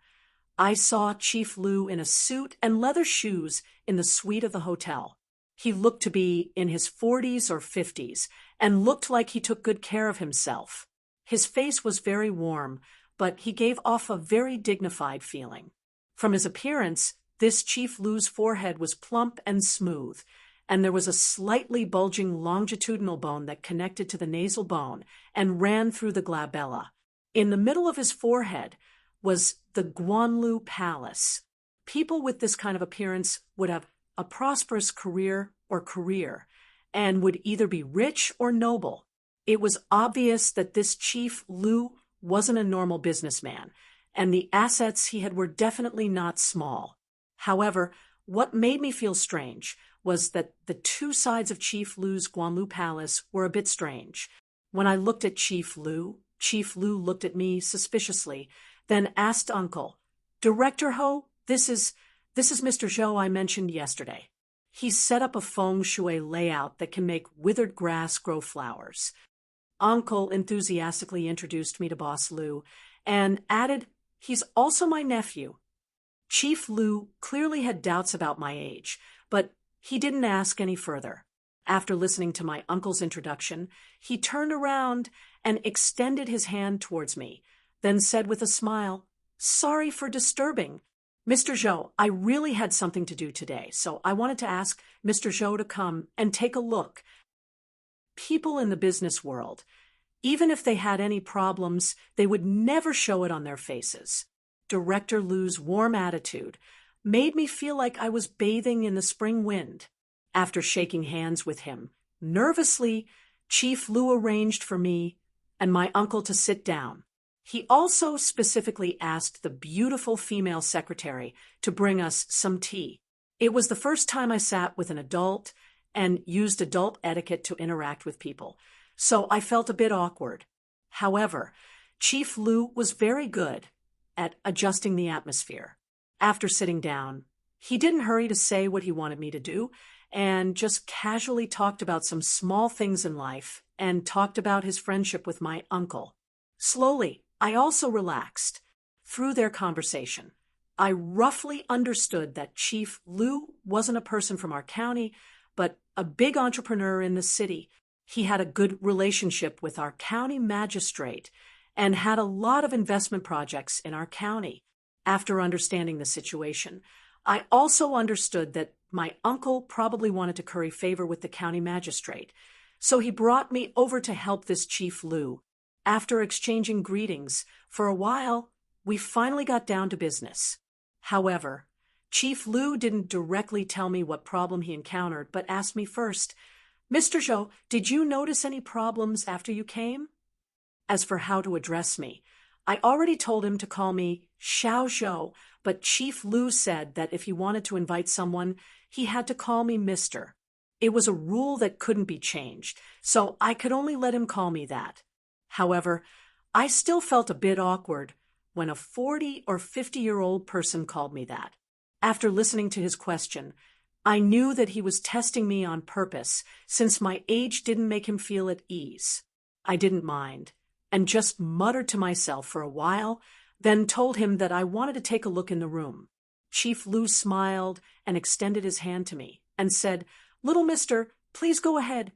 I saw Chief Lou in a suit and leather shoes in the suite of the hotel. He looked to be in his 40s or 50s and looked like he took good care of himself. His face was very warm, but he gave off a very dignified feeling. From his appearance, this Chief Lou's forehead was plump and smooth, and there was a slightly bulging longitudinal bone that connected to the nasal bone and ran through the glabella. In the middle of his forehead was the Guanlu Palace. People with this kind of appearance would have a prosperous career and would either be rich or noble. It was obvious that this Chief Lou wasn't a normal businessman, and the assets he had were definitely not small. However, what made me feel strange was that the two sides of Chief Lou's Guanlu Palace were a bit strange. When I looked at Chief Lou looked at me suspiciously, then asked Uncle, "Director Ho, this is Mr. Zhou I mentioned yesterday. He's set up a feng shui layout that can make withered grass grow flowers." Uncle enthusiastically introduced me to Boss Lou and added, "He's also my nephew." Chief Lou clearly had doubts about my age, but he didn't ask any further. After listening to my uncle's introduction, he turned around and extended his hand towards me, then said with a smile, "Sorry for disturbing. Mr. Zhou, I really had something to do today, so I wanted to ask Mr. Zhou to come and take a look." People in the business world, even if they had any problems, they would never show it on their faces. Director Lou's warm attitude made me feel like I was bathing in the spring wind. After shaking hands with him, Nervously, Chief Lu arranged for me and my uncle to sit down. He also specifically asked the beautiful female secretary to bring us some tea. It was the first time I sat with an adult and used adult etiquette to interact with people, so I felt a bit awkward. However, Chief Lu was very good at adjusting the atmosphere. After sitting down, he didn't hurry to say what he wanted me to do and just casually talked about some small things in life and talked about his friendship with my uncle. Slowly, I also relaxed. Through their conversation, I roughly understood that Chief Lu wasn't a person from our county, but a big entrepreneur in the city. He had a good relationship with our county magistrate and had a lot of investment projects in our county. After understanding the situation, I also understood that my uncle probably wanted to curry favor with the county magistrate, so he brought me over to help this Chief Lu. After exchanging greetings for a while, we finally got down to business. However, Chief Lu didn't directly tell me what problem he encountered, but asked me first, "Mr. Zhou, did you notice any problems after you came?" As for how to address me, I already told him to call me Xiao Zhou, but Chief Lu said that if he wanted to invite someone, he had to call me Mr. It was a rule that couldn't be changed, so I could only let him call me that. However, I still felt a bit awkward when a 40 or 50-year-old person called me that. After listening to his question, I knew that he was testing me on purpose since my age didn't make him feel at ease. I didn't mind and just muttered to myself for a while, then told him that I wanted to take a look in the room. Chief Lu smiled and extended his hand to me and said, "Little mister, please go ahead."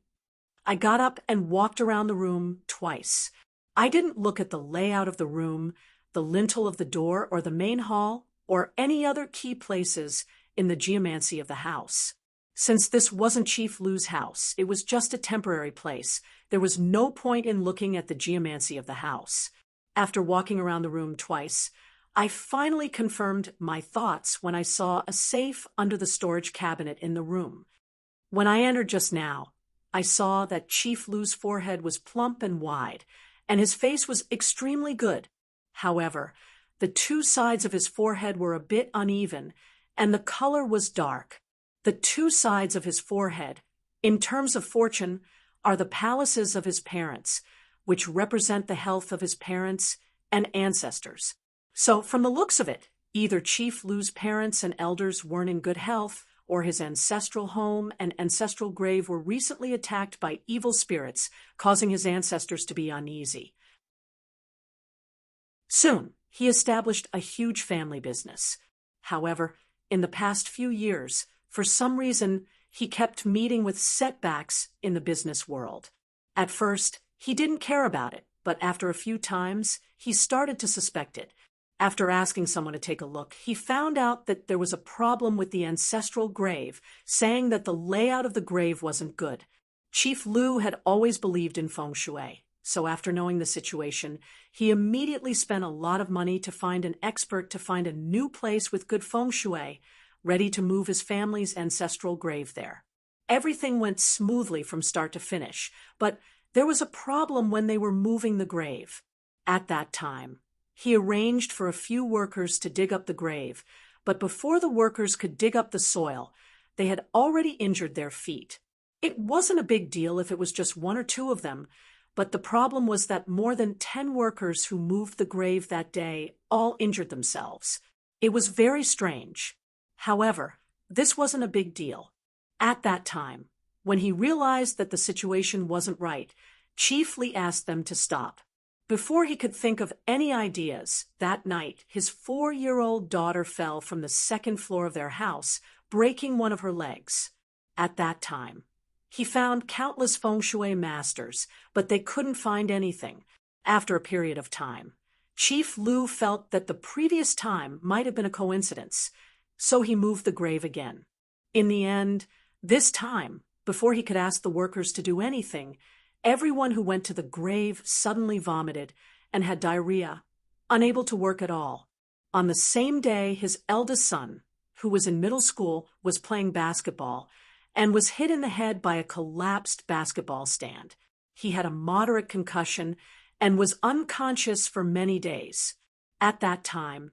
I got up and walked around the room twice. I didn't look at the layout of the room, the lintel of the door, or the main hall, or any other key places in the geomancy of the house. Since this wasn't Chief Lu's house, it was just a temporary place, there was no point in looking at the geomancy of the house. After walking around the room twice, I finally confirmed my thoughts when I saw a safe under the storage cabinet in the room. When I entered just now, I saw that Chief Lu's forehead was plump and wide, and his face was extremely good. However, the two sides of his forehead were a bit uneven, and the color was dark. The two sides of his forehead, in terms of fortune, are the palaces of his parents, which represent the health of his parents and ancestors. So, from the looks of it, either Chief Lu's parents and elders weren't in good health, or his ancestral home and ancestral grave were recently attacked by evil spirits, causing his ancestors to be uneasy. Soon, he established a huge family business. However, in the past few years, for some reason, he kept meeting with setbacks in the business world. At first, he didn't care about it, but after a few times, he started to suspect it. After asking someone to take a look, he found out that there was a problem with the ancestral grave, saying that the layout of the grave wasn't good. Chief Lu had always believed in feng shui, so after knowing the situation, he immediately spent a lot of money to find an expert to find a new place with good feng shui, ready to move his family's ancestral grave there. Everything went smoothly from start to finish, but there was a problem when they were moving the grave. At that time, he arranged for a few workers to dig up the grave, but before the workers could dig up the soil, they had already injured their feet. It wasn't a big deal if it was just one or two of them, but the problem was that more than 10 workers who moved the grave that day all injured themselves. It was very strange. However, this wasn't a big deal. At that time, when he realized that the situation wasn't right, Chief Li asked them to stop. Before he could think of any ideas, that night his 4-year-old daughter fell from the second floor of their house, breaking one of her legs. At that time, he found countless feng shui masters, but they couldn't find anything. After a period of time, Chief Lu felt that the previous time might have been a coincidence, so he moved the grave again. In the end, this time, before he could ask the workers to do anything, everyone who went to the grave suddenly vomited and had diarrhea, unable to work at all. On the same day, his eldest son, who was in middle school, was playing basketball, and was hit in the head by a collapsed basketball stand. He had a moderate concussion and was unconscious for many days. At that time,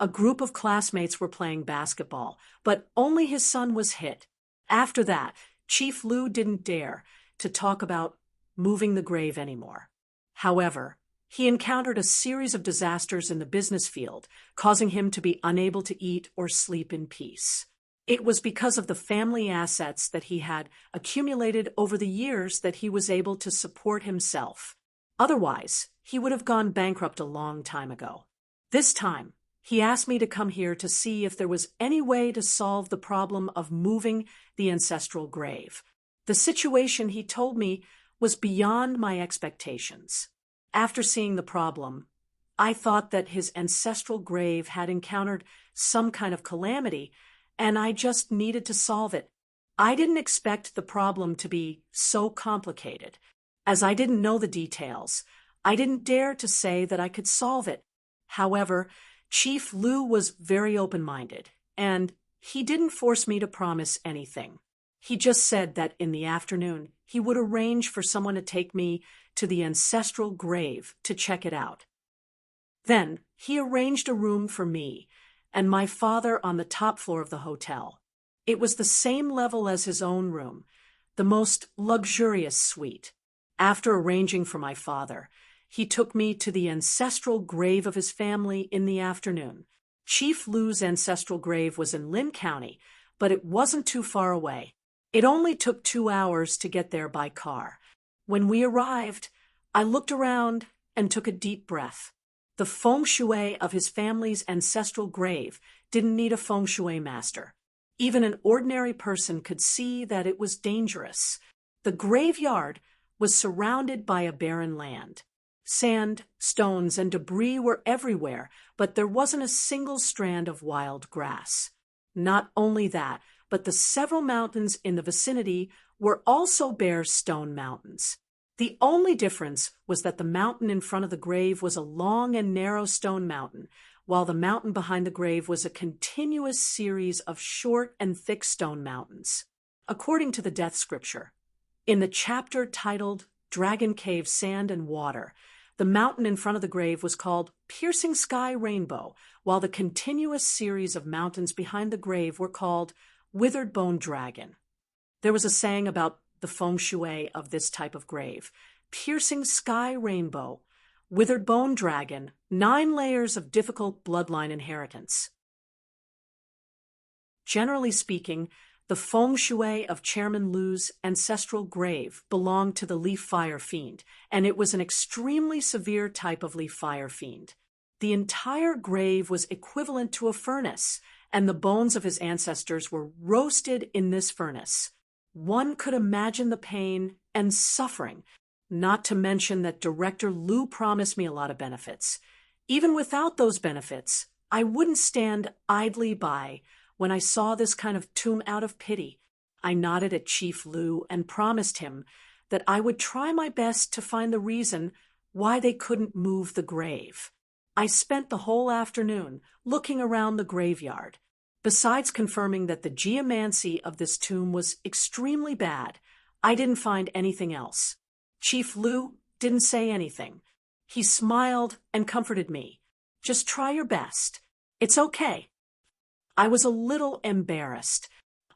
a group of classmates were playing basketball, but only his son was hit. After that, Chief Lu didn't dare to talk about moving the grave anymore. However, he encountered a series of disasters in the business field, causing him to be unable to eat or sleep in peace. It was because of the family assets that he had accumulated over the years that he was able to support himself. Otherwise, he would have gone bankrupt a long time ago. This time, he asked me to come here to see if there was any way to solve the problem of moving the ancestral grave. The situation, he told me, was beyond my expectations. After seeing the problem, I thought that his ancestral grave had encountered some kind of calamity, and I just needed to solve it. I didn't expect the problem to be so complicated. As I didn't know the details, I didn't dare to say that I could solve it. However, Chief Lu was very open-minded, and he didn't force me to promise anything. He just said that in the afternoon he would arrange for someone to take me to the ancestral grave to check it out. Then he arranged a room for me and my father on the top floor of the hotel. It was the same level as his own room, the most luxurious suite. After arranging for my father, he took me to the ancestral grave of his family in the afternoon. Chief Lu's ancestral grave was in Lin County, but it wasn't too far away. It only took 2 hours to get there by car. When we arrived, I looked around and took a deep breath. The feng shui of his family's ancestral grave didn't need a feng shui master. Even an ordinary person could see that it was dangerous. The graveyard was surrounded by a barren land. Sand, stones, and debris were everywhere, but there wasn't a single strand of wild grass. Not only that, but the several mountains in the vicinity were also bare stone mountains. The only difference was that the mountain in front of the grave was a long and narrow stone mountain, while the mountain behind the grave was a continuous series of short and thick stone mountains. According to the death scripture, in the chapter titled Dragon Cave Sand and Water, the mountain in front of the grave was called Piercing Sky Rainbow, while the continuous series of mountains behind the grave were called Withered Bone Dragon. There was a saying about the feng shui of this type of grave: Piercing Sky Rainbow, Withered Bone Dragon, 9 layers of difficult bloodline inheritance. Generally speaking, the feng shui of Chairman Lu's ancestral grave belonged to the leaf fire fiend, and it was an extremely severe type of leaf fire fiend. The entire grave was equivalent to a furnace, and the bones of his ancestors were roasted in this furnace. One could imagine the pain and suffering, not to mention that Director Lu promised me a lot of benefits. Even without those benefits, I wouldn't stand idly by when I saw this kind of tomb out of pity. I nodded at Chief Lu and promised him that I would try my best to find the reason why they couldn't move the grave. I spent the whole afternoon looking around the graveyard. Besides confirming that the geomancy of this tomb was extremely bad, I didn't find anything else. Chief Lu didn't say anything. He smiled and comforted me. Just try your best. It's okay. I was a little embarrassed.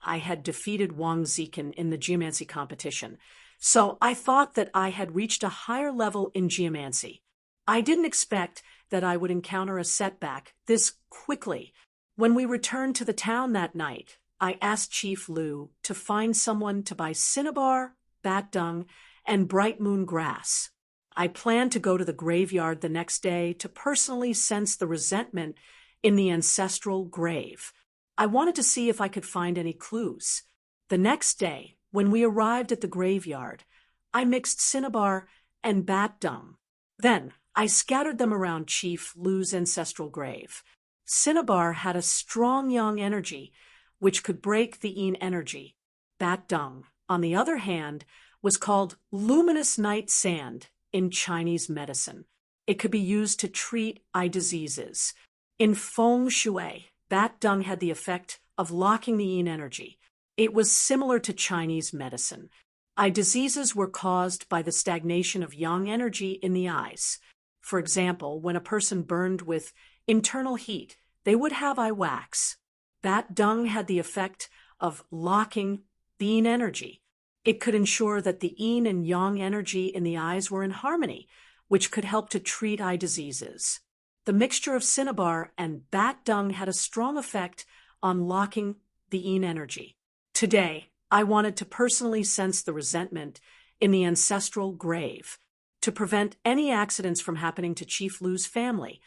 I had defeated Wang Zikin in the geomancy competition, so I thought that I had reached a higher level in geomancy. I didn't expect that I would encounter a setback this quickly. When we returned to the town that night, I asked Chief Lu to find someone to buy cinnabar, bat dung, and bright moon grass. I planned to go to the graveyard the next day to personally sense the resentment in the ancestral grave. I wanted to see if I could find any clues. The next day, when we arrived at the graveyard, I mixed cinnabar and bat dung. Then I scattered them around Chief Lu's ancestral grave. Cinnabar had a strong yang energy, which could break the yin energy. Bat dung, on the other hand, was called luminous night sand in Chinese medicine. It could be used to treat eye diseases. In feng shui, bat dung had the effect of locking the yin energy. It was similar to Chinese medicine. Eye diseases were caused by the stagnation of yang energy in the eyes. For example, when a person burned with internal heat, they would have eye wax. Bat dung had the effect of locking the yin energy. It could ensure that the yin and yang energy in the eyes were in harmony, which could help to treat eye diseases. The mixture of cinnabar and bat dung had a strong effect on locking the yin energy. Today, I wanted to personally sense the resentment in the ancestral grave. To prevent any accidents from happening to Chief Lu's family,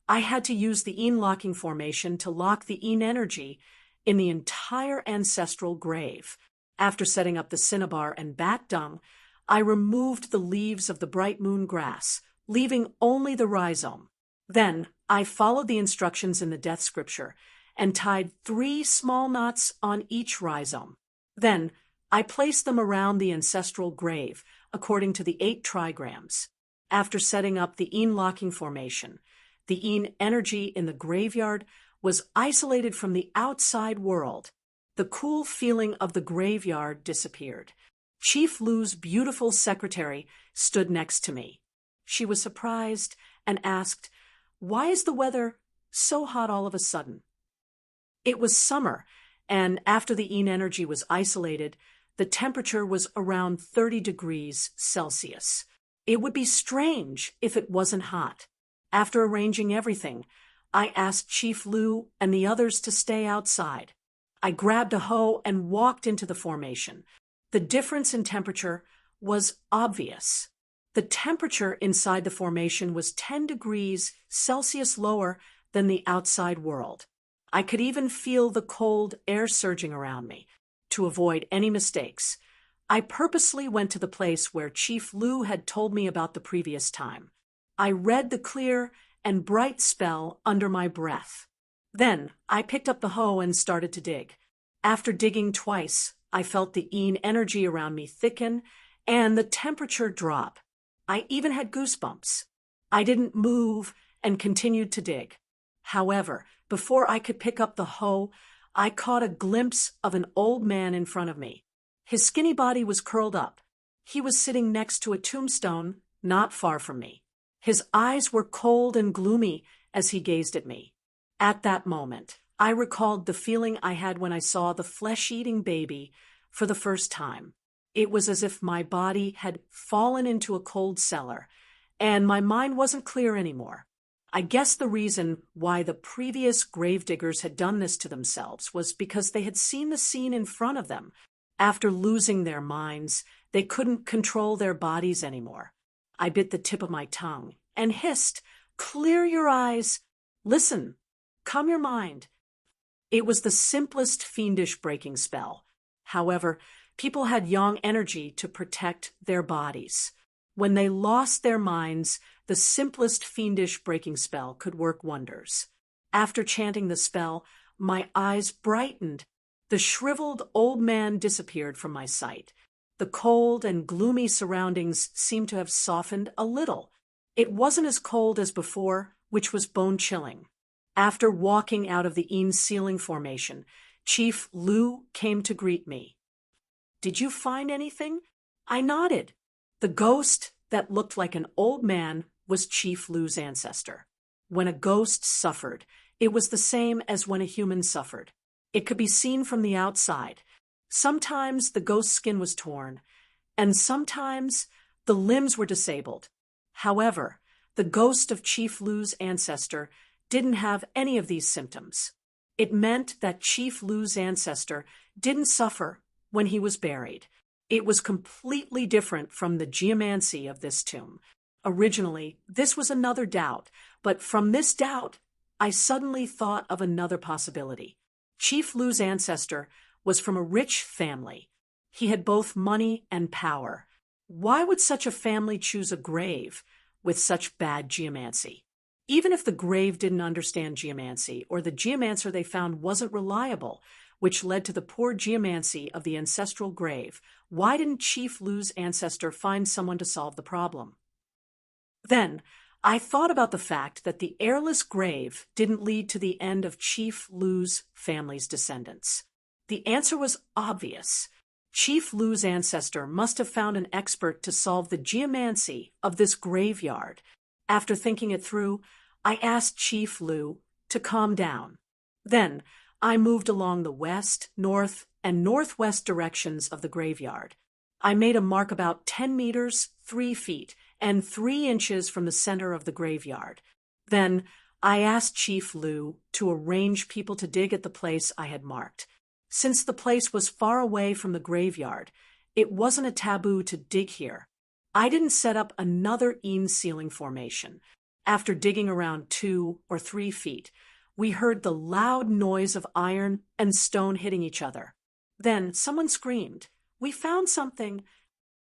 I had to use the yin locking formation to lock the yin energy in the entire ancestral grave. After setting up the cinnabar and bat dung, I removed the leaves of the bright moon grass, leaving only the rhizome. Then, I followed the instructions in the death scripture and tied 3 small knots on each rhizome. Then, I placed them around the ancestral grave, according to the 8 trigrams. After setting up the yin locking formation, the yin energy in the graveyard was isolated from the outside world. The cool feeling of the graveyard disappeared. Chief Lu's beautiful secretary stood next to me. She was surprised and asked, "Why is the weather so hot all of a sudden?" It was summer, and after the yin energy was isolated, the temperature was around 30 degrees Celsius. It would be strange if it wasn't hot. After arranging everything, I asked Chief Lu and the others to stay outside. I grabbed a hoe and walked into the formation. The difference in temperature was obvious. The temperature inside the formation was 10 degrees Celsius lower than the outside world. I could even feel the cold air surging around me. To avoid any mistakes, I purposely went to the place where Chief Lu had told me about the previous time. I read the clear and bright spell under my breath. Then I picked up the hoe and started to dig. After digging twice, I felt the yin energy around me thicken and the temperature drop. I even had goosebumps. I didn't move and continued to dig. However, before I could pick up the hoe, I caught a glimpse of an old man in front of me. His skinny body was curled up. He was sitting next to a tombstone not far from me. His eyes were cold and gloomy as he gazed at me. At that moment, I recalled the feeling I had when I saw the flesh-eating baby for the first time. It was as if my body had fallen into a cold cellar, and my mind wasn't clear anymore. I guess the reason why the previous gravediggers had done this to themselves was because they had seen the scene in front of them. After losing their minds, they couldn't control their bodies anymore. I bit the tip of my tongue and hissed, "Clear your eyes! Listen! Calm your mind!" It was the simplest fiendish breaking spell. However, people had yang energy to protect their bodies. When they lost their minds, the simplest fiendish breaking spell could work wonders. After chanting the spell, my eyes brightened. The shriveled old man disappeared from my sight. The cold and gloomy surroundings seemed to have softened a little. It wasn't as cold as before, which was bone-chilling. After walking out of the yin ceiling formation, Chief Lu came to greet me. "Did you find anything?" I nodded. The ghost that looked like an old man was Chief Lu's ancestor. When a ghost suffered, it was the same as when a human suffered. It could be seen from the outside. Sometimes the ghost's skin was torn, and sometimes the limbs were disabled. However, the ghost of Chief Lu's ancestor didn't have any of these symptoms. It meant that Chief Lu's ancestor didn't suffer when he was buried. It was completely different from the geomancy of this tomb. Originally, this was another doubt, but from this doubt, I suddenly thought of another possibility. Chief Lu's ancestor was from a rich family. He had both money and power. Why would such a family choose a grave with such bad geomancy? Even if the grave didn't understand geomancy, or the geomancer they found wasn't reliable, which led to the poor geomancy of the ancestral grave, why didn't Chief Lu's ancestor find someone to solve the problem? Then, I thought about the fact that the airless grave didn't lead to the end of Chief Lu's family's descendants. The answer was obvious. Chief Lu's ancestor must have found an expert to solve the geomancy of this graveyard. After thinking it through, I asked Chief Lu to calm down. Then, I moved along the west, north, and northwest directions of the graveyard. I made a mark about 10 meters, 3 feet, and 3 inches from the center of the graveyard. Then, I asked Chief Lu to arrange people to dig at the place I had marked. Since the place was far away from the graveyard, it wasn't a taboo to dig here. I didn't set up another ceiling formation. After digging around 2 or 3 feet, we heard the loud noise of iron and stone hitting each other. Then someone screamed, "We found something!"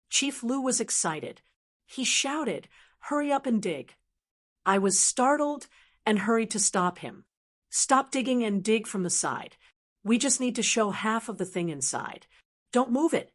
Chief Lu was excited. He shouted, "Hurry up and dig." I was startled and hurried to stop him. "Stop digging and dig from the side. We just need to show half of the thing inside. Don't move it."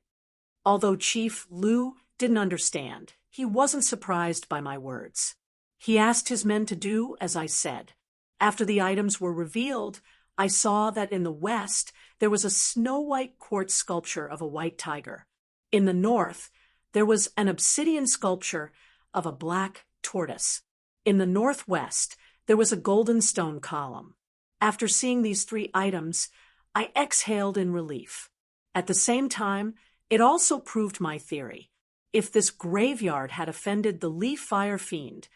Although Chief Lu didn't understand, he wasn't surprised by my words. He asked his men to do as I said. After the items were revealed, I saw that in the west there was a snow-white quartz sculpture of a white tiger. In the north, there was an obsidian sculpture of a black tortoise. In the northwest, there was a golden stone column. After seeing these 3 items, I exhaled in relief. At the same time, it also proved my theory. If this graveyard had offended the leaf fire fiend,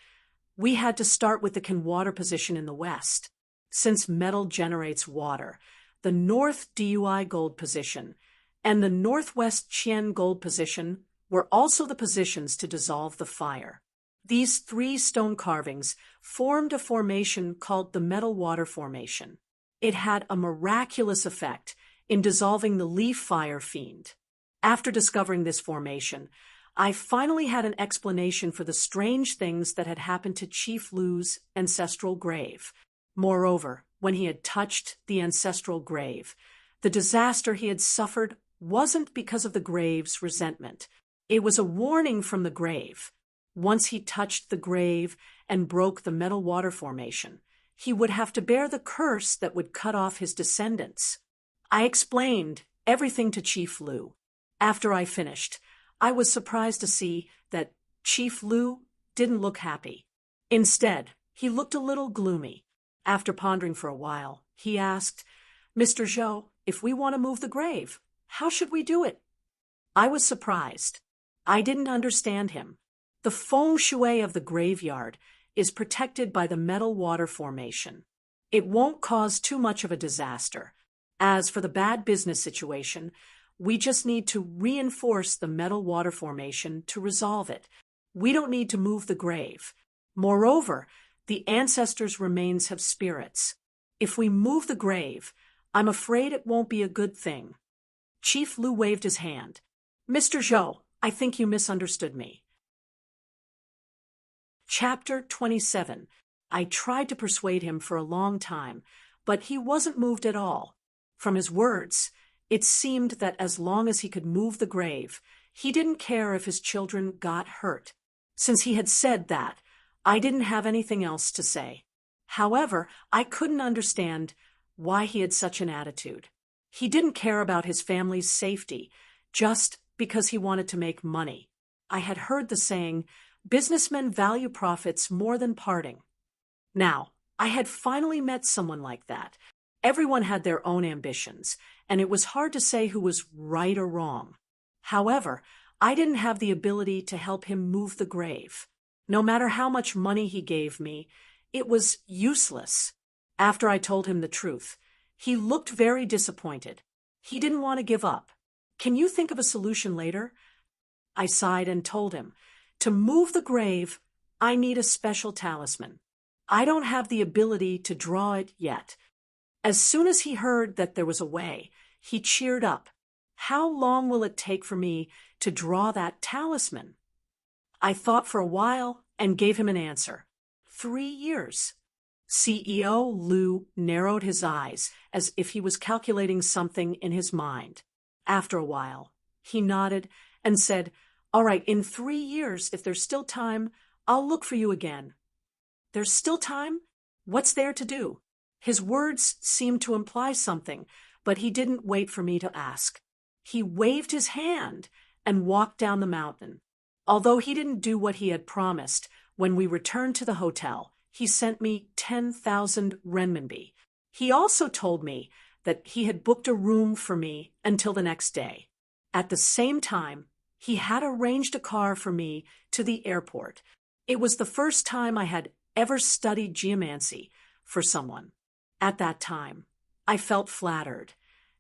we had to start with the can water position in the west. Since metal generates water, the north DUI gold position and the northwest Qian gold position were also the positions to dissolve the fire. These 3 stone carvings formed a formation called the Metal Water Formation. It had a miraculous effect in dissolving the leaf fire fiend. After discovering this formation, I finally had an explanation for the strange things that had happened to Chief Lu's ancestral grave. Moreover, when he had touched the ancestral grave, the disaster he had suffered wasn't because of the grave's resentment. It was a warning from the grave. Once he touched the grave and broke the metal water formation, he would have to bear the curse that would cut off his descendants. I explained everything to Chief Lu. After I finished, I was surprised to see that Chief Lu didn't look happy. Instead, he looked a little gloomy. After pondering for a while, he asked, "Mr. Zhou, if we want to move the grave, how should we do it?" I was surprised. I didn't understand him. The feng shui of the graveyard is protected by the metal water formation. It won't cause too much of a disaster. As for the bad business situation, we just need to reinforce the metal water formation to resolve it. We don't need to move the grave. Moreover, the ancestors' remains have spirits. If we move the grave, I'm afraid it won't be a good thing. Chief Lu waved his hand. "Mr. Zhou, I think you misunderstood me." Chapter 27. I tried to persuade him for a long time, but he wasn't moved at all. From his words, it seemed that as long as he could move the grave, he didn't care if his children got hurt. Since he had said that, I didn't have anything else to say. However, I couldn't understand why he had such an attitude. He didn't care about his family's safety, just because he wanted to make money. I had heard the saying, "Businessmen value profits more than parting." Now, I had finally met someone like that. Everyone had their own ambitions, and it was hard to say who was right or wrong. However, I didn't have the ability to help him move the grave. No matter how much money he gave me, it was useless. After I told him the truth, he looked very disappointed. He didn't want to give up. "Can you think of a solution later?" I sighed and told him, "To move the grave, I need a special talisman. I don't have the ability to draw it yet." As soon as he heard that there was a way, he cheered up. "How long will it take for me to draw that talisman?" I thought for a while and gave him an answer. 3 years. CEO Lu narrowed his eyes as if he was calculating something in his mind. After a while, he nodded and said, "All right, in 3 years, if there's still time, I'll look for you again." "There's still time? What's there to do?" His words seemed to imply something, but he didn't wait for me to ask. He waved his hand and walked down the mountain. Although he didn't do what he had promised, when we returned to the hotel, he sent me 10,000 renminbi. He also told me that he had booked a room for me until the next day. At the same time, he had arranged a car for me to the airport. It was the first time I had ever studied geomancy for someone. At that time, I felt flattered,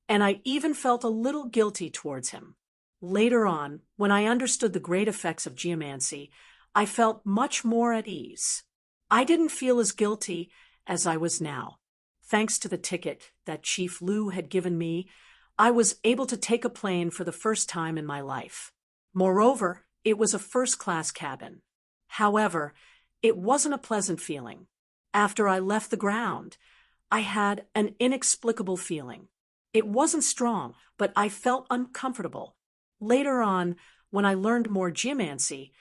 and I even felt a little guilty towards him. Later on, when I understood the great effects of geomancy, I felt much more at ease. I didn't feel as guilty as I was now. Thanks to the ticket that Chief Liu had given me, I was able to take a plane for the first time in my life. Moreover, it was a first-class cabin. However, it wasn't a pleasant feeling. After I left the ground, I had an inexplicable feeling. It wasn't strong, but I felt uncomfortable. Later on, when I learned more geomancy,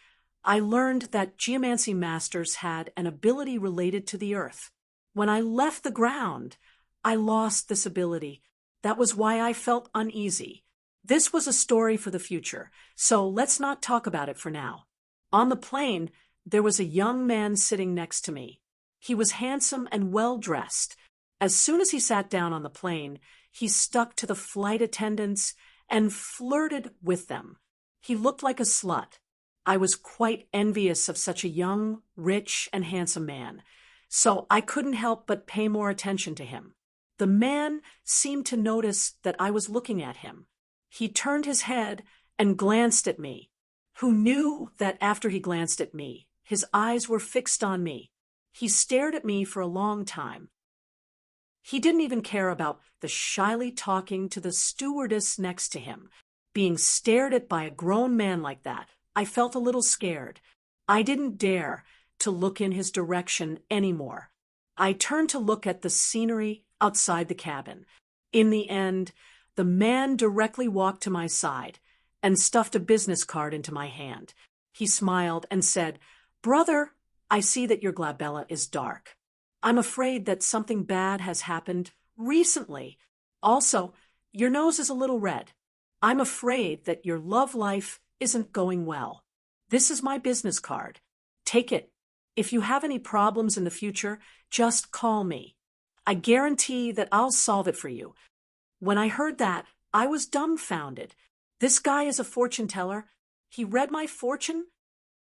I learned that geomancy masters had an ability related to the earth. When I left the ground, I lost this ability. That was why I felt uneasy. This was a story for the future, so let's not talk about it for now. On the plane, there was a young man sitting next to me. He was handsome and well-dressed. As soon as he sat down on the plane, he stuck to the flight attendants and flirted with them. He looked like a slut. I was quite envious of such a young, rich, and handsome man, so I couldn't help but pay more attention to him. The man seemed to notice that I was looking at him. He turned his head and glanced at me. Who knew that after he glanced at me, his eyes were fixed on me? He stared at me for a long time. He didn't even care about the shyly talking to the stewardess next to him. Being stared at by a grown man like that, I felt a little scared. I didn't dare to look in his direction anymore. I turned to look at the scenery outside the cabin. In the end, the man directly walked to my side and stuffed a business card into my hand. He smiled and said, "Brother, I see that your glabella is dark. I'm afraid that something bad has happened recently. Also, your nose is a little red. I'm afraid that your love life isn't going well. This is my business card. Take it. If you have any problems in the future, just call me. I guarantee that I'll solve it for you." When I heard that, I was dumbfounded. This guy is a fortune teller. He read my fortune?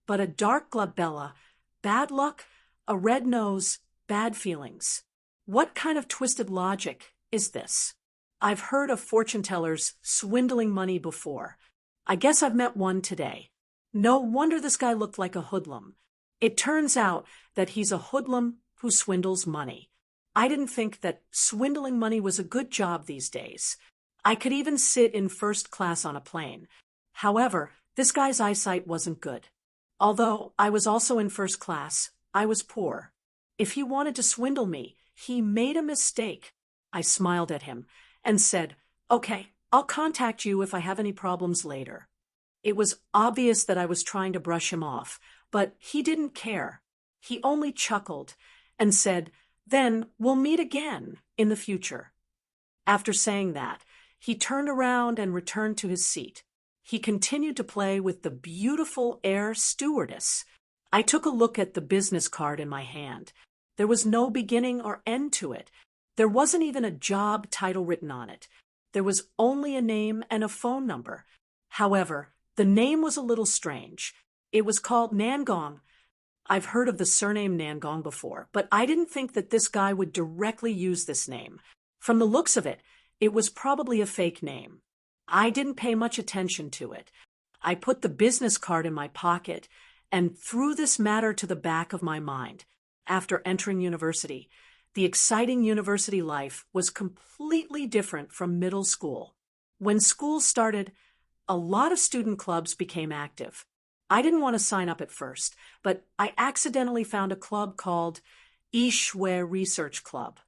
But a dark glabella, bad luck, a red nose, bad feelings. What kind of twisted logic is this? I've heard of fortune tellers swindling money before. I guess I've met one today. No wonder this guy looked like a hoodlum. It turns out that he's a hoodlum who swindles money. I didn't think that swindling money was a good job these days. I could even sit in first class on a plane. However, this guy's eyesight wasn't good. Although I was also in first class, I was poor. If he wanted to swindle me, he made a mistake. I smiled at him and said, "Okay, I'll contact you if I have any problems later." It was obvious that I was trying to brush him off, but he didn't care. He only chuckled and said, "Then we'll meet again in the future." After saying that, he turned around and returned to his seat. He continued to play with the beautiful air stewardess. I took a look at the business card in my hand. There was no beginning or end to it. There wasn't even a job title written on it. There was only a name and a phone number. However, the name was a little strange. It was called Nangong. I've heard of the surname Nangong before, but I didn't think that this guy would directly use this name. From the looks of it, it was probably a fake name. I didn't pay much attention to it. I put the business card in my pocket and threw this matter to the back of my mind. After entering university, the exciting university life was completely different from middle school. When school started, a lot of student clubs became active. I didn't want to sign up at first, but I accidentally found a club called Yishui Research Club.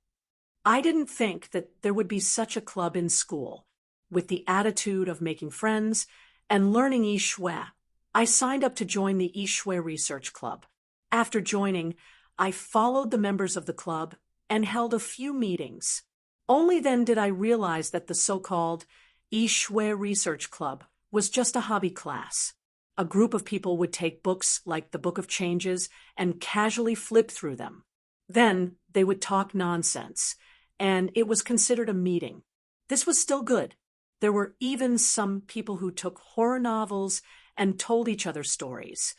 I didn't think that there would be such a club in school. With the attitude of making friends and learning Yishui, I signed up to join the Yishui Research Club. After joining, I followed the members of the club and held a few meetings. Only then did I realize that the so-called Yi Research Club was just a hobby class. A group of people would take books like the Book of Changes and casually flip through them. Then they would talk nonsense, and it was considered a meeting. This was still good. There were even some people who took horror novels and told each other stories.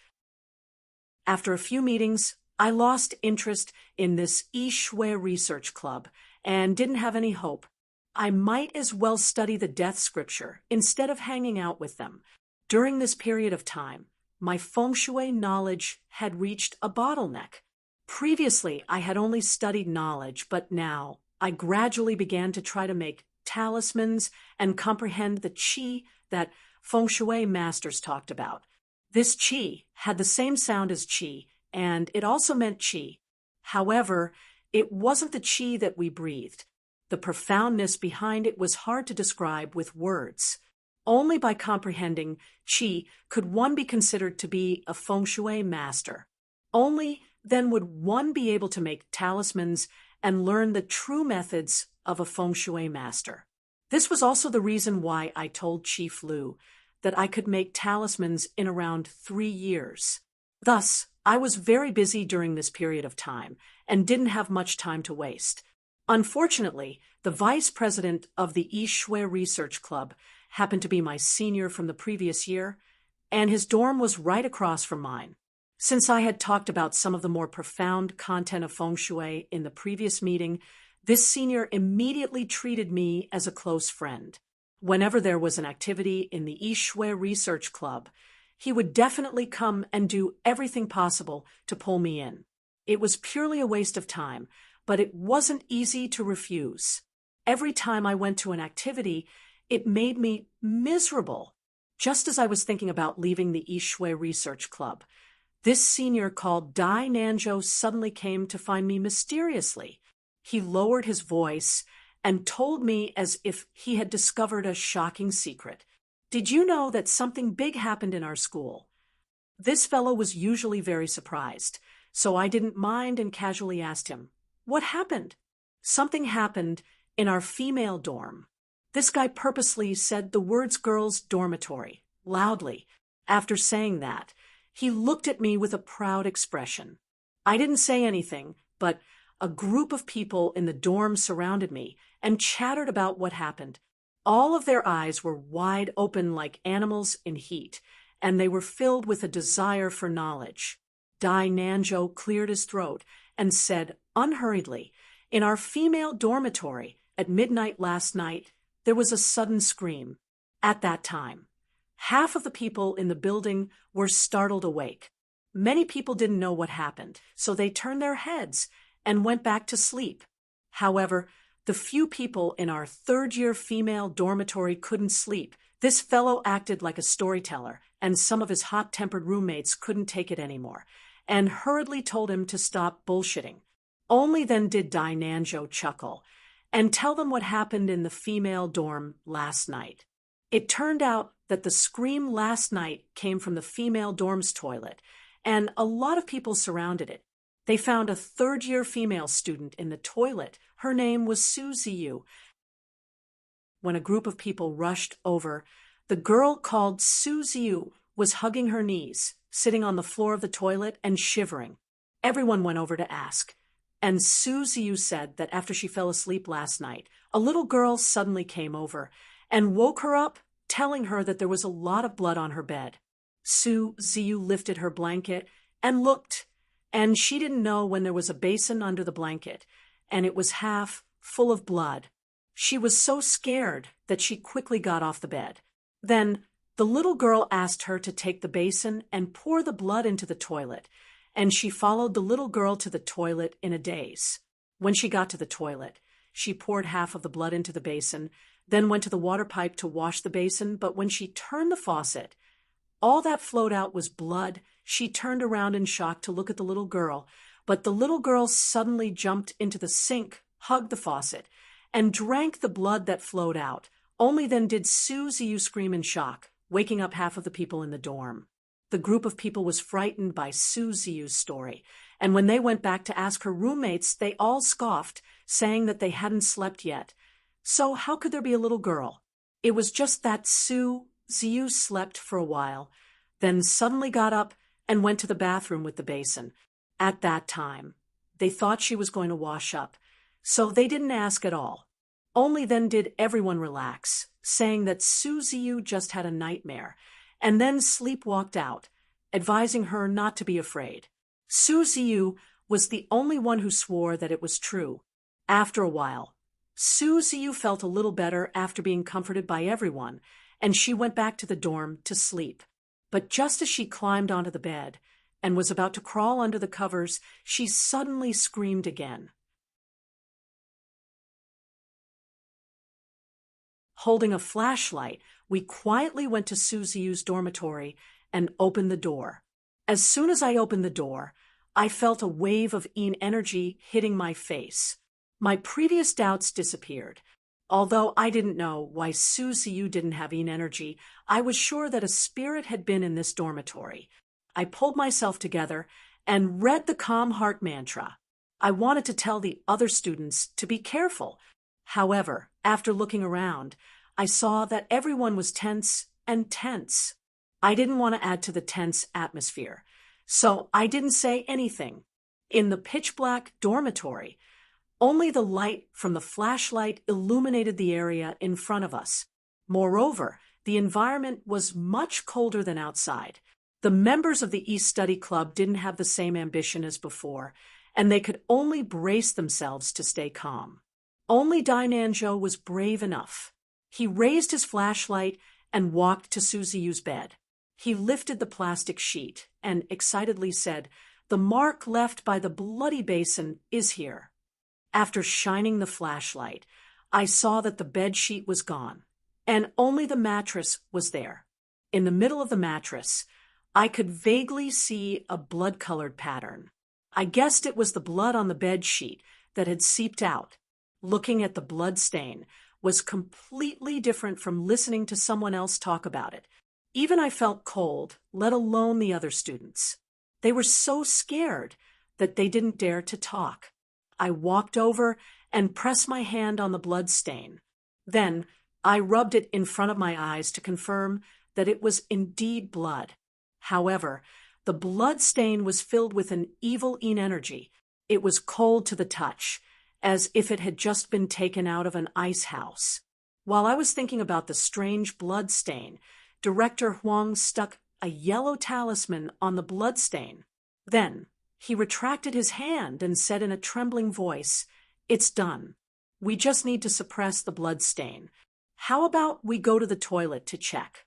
After a few meetings, I lost interest in this Yi Research Club and didn't have any hope. I might as well study the death scripture instead of hanging out with them. During this period of time, my feng shui knowledge had reached a bottleneck. Previously, I had only studied knowledge, but now I gradually began to try to make talismans and comprehend the qi that feng shui masters talked about. This qi had the same sound as qi, and it also meant qi. However, it wasn't the qi that we breathed. The profoundness behind it was hard to describe with words. Only by comprehending qi could one be considered to be a feng shui master. Only then would one be able to make talismans and learn the true methods of a feng shui master. This was also the reason why I told Chief Lu that I could make talismans in around 3 years. Thus, I was very busy during this period of time and didn't have much time to waste. Unfortunately, the vice president of the Yi Research Club happened to be my senior from the previous year, and his dorm was right across from mine. Since I had talked about some of the more profound content of feng shui in the previous meeting, this senior immediately treated me as a close friend. Whenever there was an activity in the Yi Research Club, he would definitely come and do everything possible to pull me in. It was purely a waste of time, but it wasn't easy to refuse. Every time I went to an activity, it made me miserable. Just as I was thinking about leaving the Yi Research Club, this senior called Dai Nanzhou suddenly came to find me mysteriously. He lowered his voice and told me as if he had discovered a shocking secret. "Did you know that something big happened in our school?" This fellow was usually very surprised, so I didn't mind and casually asked him, "What happened?" "Something happened in our female dorm." This guy purposely said the words girls' dormitory, loudly. After saying that, he looked at me with a proud expression. I didn't say anything, but a group of people in the dorm surrounded me and chattered about what happened. All of their eyes were wide open like animals in heat, and they were filled with a desire for knowledge. Dai Nanzhou cleared his throat and said unhurriedly, "In our female dormitory at midnight last night, there was a sudden scream. At that time, half of the people in the building were startled awake. Many people didn't know what happened, so they turned their heads and went back to sleep. However, the few people in our third-year female dormitory couldn't sleep. This fellow acted like a storyteller, and some of his hot-tempered roommates couldn't take it anymore, and hurriedly told him to stop bullshitting. Only then did Dai Nanzhou chuckle and tell them what happened in the female dorm last night. It turned out that the scream last night came from the female dorm's toilet, and a lot of people surrounded it. They found a third-year female student in the toilet. Her name was Su Ziyu. When a group of people rushed over, the girl called Su Ziyu was hugging her knees, sitting on the floor of the toilet and shivering. Everyone went over to ask, and Su Ziyu said that after she fell asleep last night, a little girl suddenly came over and woke her up, telling her that there was a lot of blood on her bed. Su Ziyu lifted her blanket and looked, and she didn't know when there was a basin under the blanket, and it was half full of blood. She was so scared that she quickly got off the bed. Then the little girl asked her to take the basin and pour the blood into the toilet, and she followed the little girl to the toilet in a daze. When she got to the toilet, she poured half of the blood into the basin, then went to the water pipe to wash the basin, but when she turned the faucet, all that flowed out was blood. She turned around in shock to look at the little girl, but the little girl suddenly jumped into the sink, hugged the faucet, and drank the blood that flowed out. Only then did Su Ziyu scream in shock, waking up half of the people in the dorm. The group of people was frightened by Su Ziyu's story, and when they went back to ask her roommates, they all scoffed, saying that they hadn't slept yet. So how could there be a little girl? It was just that Su Ziyu slept for a while, then suddenly got up and went to the bathroom with the basin. At that time, they thought she was going to wash up, so they didn't ask at all. Only then did everyone relax, saying that Su Ziyu just had a nightmare, and then sleepwalked out, advising her not to be afraid. Su Ziyu was the only one who swore that it was true. After a while, Su Ziyu felt a little better after being comforted by everyone, and she went back to the dorm to sleep. But just as she climbed onto the bed and was about to crawl under the covers, she suddenly screamed again. Holding a flashlight, we quietly went to Su Ziyu's dormitory and opened the door. As soon as I opened the door, I felt a wave of Yin energy hitting my face. My previous doubts disappeared. Although I didn't know why Su Ziyu didn't have Yin energy, I was sure that a spirit had been in this dormitory. I pulled myself together and read the calm heart mantra. I wanted to tell the other students to be careful. However, after looking around, I saw that everyone was tense and tense. I didn't want to add to the tense atmosphere, so I didn't say anything. In the pitch-black dormitory, only the light from the flashlight illuminated the area in front of us. Moreover, the environment was much colder than outside. The members of the East Study Club didn't have the same ambition as before, and they could only brace themselves to stay calm. Only Dainanzhou was brave enough. He raised his flashlight and walked to Su Ziyu's bed. He lifted the plastic sheet and excitedly said, "The mark left by the bloody basin is here." After shining the flashlight, I saw that the bed sheet was gone, and only the mattress was there. In the middle of the mattress, I could vaguely see a blood-colored pattern. I guessed it was the blood on the bed sheet that had seeped out. Looking at the blood stain was completely different from listening to someone else talk about it. Even I felt cold, let alone the other students. They were so scared that they didn't dare to talk. I walked over and pressed my hand on the blood stain. Then I rubbed it in front of my eyes to confirm that it was indeed blood. However, the blood stain was filled with an evil Yin energy. It was cold to the touch, as if it had just been taken out of an ice house. While I was thinking about the strange blood stain, Director Huang stuck a yellow talisman on the blood stain. Then he retracted his hand and said in a trembling voice, "It's done. We just need to suppress the blood stain. How about we go to the toilet to check?"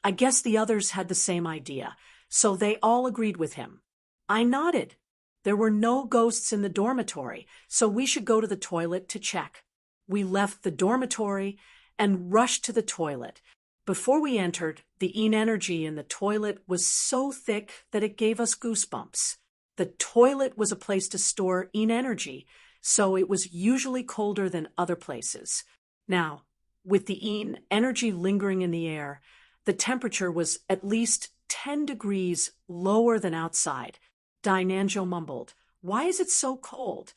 I guess the others had the same idea, so they all agreed with him. I nodded. There were no ghosts in the dormitory, so we should go to the toilet to check. We left the dormitory and rushed to the toilet. Before we entered, the Yin energy in the toilet was so thick that it gave us goosebumps. The toilet was a place to store Yin energy, so it was usually colder than other places. Now, with the Yin energy lingering in the air, the temperature was at least 10 degrees lower than outside. Dainanzhou mumbled, "Why is it so cold?"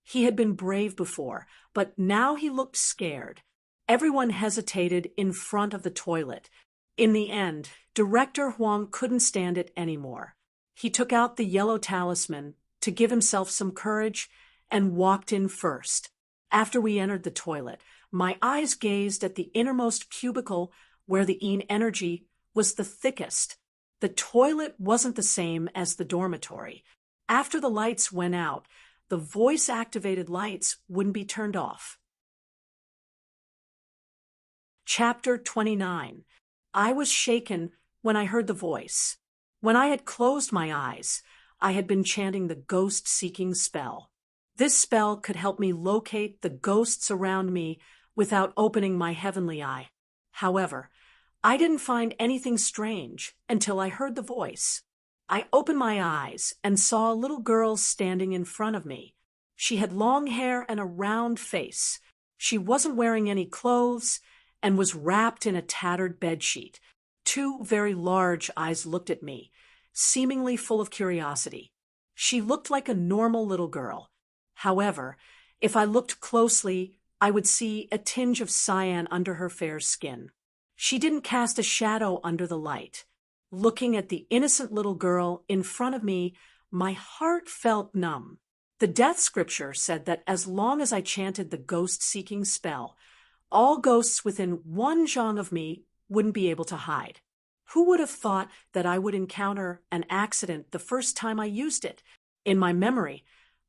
He had been brave before, but now he looked scared. Everyone hesitated in front of the toilet. In the end, Director Huang couldn't stand it anymore. He took out the yellow talisman to give himself some courage and walked in first. After we entered the toilet, my eyes gazed at the innermost cubicle where the Yin energy was the thickest. The toilet wasn't the same as the dormitory. After the lights went out, the voice-activated lights wouldn't be turned off. Chapter 29. I was shaken when I heard the voice. When I had closed my eyes, I had been chanting the ghost-seeking spell. This spell could help me locate the ghosts around me without opening my heavenly eye. However, I didn't find anything strange until I heard the voice. I opened my eyes and saw a little girl standing in front of me. She had long hair and a round face. She wasn't wearing any clothes and was wrapped in a tattered bedsheet. Two very large eyes looked at me, seemingly full of curiosity. She looked like a normal little girl. However, if I looked closely, I would see a tinge of cyan under her fair skin. She didn't cast a shadow under the light. Looking at the innocent little girl in front of me, my heart felt numb. The death scripture said that as long as I chanted the ghost-seeking spell, all ghosts within 1 jang of me wouldn't be able to hide. Who would have thought that I would encounter an accident the first time I used it? In my memory,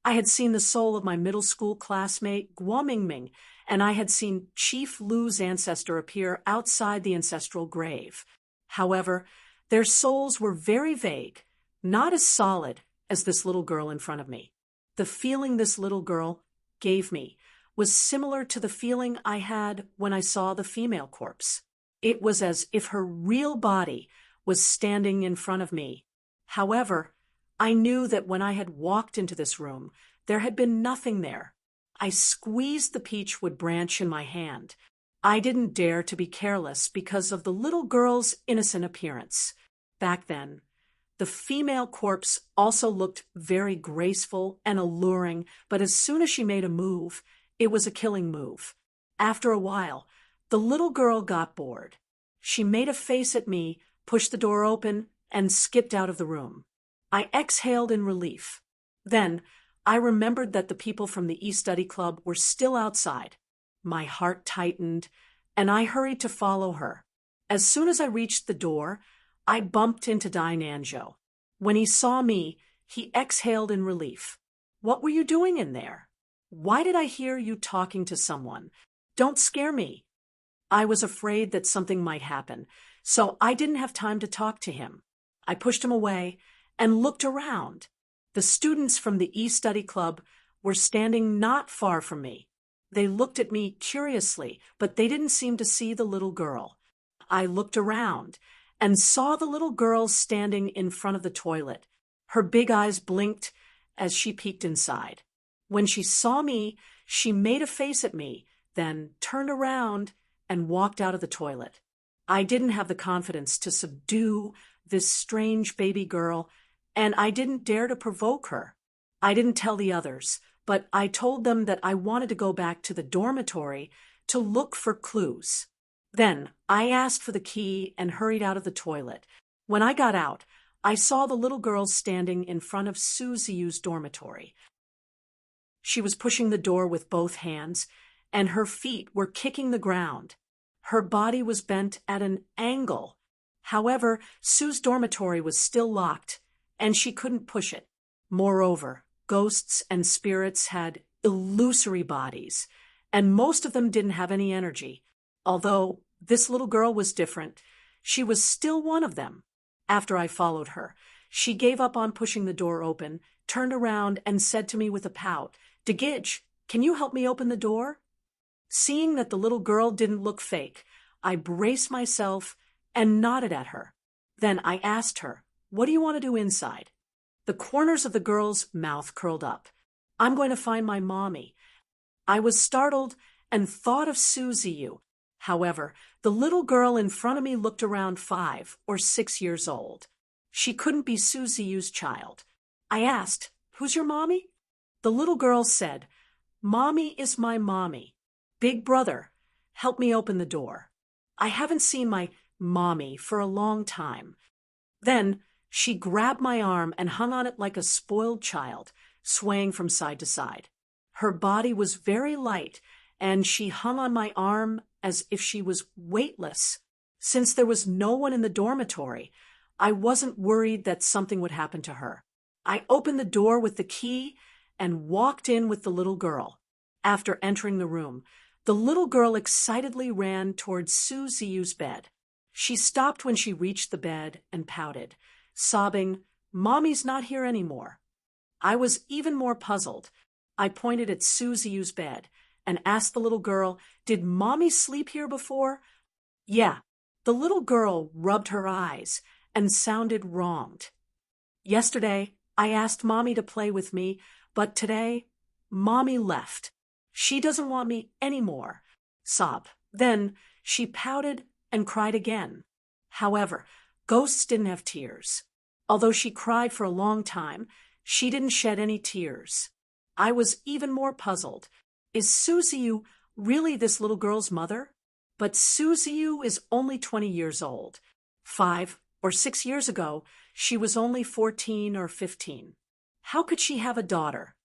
I had seen the soul of my middle school classmate Guomingming, and I had seen Chief Lu's ancestor appear outside the ancestral grave. However, their souls were very vague, not as solid as this little girl in front of me. The feeling this little girl gave me was similar to the feeling I had when I saw the female corpse. It was as if her real body was standing in front of me. However, I knew that when I had walked into this room, there had been nothing there. I squeezed the peachwood branch in my hand. I didn't dare to be careless because of the little girl's innocent appearance. Back then, the female corpse also looked very graceful and alluring, but as soon as she made a move, it was a killing move. After a while, the little girl got bored. She made a face at me, pushed the door open, and skipped out of the room. I exhaled in relief. Then, I remembered that the people from the E-Study Club were still outside. My heart tightened, and I hurried to follow her. As soon as I reached the door, I bumped into Dai Nanzhou. When he saw me, he exhaled in relief. "What were you doing in there? Why did I hear you talking to someone? Don't scare me." I was afraid that something might happen, so I didn't have time to talk to him. I pushed him away and looked around. The students from the E-Study Club were standing not far from me. They looked at me curiously, but they didn't seem to see the little girl. I looked around and saw the little girl standing in front of the toilet. Her big eyes blinked as she peeked inside. When she saw me, she made a face at me, then turned around and walked out of the toilet. I didn't have the confidence to subdue this strange baby girl, and I didn't dare to provoke her. I didn't tell the others, but I told them that I wanted to go back to the dormitory to look for clues. Then I asked for the key and hurried out of the toilet. When I got out, I saw the little girl standing in front of Su Ziyu's dormitory. She was pushing the door with both hands, and her feet were kicking the ground. Her body was bent at an angle. However, Sue's dormitory was still locked, and she couldn't push it. Moreover, ghosts and spirits had illusory bodies, and most of them didn't have any energy. Although this little girl was different, she was still one of them. After I followed her, she gave up on pushing the door open, turned around, and said to me with a pout, "Degij, can you help me open the door?" Seeing that the little girl didn't look fake, I braced myself and nodded at her. Then I asked her, "What do you want to do inside?" The corners of the girl's mouth curled up. "I'm going to find my mommy." I was startled and thought of Su Ziyu. However, the little girl in front of me looked around 5 or 6 years old. She couldn't be Su Ziyu's child. I asked, "Who's your mommy?" The little girl said, "Mommy is my mommy. Big brother, help me open the door. I haven't seen my mommy for a long time." Then she grabbed my arm and hung on it like a spoiled child, swaying from side to side. Her body was very light, and she hung on my arm as if she was weightless. Since there was no one in the dormitory, I wasn't worried that something would happen to her. I opened the door with the key and walked in with the little girl. After entering the room, the little girl excitedly ran towards Su Ziyu's bed. She stopped when she reached the bed and pouted, sobbing, "Mommy's not here anymore." I was even more puzzled. I pointed at Su Ziyu's bed and asked the little girl, "Did Mommy sleep here before?" "Yeah." The little girl rubbed her eyes and sounded wronged. "Yesterday, I asked Mommy to play with me, but today, Mommy left. She doesn't want me anymore." Sob. Then she pouted and cried again. However, ghosts didn't have tears. Although she cried for a long time, she didn't shed any tears. I was even more puzzled. Is Suziu really this little girl's mother? But Suziu is only 20 years old. 5 or 6 years ago, she was only 14 or 15. How could she have a daughter?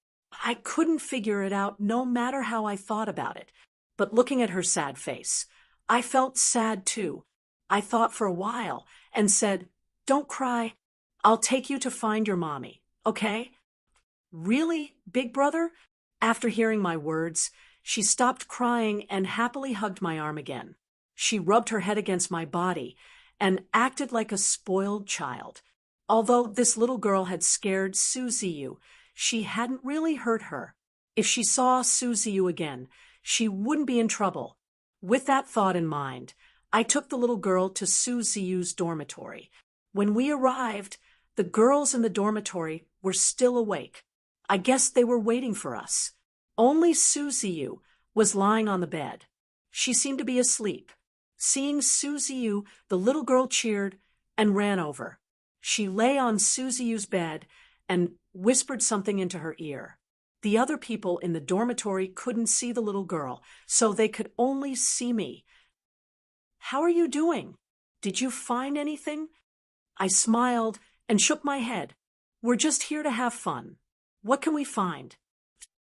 I couldn't figure it out no matter how I thought about it. But looking at her sad face, I felt sad too. I thought for a while and said, "Don't cry. I'll take you to find your mommy, okay?" "Really, big brother?" After hearing my words, she stopped crying and happily hugged my arm again. She rubbed her head against my body and acted like a spoiled child. Although this little girl had scared Suziu, she hadn't really hurt her. If she saw Suziu again, she wouldn't be in trouble. With that thought in mind, I took the little girl to Suziu's dormitory. When we arrived, the girls in the dormitory were still awake. I guess they were waiting for us. Only Suziu was lying on the bed. She seemed to be asleep. Seeing Suziu, the little girl cheered and ran over. She lay on Suziu's bed and whispered something into her ear. The other people in the dormitory couldn't see the little girl, so they could only see me. "How are you doing? Did you find anything?" I smiled and shook my head. "We're just here to have fun. What can we find?"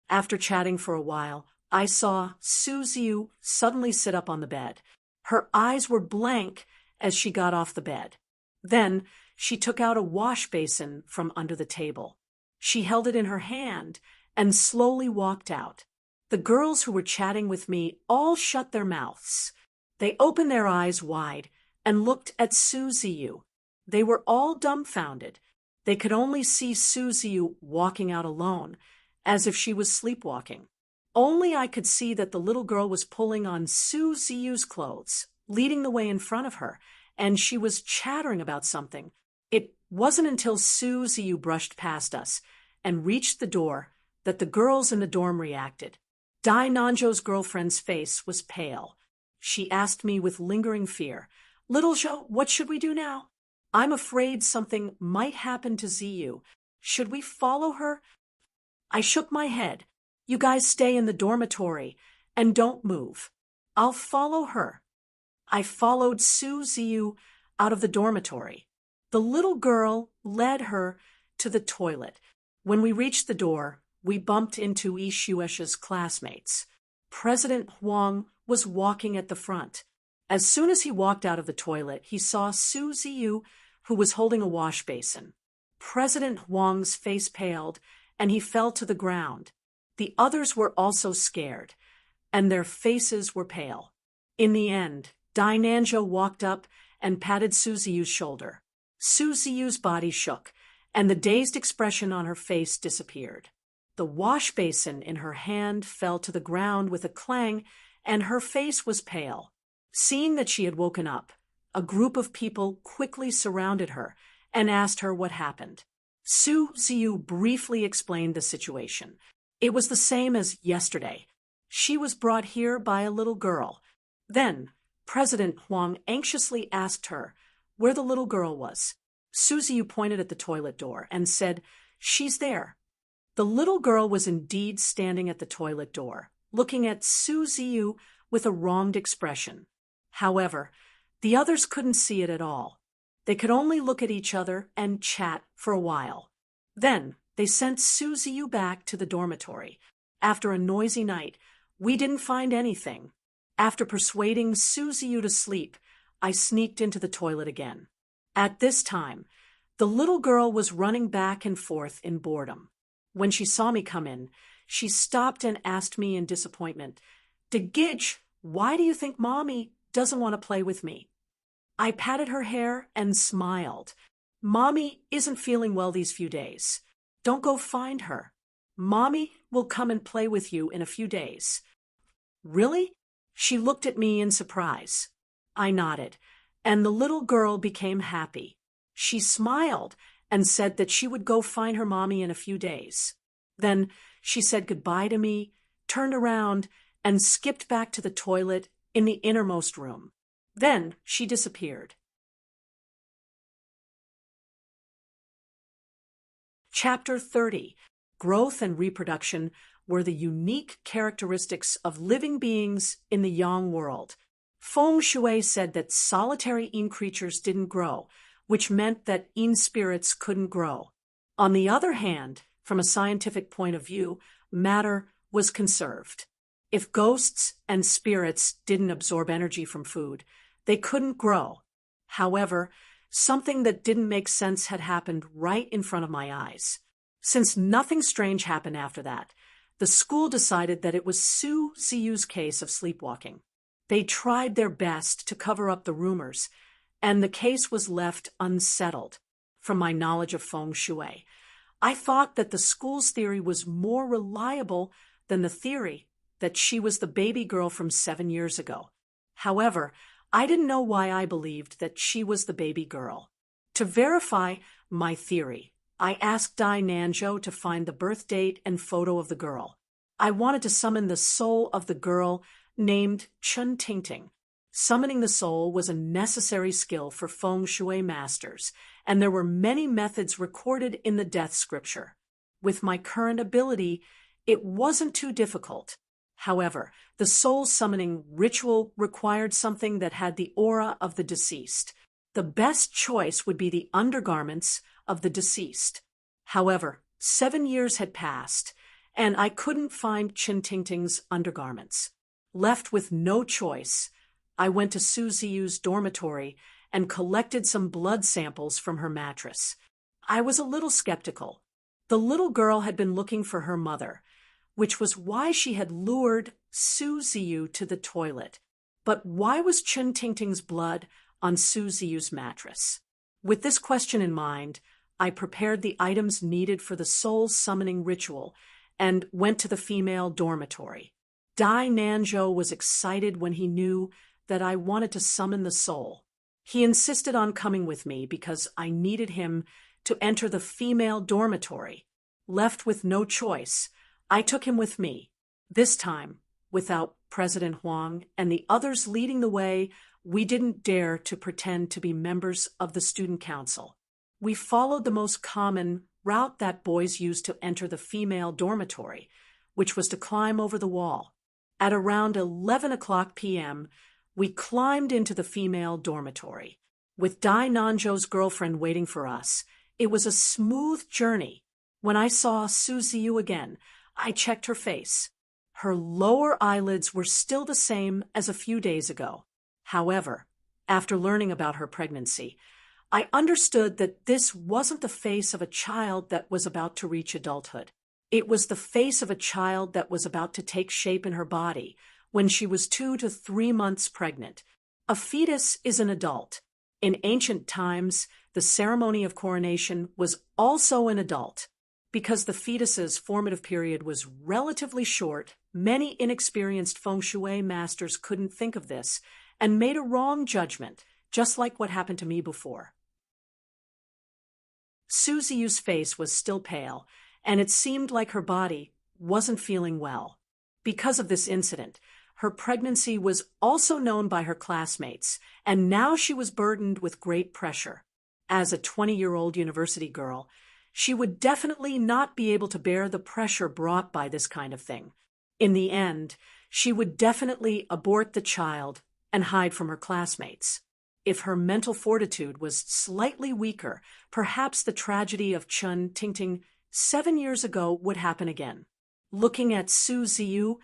After chatting for a while, I saw Suziu suddenly sit up on the bed. Her eyes were blank as she got off the bed. Then she took out a wash basin from under the table. She held it in her hand and slowly walked out. The girls who were chatting with me all shut their mouths. They opened their eyes wide and looked at Suziu. They were all dumbfounded. They could only see Suziu walking out alone, as if she was sleepwalking. Only I could see that the little girl was pulling on Suziu's clothes, leading the way in front of her, and she was chattering about something. It wasn't until Suziu brushed past us and reached the door that the girls in the dorm reacted. Dai Nanjo's girlfriend's face was pale. She asked me with lingering fear, "Little Jo, what should we do now? I'm afraid something might happen to Ziyu. Should we follow her?" I shook my head. "You guys stay in the dormitory and don't move. I'll follow her." I followed Suziu out of the dormitory. The little girl led her to the toilet. When we reached the door, we bumped into Ishuesha's classmates. President Huang was walking at the front. As soon as he walked out of the toilet, he saw Suziu, who was holding a wash basin. President Huang's face paled, and he fell to the ground. The others were also scared, and their faces were pale. In the end, Dai Nanjo walked up and patted Suziu's shoulder. Suziu's body shook, and the dazed expression on her face disappeared. The wash basin in her hand fell to the ground with a clang, and her face was pale. Seeing that she had woken up, a group of people quickly surrounded her and asked her what happened. Suziu briefly explained the situation. It was the same as yesterday. She was brought here by a little girl. Then, President Huang anxiously asked her where the little girl was. Suziu pointed at the toilet door and said, "She's there." The little girl was indeed standing at the toilet door, looking at Suziu with a wronged expression. However, the others couldn't see it at all. They could only look at each other and chat for a while. Then they sent Suziu back to the dormitory. After a noisy night, we didn't find anything. After persuading Suziu to sleep, I sneaked into the toilet again. At this time, the little girl was running back and forth in boredom. When she saw me come in, she stopped and asked me in disappointment, "Degitch, why do you think Mommy doesn't want to play with me?" I patted her hair and smiled. "Mommy isn't feeling well these few days. Don't go find her. Mommy will come and play with you in a few days." "Really?" She looked at me in surprise. I nodded, and the little girl became happy. She smiled and said that she would go find her mommy in a few days. Then she said goodbye to me, turned around, and skipped back to the toilet in the innermost room. Then she disappeared. Chapter 30. Growth and reproduction were the unique characteristics of living beings in the Yang world. Feng Shui said that solitary Yin creatures didn't grow, which meant that Yin spirits couldn't grow. On the other hand, from a scientific point of view, matter was conserved. If ghosts and spirits didn't absorb energy from food, they couldn't grow. However, something that didn't make sense had happened right in front of my eyes. Since nothing strange happened after that, the school decided that it was Su Ziyu's case of sleepwalking. They tried their best to cover up the rumors, and the case was left unsettled. From my knowledge of Feng Shui, I thought that the school's theory was more reliable than the theory that she was the baby girl from 7 years ago. However, I didn't know why I believed that she was the baby girl. To verify my theory, I asked Dai Nanzhou to find the birth date and photo of the girl. I wanted to summon the soul of the girl named Chun Tingting. Summoning the soul was a necessary skill for Feng Shui masters, and there were many methods recorded in the death scripture. With my current ability, it wasn't too difficult. However, the soul summoning ritual required something that had the aura of the deceased. The best choice would be the undergarments of the deceased. However, 7 years had passed, and I couldn't find Chun Tingting's undergarments. Left with no choice, I went to Su Ziyu's dormitory and collected some blood samples from her mattress. I was a little skeptical. The little girl had been looking for her mother, which was why she had lured Su Ziyu to the toilet. But why was Chun Tingting's blood on Su Ziyu's mattress? With this question in mind, I prepared the items needed for the soul summoning ritual and went to the female dormitory. Dai Nanzhou was excited when he knew that I wanted to summon the soul. He insisted on coming with me because I needed him to enter the female dormitory. Left with no choice, I took him with me. This time, without President Huang and the others leading the way, we didn't dare to pretend to be members of the student council. We followed the most common route that boys used to enter the female dormitory, which was to climb over the wall. At around 11 o'clock p.m., we climbed into the female dormitory. With Dai Nanzhou's girlfriend waiting for us, it was a smooth journey. When I saw Su Ziyu again, I checked her face. Her lower eyelids were still the same as a few days ago. However, after learning about her pregnancy, I understood that this wasn't the face of a child that was about to reach adulthood. It was the face of a child that was about to take shape in her body when she was 2 to 3 months pregnant. A fetus is an adult. In ancient times, the ceremony of coronation was also an adult. Because the fetus's formative period was relatively short, many inexperienced Feng Shui masters couldn't think of this and made a wrong judgment, just like what happened to me before. Su Ziyu's face was still pale, and it seemed like her body wasn't feeling well. Because of this incident, her pregnancy was also known by her classmates, and now she was burdened with great pressure. As a 20-year-old university girl, she would definitely not be able to bear the pressure brought by this kind of thing. In the end, she would definitely abort the child and hide from her classmates. If her mental fortitude was slightly weaker, perhaps the tragedy of Chun Tingting 7 years ago would happen again. Looking at Su Ziyu,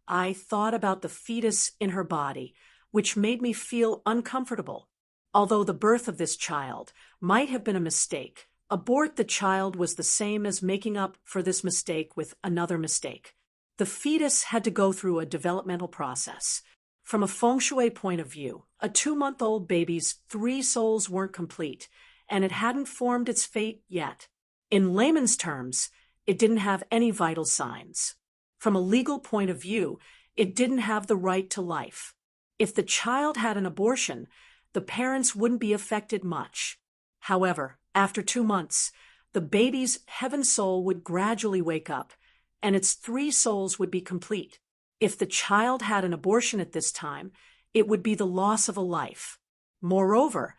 I thought about the fetus in her body, which made me feel uncomfortable. Although the birth of this child might have been a mistake, abort the child was the same as making up for this mistake with another mistake. The fetus had to go through a developmental process. From a Feng Shui point of view, a 2-month-old baby's 3 souls weren't complete, and it hadn't formed its fate yet. In layman's terms, it didn't have any vital signs. From a legal point of view, it didn't have the right to life. If the child had an abortion, the parents wouldn't be affected much. However, after 2 months, the baby's heaven soul would gradually wake up, and its 3 souls would be complete. If the child had an abortion at this time, it would be the loss of a life. Moreover,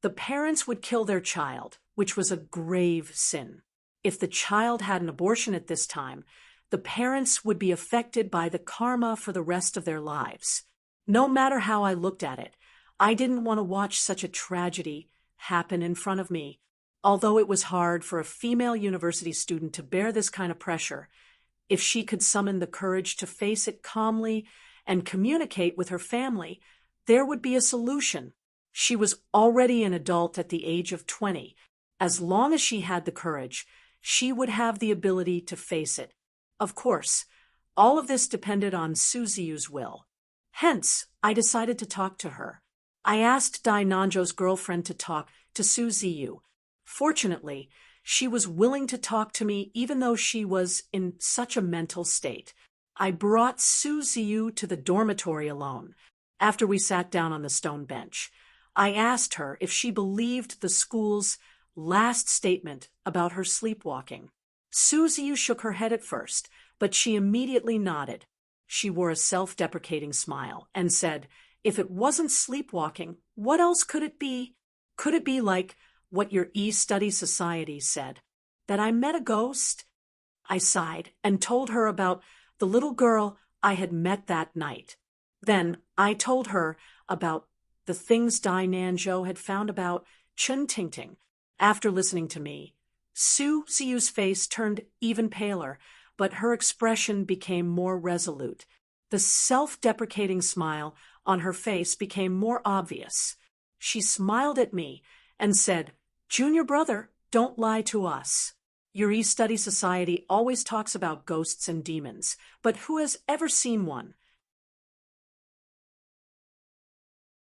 the parents would kill their child, which was a grave sin. if the child had an abortion at this time, the parents would be affected by the karma for the rest of their lives. No matter how I looked at it, I didn't want to watch such a tragedy happen in front of me. Although it was hard for a female university student to bear this kind of pressure, if she could summon the courage to face it calmly and communicate with her family, there would be a solution. She was already an adult at the age of 20. As long as she had the courage, she would have the ability to face it. Of course, all of this depended on Suziu's will. Hence, I decided to talk to her. I asked Dai Nanjo's girlfriend to talk to Suziu. Fortunately, she was willing to talk to me even though she was in such a mental state. I brought Suziu to the dormitory alone. After we sat down on the stone bench, I asked her if she believed the school's last statement about her sleepwalking. Suziu shook her head at first, but she immediately nodded. She wore a self-deprecating smile and said, "If it wasn't sleepwalking, what else could it be? Could it be like what your E-Study Society said, that I met a ghost?" I sighed and told her about the little girl I had met that night. Then I told her about the things Dai Nanjo had found about Chun Tingting. After listening to me, Suziu's face turned even paler, but her expression became more resolute. The self-deprecating smile on her face became more obvious. She smiled at me and said, "Junior brother, don't lie to us. Your E-Study Society always talks about ghosts and demons, but who has ever seen one?